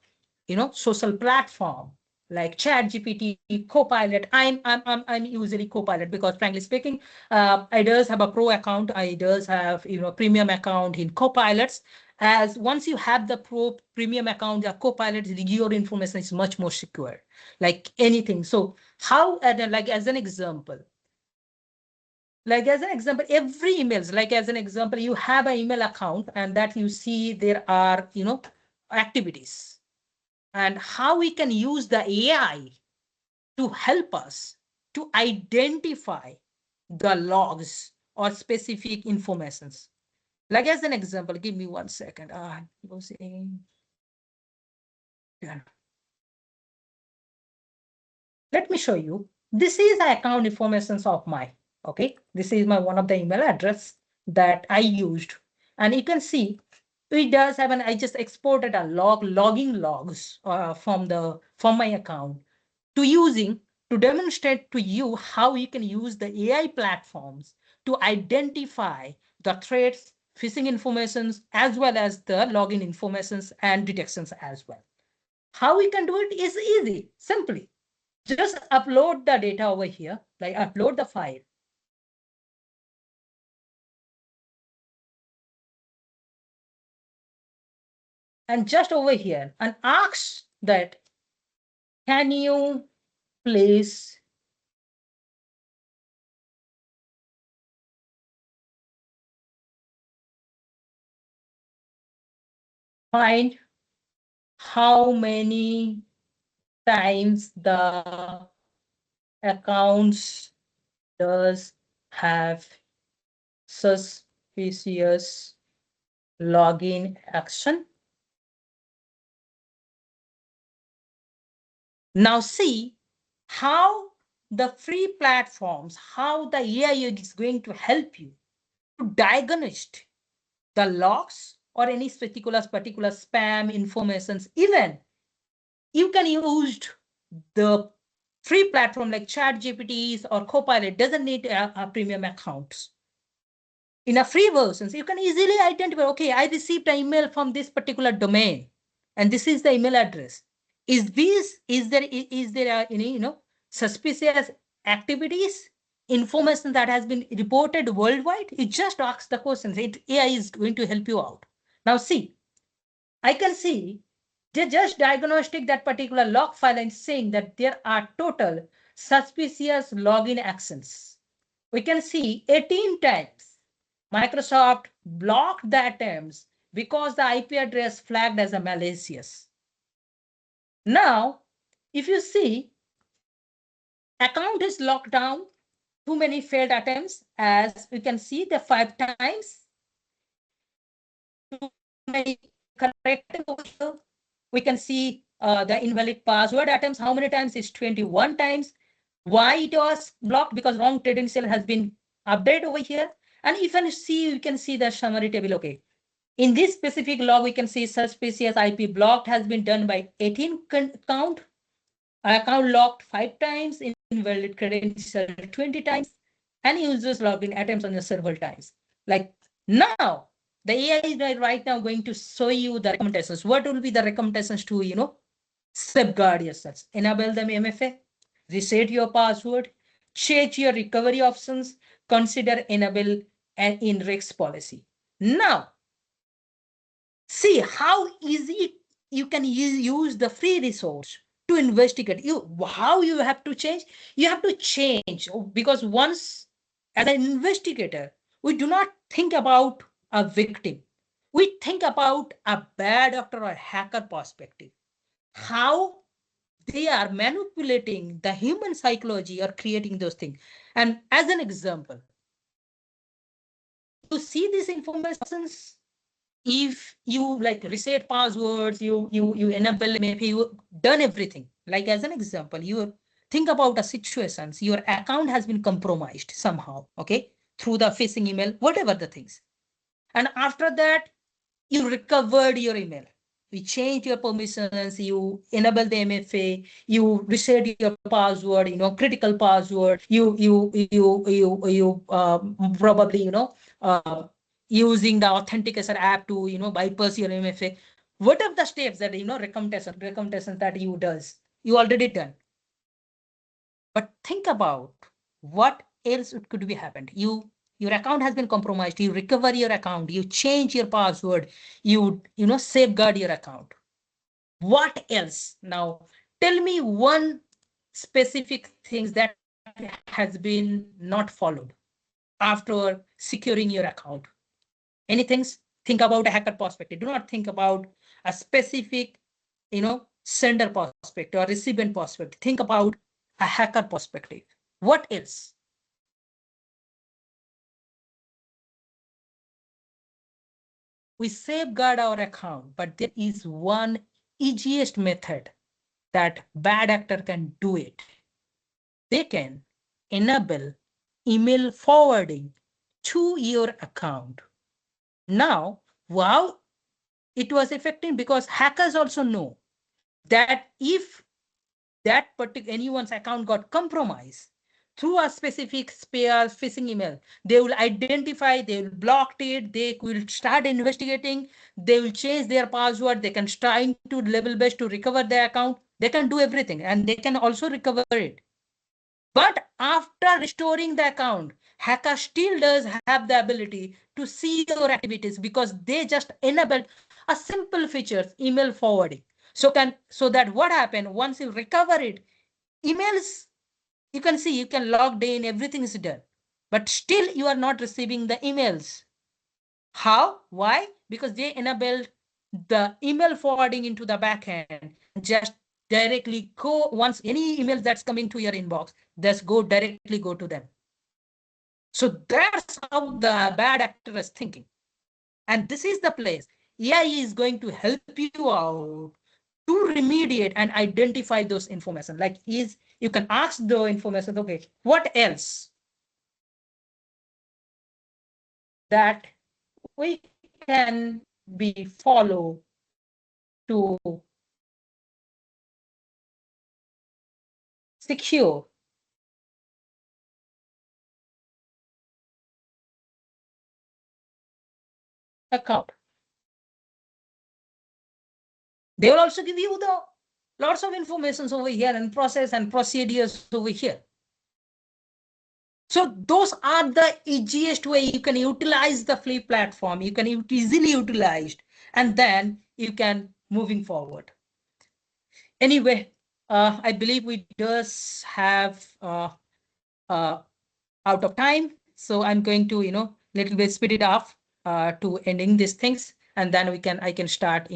social platform like chat gpt copilot. I'm usually copilot because frankly speaking, I does have a pro account, I does have premium account in copilots. As once you have the pro premium account, the copilot, your information is much more secure like anything. So how, like as an example, every emails, like as an example, you have an email account and that you see there are activities, and how we can use the AI to help us to identify the logs or specific informations. Like as an example, give me 1 second. Losing. Yeah. Let me show you. This is the account information of my, okay. This is my one of the email address that I used. And you can see it does have I just exported a logging logs from my account to demonstrate to you how you can use the AI platforms to identify the threats, phishing informations, as well as the login informations and detections as well. How we can do it is easy, simply. Just upload the data over here, like upload the file. And just over here and ask that, can you please find how many times the accounts does have suspicious login action. Now see how the free platforms, how the AI is going to help you to diagnose the logs or any particular spam informations. Even you can use the free platform like chat gpts or copilot, doesn't need a premium accounts. In a free versions, you can easily identify, okay, I received an email from this particular domain and this is the email address. Is there any suspicious activities, information that has been reported worldwide? You just ask the questions. AI is going to help you out. Now see, I can see they just diagnostic that particular log file and saying that there are total suspicious login actions. We can see 18 times Microsoft blocked the attempts because the IP address flagged as a malicious. Now, if you see, account is locked down, too many failed attempts, as we can see the 5 times. Too many corrected over here. We can see the invalid password attempts. How many times? Is 21 times. Why it was blocked? Because wrong credential has been updated over here. And if you see, you can see the summary table. Okay. In this specific log, we can see suspicious IP blocked has been done by 18 count. Account locked 5 times, invalid credential 20 times, and users logged in attempts on the several times. Like now, the AI is right now going to show you the recommendations. What will be the recommendations to, safeguard yourself? Enable the MFA, reset your password, change your recovery options, consider enable an in-risk policy. Now, see how easy you can use the free resource to investigate. How you have to change? You have to change, because once as an investigator, we do not think about a victim. We think about a bad actor or hacker perspective. How they are manipulating the human psychology or creating those things. And as an example, you see these informations. If you like reset passwords, you enable, maybe you done everything. Like as an example, you think about a situations, your account has been compromised somehow, okay, through the phishing email, whatever the things. And after that, you recovered your email. You changed your permissions, you enable the MFA, you reset your password, critical password, you probably, using the authentication app to, bypass your MFA. Whatever the steps that, recommendations that you does, you already done. But think about what else it could be happened. Your account has been compromised. You recover your account. You change your password. You safeguard your account. What else? Now, tell me one specific things that has been not followed after securing your account. Any things? Think about a hacker perspective. Do not think about a specific, sender perspective or recipient perspective. Think about a hacker perspective. What else? We safeguard our account, but there is one easiest method that bad actor can do it. They can enable email forwarding to your account. Now, wow, it was affecting because hackers also know that if that particular anyone's account got compromised through a specific spare phishing email, they will identify, they will block it, they will start investigating, they will change their password, they can try to level best to recover their account, they can do everything and they can also recover it. But after restoring the account, hacker still does have the ability to see your activities because they just enabled a simple feature, email forwarding. So that what happened once you recover it, emails, you can see, you can log in, everything is done, but still you are not receiving the emails. How? Why? Because they enabled the email forwarding into the backend and just directly go once any emails that's coming to your inbox, just directly go to them. So that's how the bad actor is thinking. And this is the place AI is going to help you out to remediate and identify those information. Like you can ask the information, okay, what else that we can be follow to secure account. They will also give you the lots of information over here and process and procedures over here. So those are the easiest way you can utilize the free platform. You can easily utilize, and then you can moving forward. Anyway, I believe we just have out of time, so I'm going to little bit speed it off to ending these things, and then I can start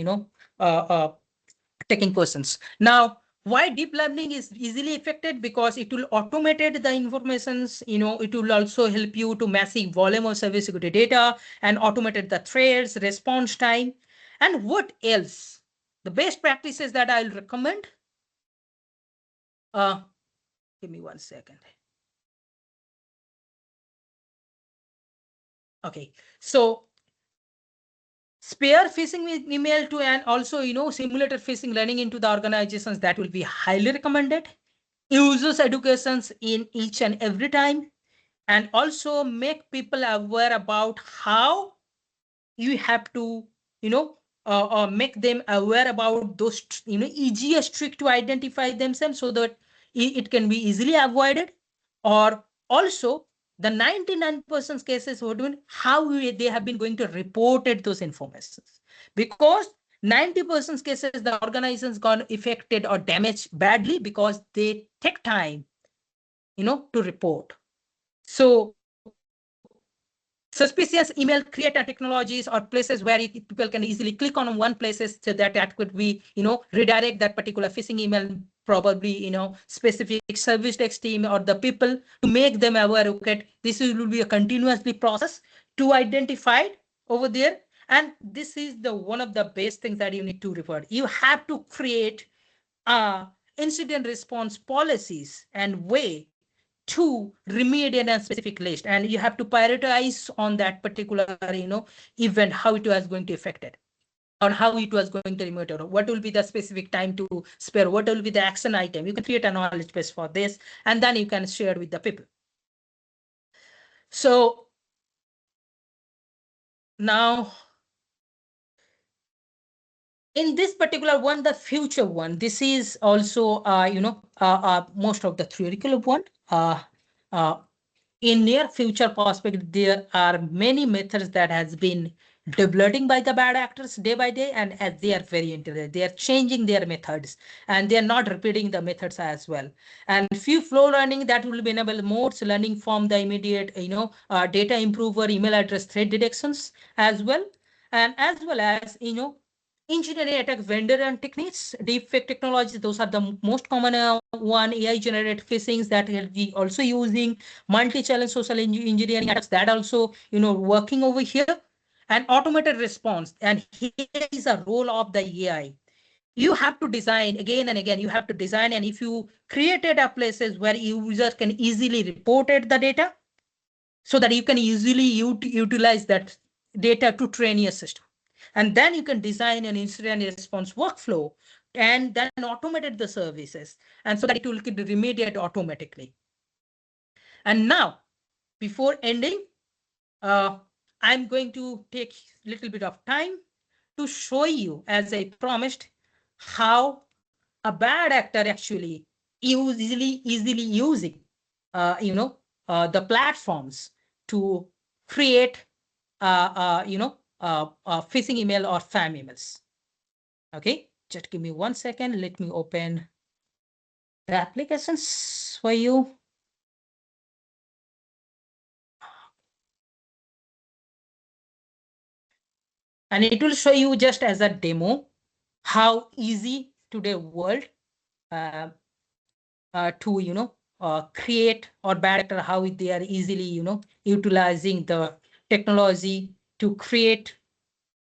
taking questions. Now, why deep learning is easily affected? Because it will automate the informations, it will also help you to massive volume of cybersecurity data and automated the threads, response time. And what else? The best practices that I'll recommend. Give me 1 second. Okay, so spare phishing email to and also simulated phishing learning into the organizations, that will be highly recommended. Users educations in each and every time, and also make people aware about how you have to make them aware about those easiest trick to identify themselves so that it can be easily avoided. Or also the 99% cases were doing how they have been going to reported those informations, because 90% cases the organizations gone affected or damaged badly because they take time to report. So suspicious email creator technologies or places where people can easily click on one places, so that could be redirect that particular phishing email, probably specific service desk team or the people, to make them aware, okay, this will be a continuously process to identify over there. And this is the one of the best things that you need to refer. You have to create a incident response policies and way to remediate a specific list, and you have to prioritize on that particular event, how it was going to affect it, on how it was going to remove it, or what will be the specific time to spare, what will be the action item. You can create a knowledge base for this, and then you can share with the people. So now in this particular one, the future one, this is also most of the theoretical one. Uh, in near future perspective, there are many methods that has been developing by the bad actors day by day, and as they are very intelligent, they are changing their methods, and they are not repeating the methods as well. And few flow learning that will be enable modes learning from the immediate data improver, email address threat detections as well, and as well as engineering attack vendor and techniques, deepfake technologies. Those are the most common one. AI generated phishings that will be also using multi-channel social engineering attacks that also working over here, and automated response. And here is a role of the AI. You have to design again and again. You have to design, and if you created a places where users can easily report it the data, so that you can easily utilize that data to train your system. And then you can design an incident response workflow and then automated the services, and so that it will remediate automatically. And now, before ending, I'm going to take a little bit of time to show you, as I promised, how a bad actor actually easily using the platforms to create phishing email or spam emails. Okay, just give me 1 second. Let me open the applications for you. And it will show you just as a demo how easy today world to create, or bad actor, how they are easily utilizing the technology to create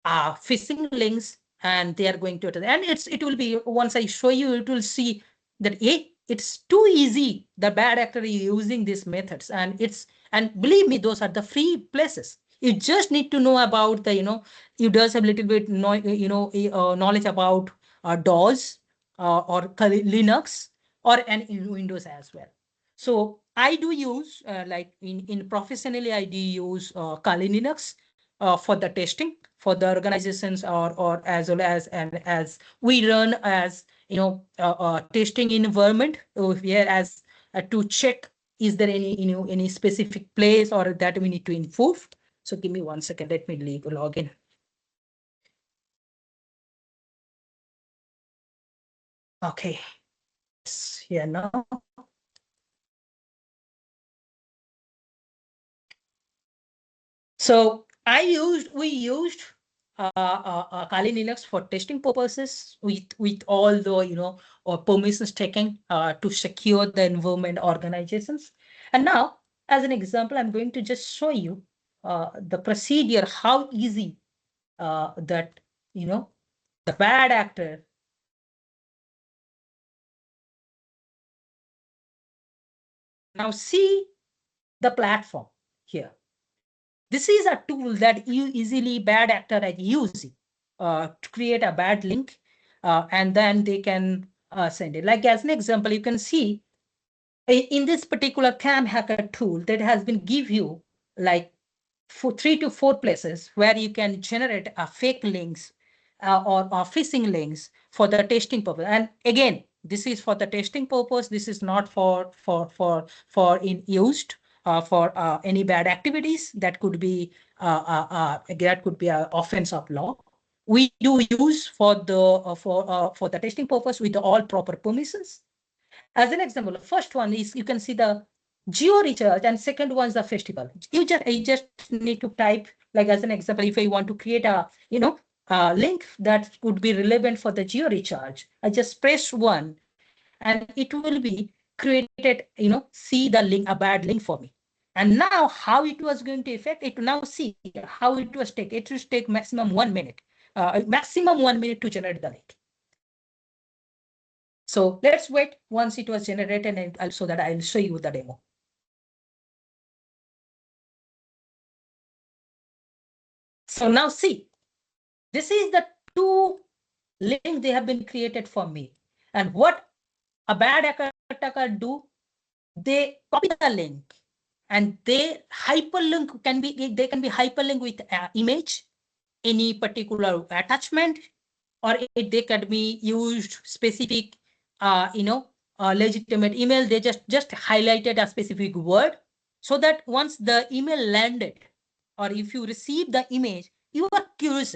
phishing links, and they are going to, and it will be, once I show you, it will see that it's too easy. The bad actor is using these methods, and believe me, those are the free places. You just need to know about the you does have a little bit knowledge about DOS or Linux, or in Windows as well. So I do use like in professionally, I do use Kali Linux for the testing for the organizations, or as well as, and as we run as testing environment here, as to check is there any specific place or that we need to improve. So give me 1 second, let me log in. Okay, it's here now. So we used Kali Linux for testing purposes, with all the permissions taken to secure the environment organizations. And now, as an example, I'm going to just show you the procedure, how easy that the bad actor. Now see the platform here. This is a tool that you easily bad actor are using to create a bad link, and then they can send it. Like as an example, you can see in this particular cam hacker tool that has been give you like 3 to 4 places where you can generate fake links or phishing links for the testing purpose. And again, this is for the testing purpose. This is not for in used for any bad activities that could be offense of law. We do use for the testing purpose with all proper permissions. As an example, the first one is you can see the geo recharge, and second one is the festival. You just need to type, like as an example, if I want to create a link that could be relevant for the geo recharge, I just press one, and it will be created. See the link, a bad link for me. And now how it was going to affect it? Now see how it was take. It will take maximum 1 minute, maximum 1 minute to generate the link. So let's wait once it was generated, and so that I'll show you the demo. So now see, this is the two link they have been created for me. And what a bad attacker do, they copy the link and they hyperlink they can be hyperlink with image, any particular attachment, or they can be used specific, legitimate email. They just highlighted a specific word, so that once the email landed, or if you receive the image, you are curious.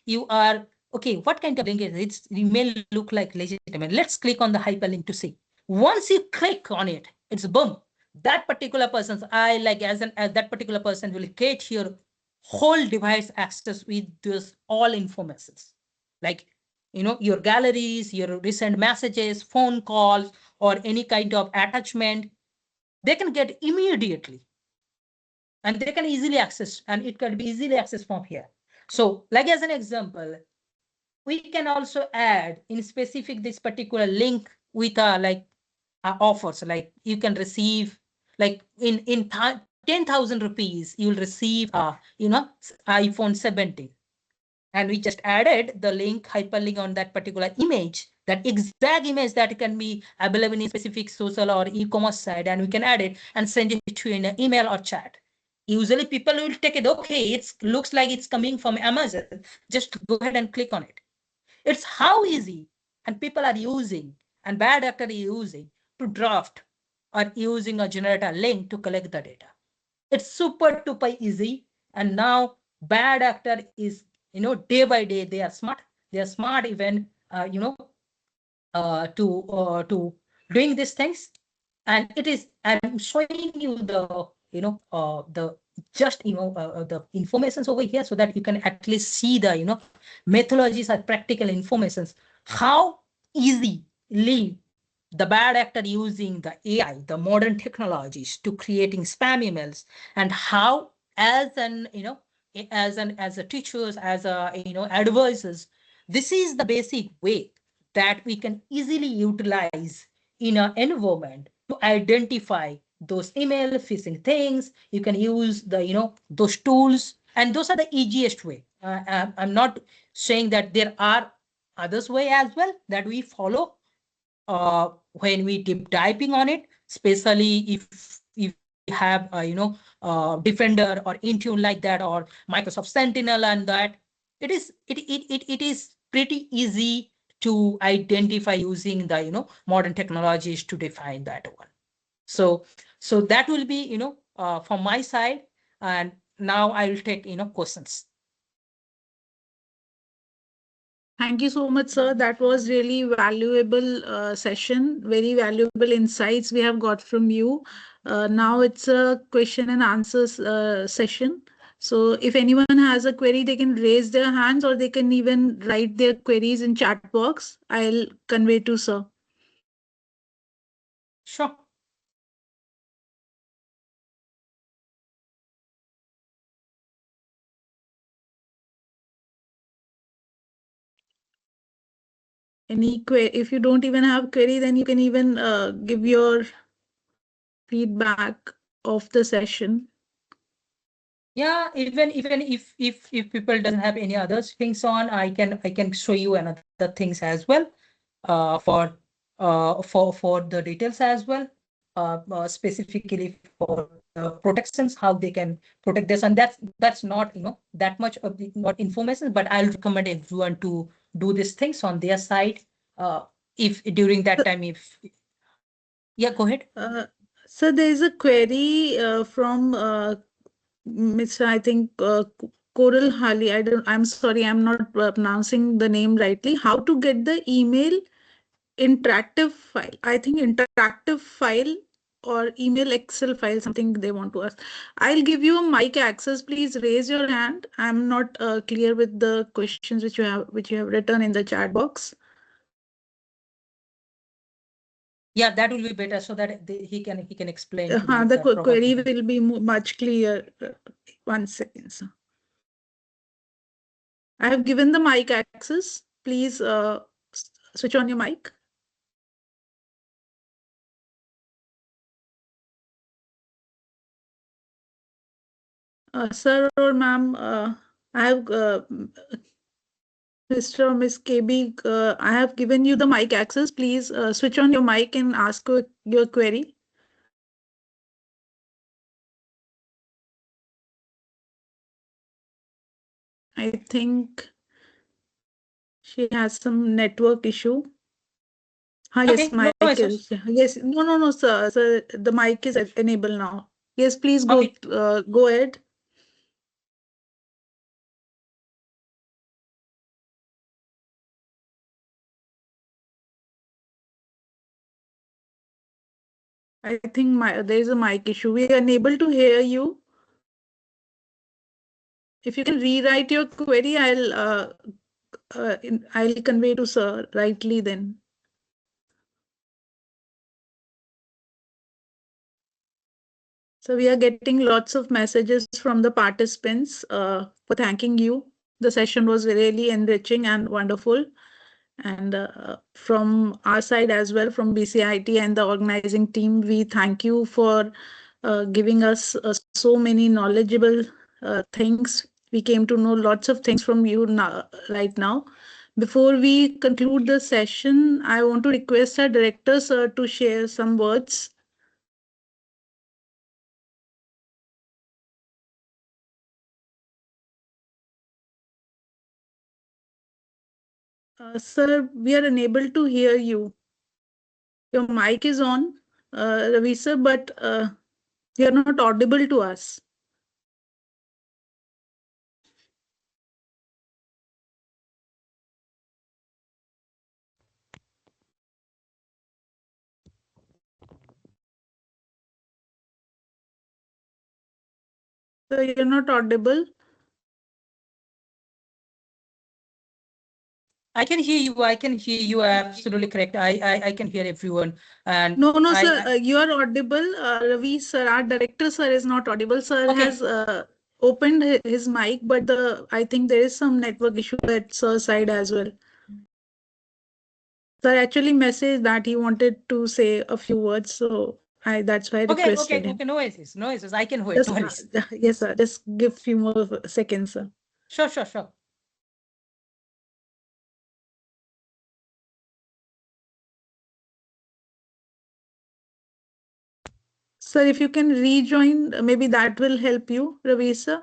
You are okay. What kind of link is it? It's email look like legitimate. Let's click on the hyperlink to see. Once you click on it, it's boom. That particular person's as that particular person will get your whole device access with this all informations, like your galleries, your recent messages, phone calls, or any kind of attachment. They can get immediately, and they can easily access, and it can be easily accessed from here. So like as an example, we can also add in specific this particular link with offers, like you can receive, like in 10,000 rupees you'll receive iPhone 17, and we just added the link hyperlink on that particular image, that exact image that can be available in specific social or e-commerce site, and we can add it and send it to in an email or chat. Usually people will take it, okay, it looks like it's coming from Amazon, just go ahead and click on it. It's how easy, and people are using, and bad actor are using to draft or using a generator link to collect the data. It's super duper easy. And now bad actor is, day by day, they are smart. They are smart even, to doing these things. And it is, I'm showing you the just, the informations over here, so that you can at least see the, methodologies or practical informations, how easily the bad actor using the AI, the modern technologies to creating spam emails, and how as a teachers, as a, advisors, this is the basic way that we can easily utilize in an environment to identify those email phishing things. You can use the, those tools, and those are the easiest way. I'm not saying that there are others way as well that we follow when we deep diving on it, especially if we have Defender or Intune like that, or Microsoft Sentinel, and that it is pretty easy to identify using the modern technologies to define that one. So that will be from my side, and now I will take questions. Thank you so much, sir. That was really valuable session, very valuable insights we have got from you. Now it's a question and answers session. So if anyone has a query, they can raise their hands, or they can even write their queries in chat box. I'll convey to sir. Sure. Any query, if you don't even have query, then you can even give your feedback of the session. Yeah, even if people doesn't have any other things on, I can show you another things as well, for the details as well, specifically for the protections, how they can protect this, and that's not that much of the not information, but I'll recommend everyone to do these things on their side. If during that time, if yeah, go ahead. So there is a query from Mr. I think Coral Hali. I'm sorry, I'm not pronouncing the name rightly. How to get the email interactive file? I think interactive file or email Excel file, something they want to ask. I'll give you a mic access. Please raise your hand. I'm not clear with the questions which you have written in the chat box. Yeah, that will be better, so that he can explain to The query probably. will be much clear. 1 second, sir. I have given the mic access. Please switch on your mic. Sir or ma'am, I have Mr. or Miss KB, I have given you the mic access. Please switch on your mic and ask your query. I think she has some network issue. Okay, Yes, no mic issues. is. Yes, no, sir. Sir, the mic is enabled now. Yes, please Okay. go ahead. I think there is a mic issue. We are unable to hear you. If you can rewrite your query, I'll convey to sir rightly then. So we are getting lots of messages from the participants for thanking you. The session was really enriching and wonderful. And from our side as well, from BCIT and the organizing team, we thank you for giving us so many knowledgeable things. We came to know lots of things from you now, right now. Before we conclude the session, I want to request our director, sir, to share some words. Sir, we are unable to hear you. Your mic is on, Ravi sir, but you're not audible to us. Sir, you're not audible. I can hear you. I can hear you. Absolutely correct. I can hear everyone. And No, I, sir, you are audible. Ravi, sir, our director, sir, is not audible. Sir okay. has opened his mic, but I think there is some network issue at sir's side as well. Sir actually messaged that he wanted to say a few words, so that's why I requested him. Okay. No issues. No issues. I can wait. Just, No worries. yes, sir. Just give few more seconds, sir. Sure. Sir, if you can rejoin, maybe that will help you, Ravi, sir.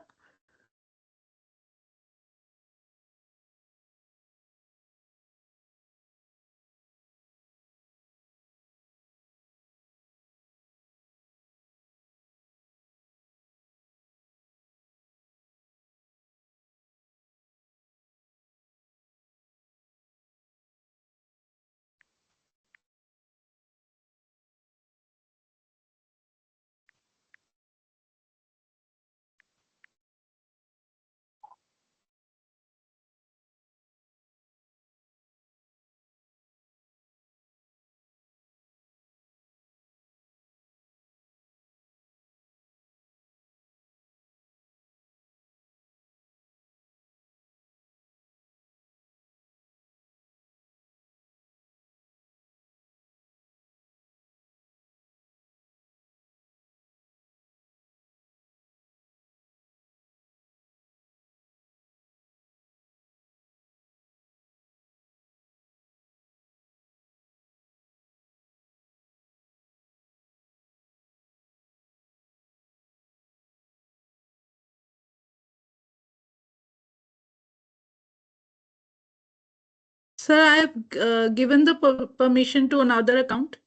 Sir, I have given the permission to another account.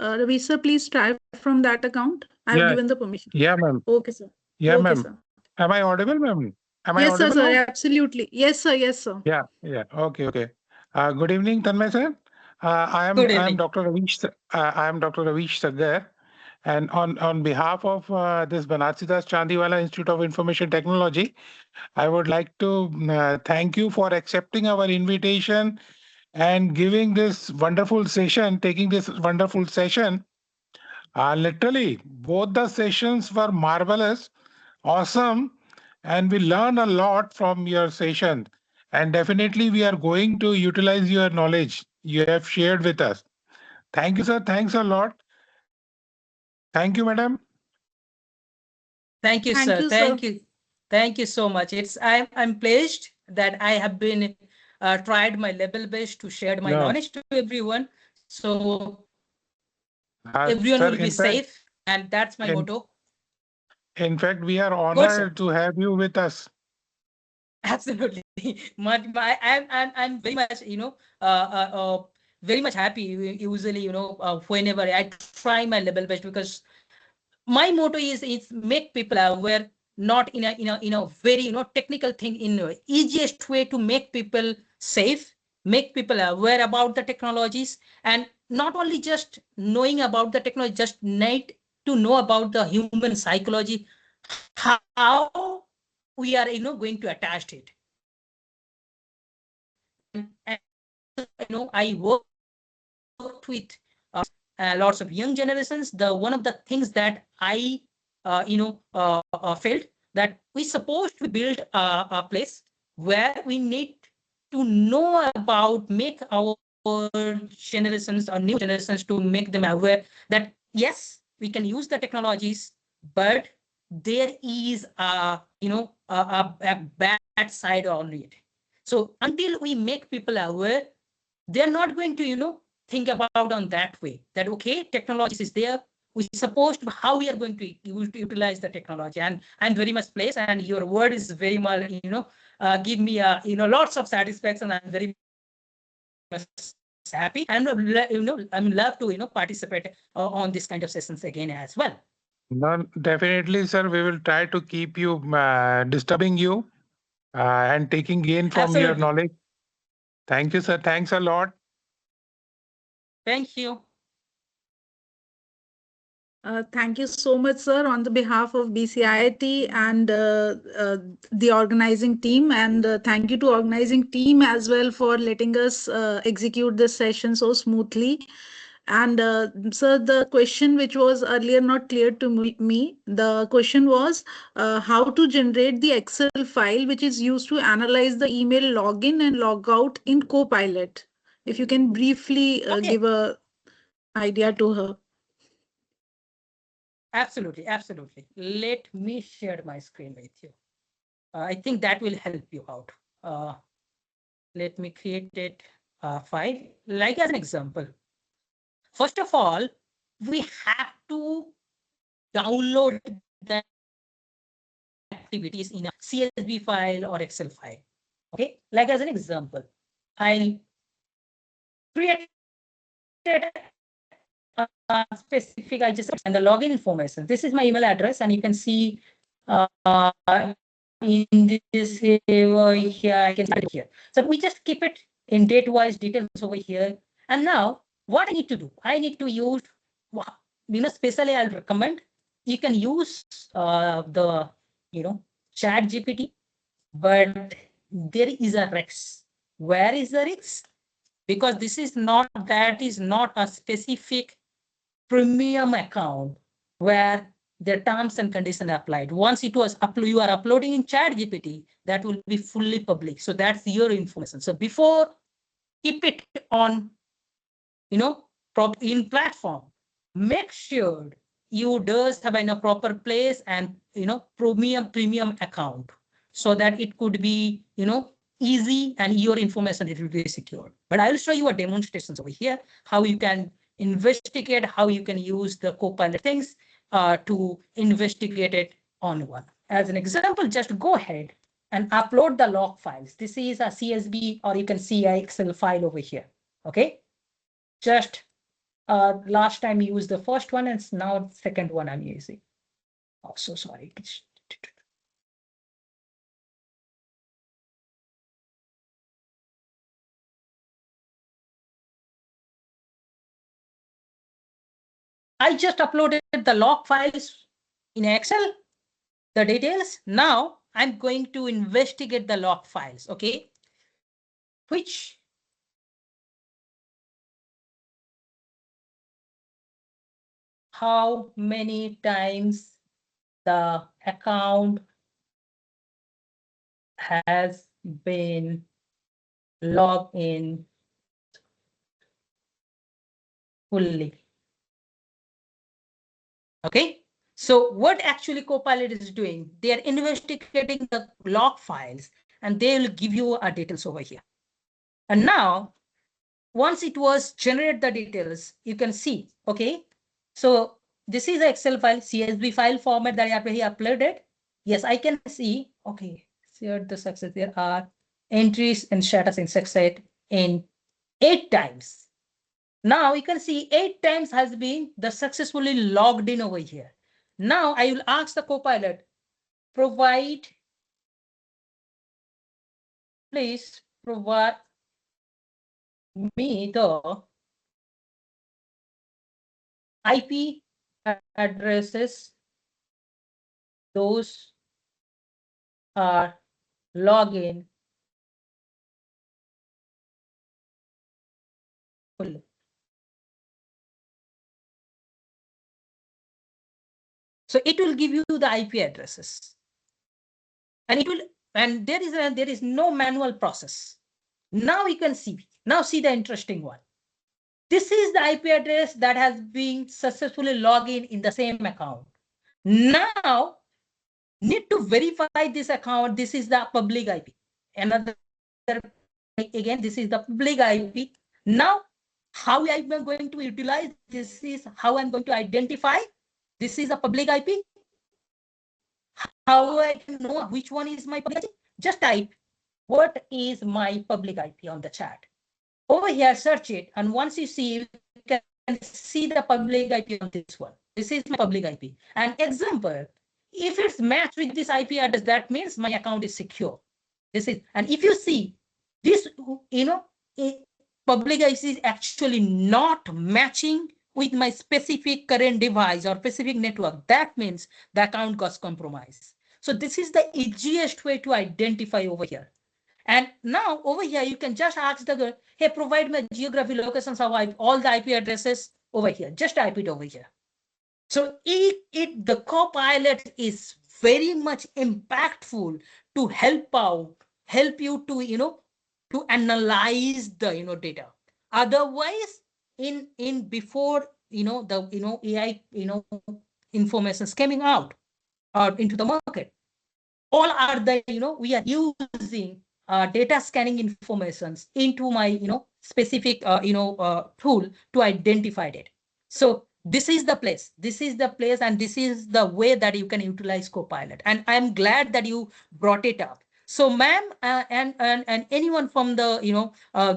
Ravi, sir, please try from that account. I have Yeah, given the permission. yeah, ma'am. Okay, sir. Yeah, Okay, ma'am. sir. Am I audible, ma'am? Am I Yes, sir, audible sir. now? Absolutely. Yes, sir. Yes, sir. Yeah. Okay. Good evening, Tanmay sir. Good I am evening. Dr. I am Dr. Ravish Sagar, and on behalf of this Banarsidas Chandiwala Institute of Information Technology, I would like to thank you for accepting our invitation and giving this wonderful session, taking this wonderful session. Literally, both the sessions were marvelous, awesome, and we learned a lot from your session. And definitely, we are going to utilize your knowledge you have shared with us. Thank you, sir. Thanks a lot. Thank you, madam. Thank you, Thank sir. you, sir. Thank you. Thank you so much. I'm pleased that I have been tried my level best to share my No, knowledge to everyone. So everyone sir. will be safe, and that's my In, motto. in fact, we are Good, sir. honored to have you with us. Absolutely. I'm very much, very much happy. Usually, whenever I try my level best, because my motto is make people aware, not in a very technical thing, in the easiest way to make people safe, make people aware about the technologies, and not only just knowing about the technology, just need to know about the human psychology, how we are going to attach it. And I worked with lots of young generations. The one of the things that I felt, that we supposed to build a place where we need to know about, make our generations or new generations, to make them aware that yes, we can use the technologies, but there is a bad side on it. So until we make people aware, they're not going to think about on that way, that okay, technologies is there, we supposed to how we are going to utilize the technology. And I'm very much pleased, and your word is very much give me lots of satisfaction. I'm very much happy, and I'm love to participate on this kind of sessions again as well. No, definitely, sir. We will try to keep you disturbing you and taking gain from your Absolutely. knowledge. Thank you, sir. Thanks a lot. Thank you. Thank you so much, sir, on the behalf of BCIIT and the organizing team. And thank you to organizing team as well for letting us execute this session so smoothly. And sir, the question which was earlier not clear to me, the question was how to generate the Excel file which is used to analyze the email login and logout in Copilot. If you can briefly Okay. give a idea to her. Absolutely. Let me share my screen with you. I think that will help you out. Let me create it file, like as an example. First of all, we have to download the activities in a CSV file or Excel file. Okay, like as an example, I'll create specific, I just, and the login information. This is my email address, and you can see in this here, I can see it here. So we just keep it in date-wise details over here. And now what I need to do, I need to use, especially I'll recommend, you can use the, chat GPT, but there is a Rex. Where is the Rex? Because this is not, that is not a specific premium account where the terms and conditions applied. Once it was you are uploading in chat GPT, that will be fully public. So that's your information. So before, keep it on, in platform, make sure you does have in a proper place, and premium account, so that it could be easy, and your information, it will be secure. But I will show you a demonstrations over here, how you can investigate, how you can use the Copilot things to investigate it on one. As an example, just go ahead and upload the log files. This is a CSV, or you can see a Excel file over here. Okay, just last time you used the first one, and now the second one I'm using. Oh, so sorry. I just uploaded the log files in Excel, the details. Now I'm going to investigate the log files, okay? Which how many times the account has been logged in fully. Okay, So what actually Copilot is doing, they are investigating the log files and they will give you a details over here. And now, once it was generate the details, you can see, okay. So this is the Excel file, CSV file format that I have uploaded. Yes, I can see, okay, here the success, there are entries and status in success in 8 times. Now you can see 8 times has been the successfully logged in over here. Now I will ask the Copilot, provide, please provide me the IP addresses those are login full. So it will give you the IP addresses, and it will, and there is no manual process. Now you can see. Now see the interesting one. This is the IP address that has been successfully logged in the same account. Now need to verify this account. This is the public IP. Another, again, this is the public IP. Now, how I am going to utilize this is how I'm going to identify this is a public IP. How I can know which one is my public IP? Just type what is my public IP on the chat. Over here, search it, and once you see, you can see the public IP on this one. This is my public IP. And example, if it's matched with this IP address, that means my account is secure. This is, and if you see this, public IP is actually not matching with my specific current device or specific network, that means the account got compromised. So this is the easiest way to identify over here. And now over here, you can just ask the girl, hey, provide me geography locations of all the IP addresses over here. Just type it over here. So the Copilot is very much impactful to help you to, to analyze the, data. Otherwise, in before, the, AI, information is coming out into the market, all are the, we are using data scanning informations into my, specific, tool to identify it. So this is the place, and this is the way that you can utilize Copilot. And I'm glad that you brought it up. So ma'am, and anyone from the,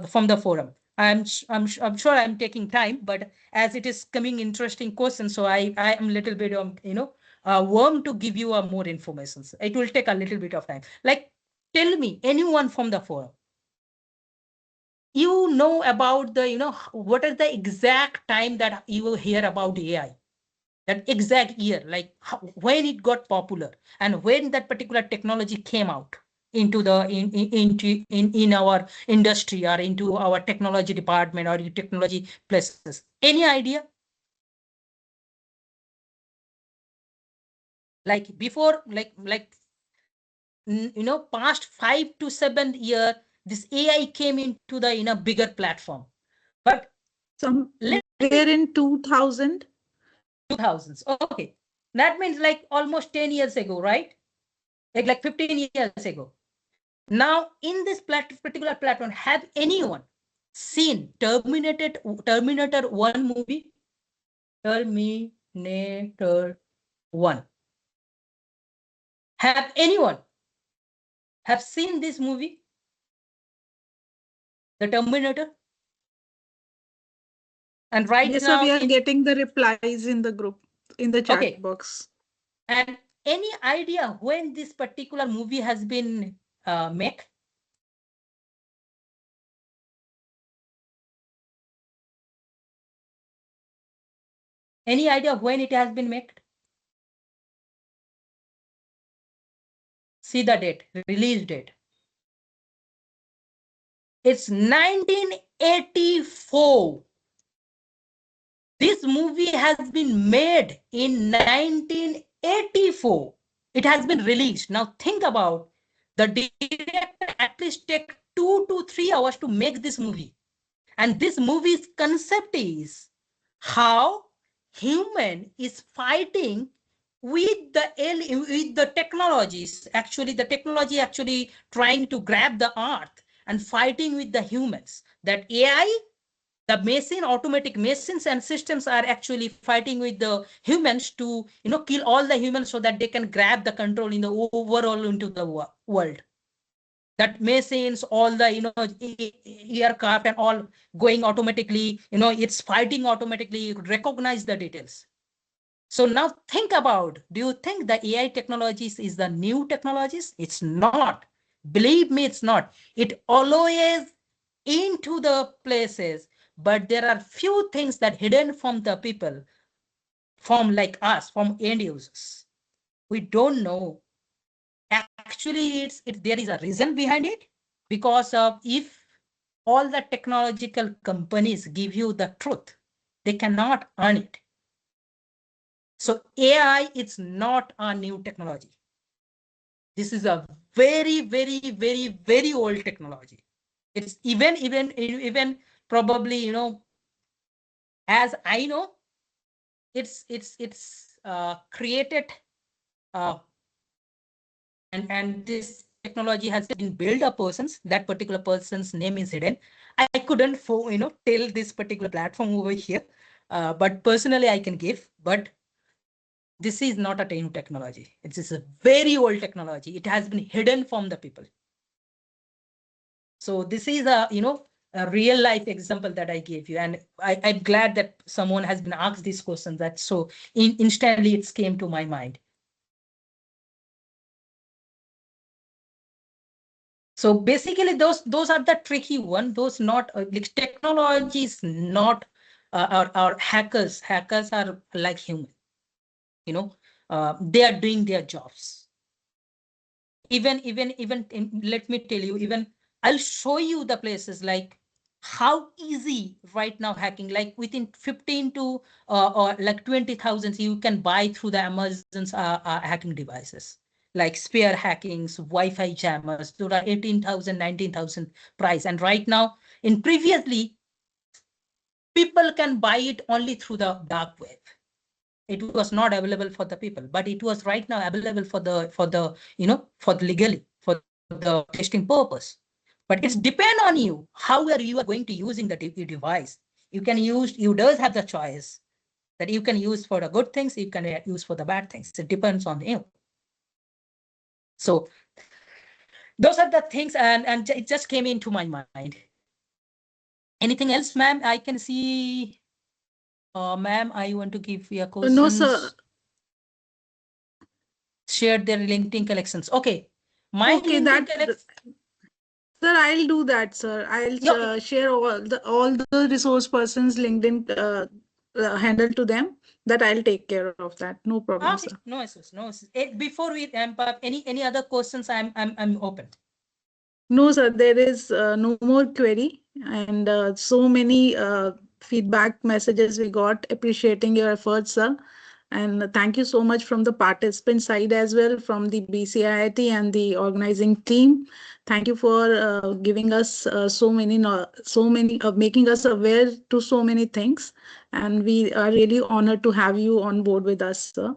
from the forum, I'm sure I'm taking time, but as it is coming interesting question, so I am a little bit, warm to give you more information. It will take a little bit of time. Like, tell me, anyone from the forum, you know about the, what is the exact time that you will hear about AI? That exact year, like when it got popular and when that particular technology came out into the in our industry or into our technology department or technology places. Any idea? Like before, like past 5 to 7 years, this AI came into the bigger platform. But somewhere in 2000. 2000s. Okay, that means like almost 10 years ago, right? Like 15 years ago. Now, in this particular platform, have anyone seen Terminator 1 movie? Terminator 1. Have anyone have seen this movie? The Terminator? And right Yes, now, sir, we are getting the replies in the group, in the chat box. And any idea when this particular movie has been made? Any idea when it has been made? See the date, release date. It's 1984. This movie has been made in 1984. It has been released. Now think about the director at least take 2 to 3 hours to make this movie. And this movie's concept is how human is fighting with the technologies, actually the technology actually trying to grab the earth and fighting with the humans. That AI, the machine, automatic machines and systems are actually fighting with the humans to, kill all the humans so that they can grab the control in the overall into the world. That machines, all the, aircraft and all going automatically, it's fighting automatically, recognize the details. So now think about, do you think the AI technologies is the new technologies? It's not. Believe me, it's not. It always into the places, but there are few things that hidden from the people, from like us, from end users. We don't know. Actually, there is a reason behind it, because of if all the technological companies give you the truth, they cannot earn it. So AI is not a new technology. This is a very, very, very, very old technology. It's even probably, as I know, it's created, and this technology has been built a person's, that particular person's name is hidden. I couldn't tell this particular platform over here, but personally I can give, but this is not a new technology. It is a very old technology. It has been hidden from the people. So this is a real life example that I gave you, and I'm glad that someone has been asked this question. That so instantly it came to my mind. So basically, those are the tricky one. Those not like technology is not our hackers. Hackers are like human. They are doing their jobs. Even let me tell you, even I'll show you the places like how easy right now hacking, like within 15 to or like 20,000 you can buy through the Amazon's hacking devices, like spear hackings, Wi-Fi jammers. Those are 18,000, 19,000 price, and right now, in previously, people can buy it only through the dark web. It was not available for the people, but it was right now available for the legally, for the testing purpose. But it's depend on you how you are going to using the device. You does have the choice that you can use for the good things, you can use for the bad things. It depends on you. So those are the things, and it just came into my mind. Anything else, ma'am? I can see, ma'am, I want to give you a questions. No, sir. Shared their LinkedIn collections. Okay. My Okay, LinkedIn collections. Sir, I'll do that, sir. I'll share all the resource persons LinkedIn handle to them. That I'll take care of that. No problem, Okay. sir. No issues. No issues. Before we ramp up, any other questions? I'm open. No, sir, there is no more query, and so many feedback messages we got appreciating your efforts, sir. And thank you so much from the participant side as well, from the BCIIT and the organizing team. Thank you for giving us making us aware to so many things. And we are really honored to have you on board with us, sir.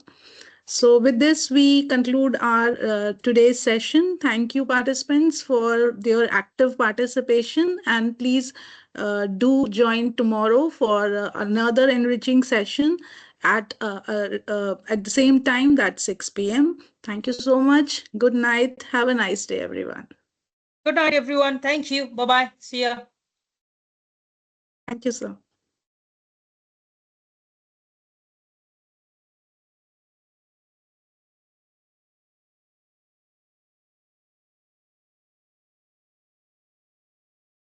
So with this, we conclude our today's session. Thank you, participants, for their active participation. And please do join tomorrow for another enriching session at the same time, that's 6 p.m. Thank you so much. Good night. Have a nice day, everyone. Good night, everyone. Thank you. Bye-bye. See ya. Thank you, sir.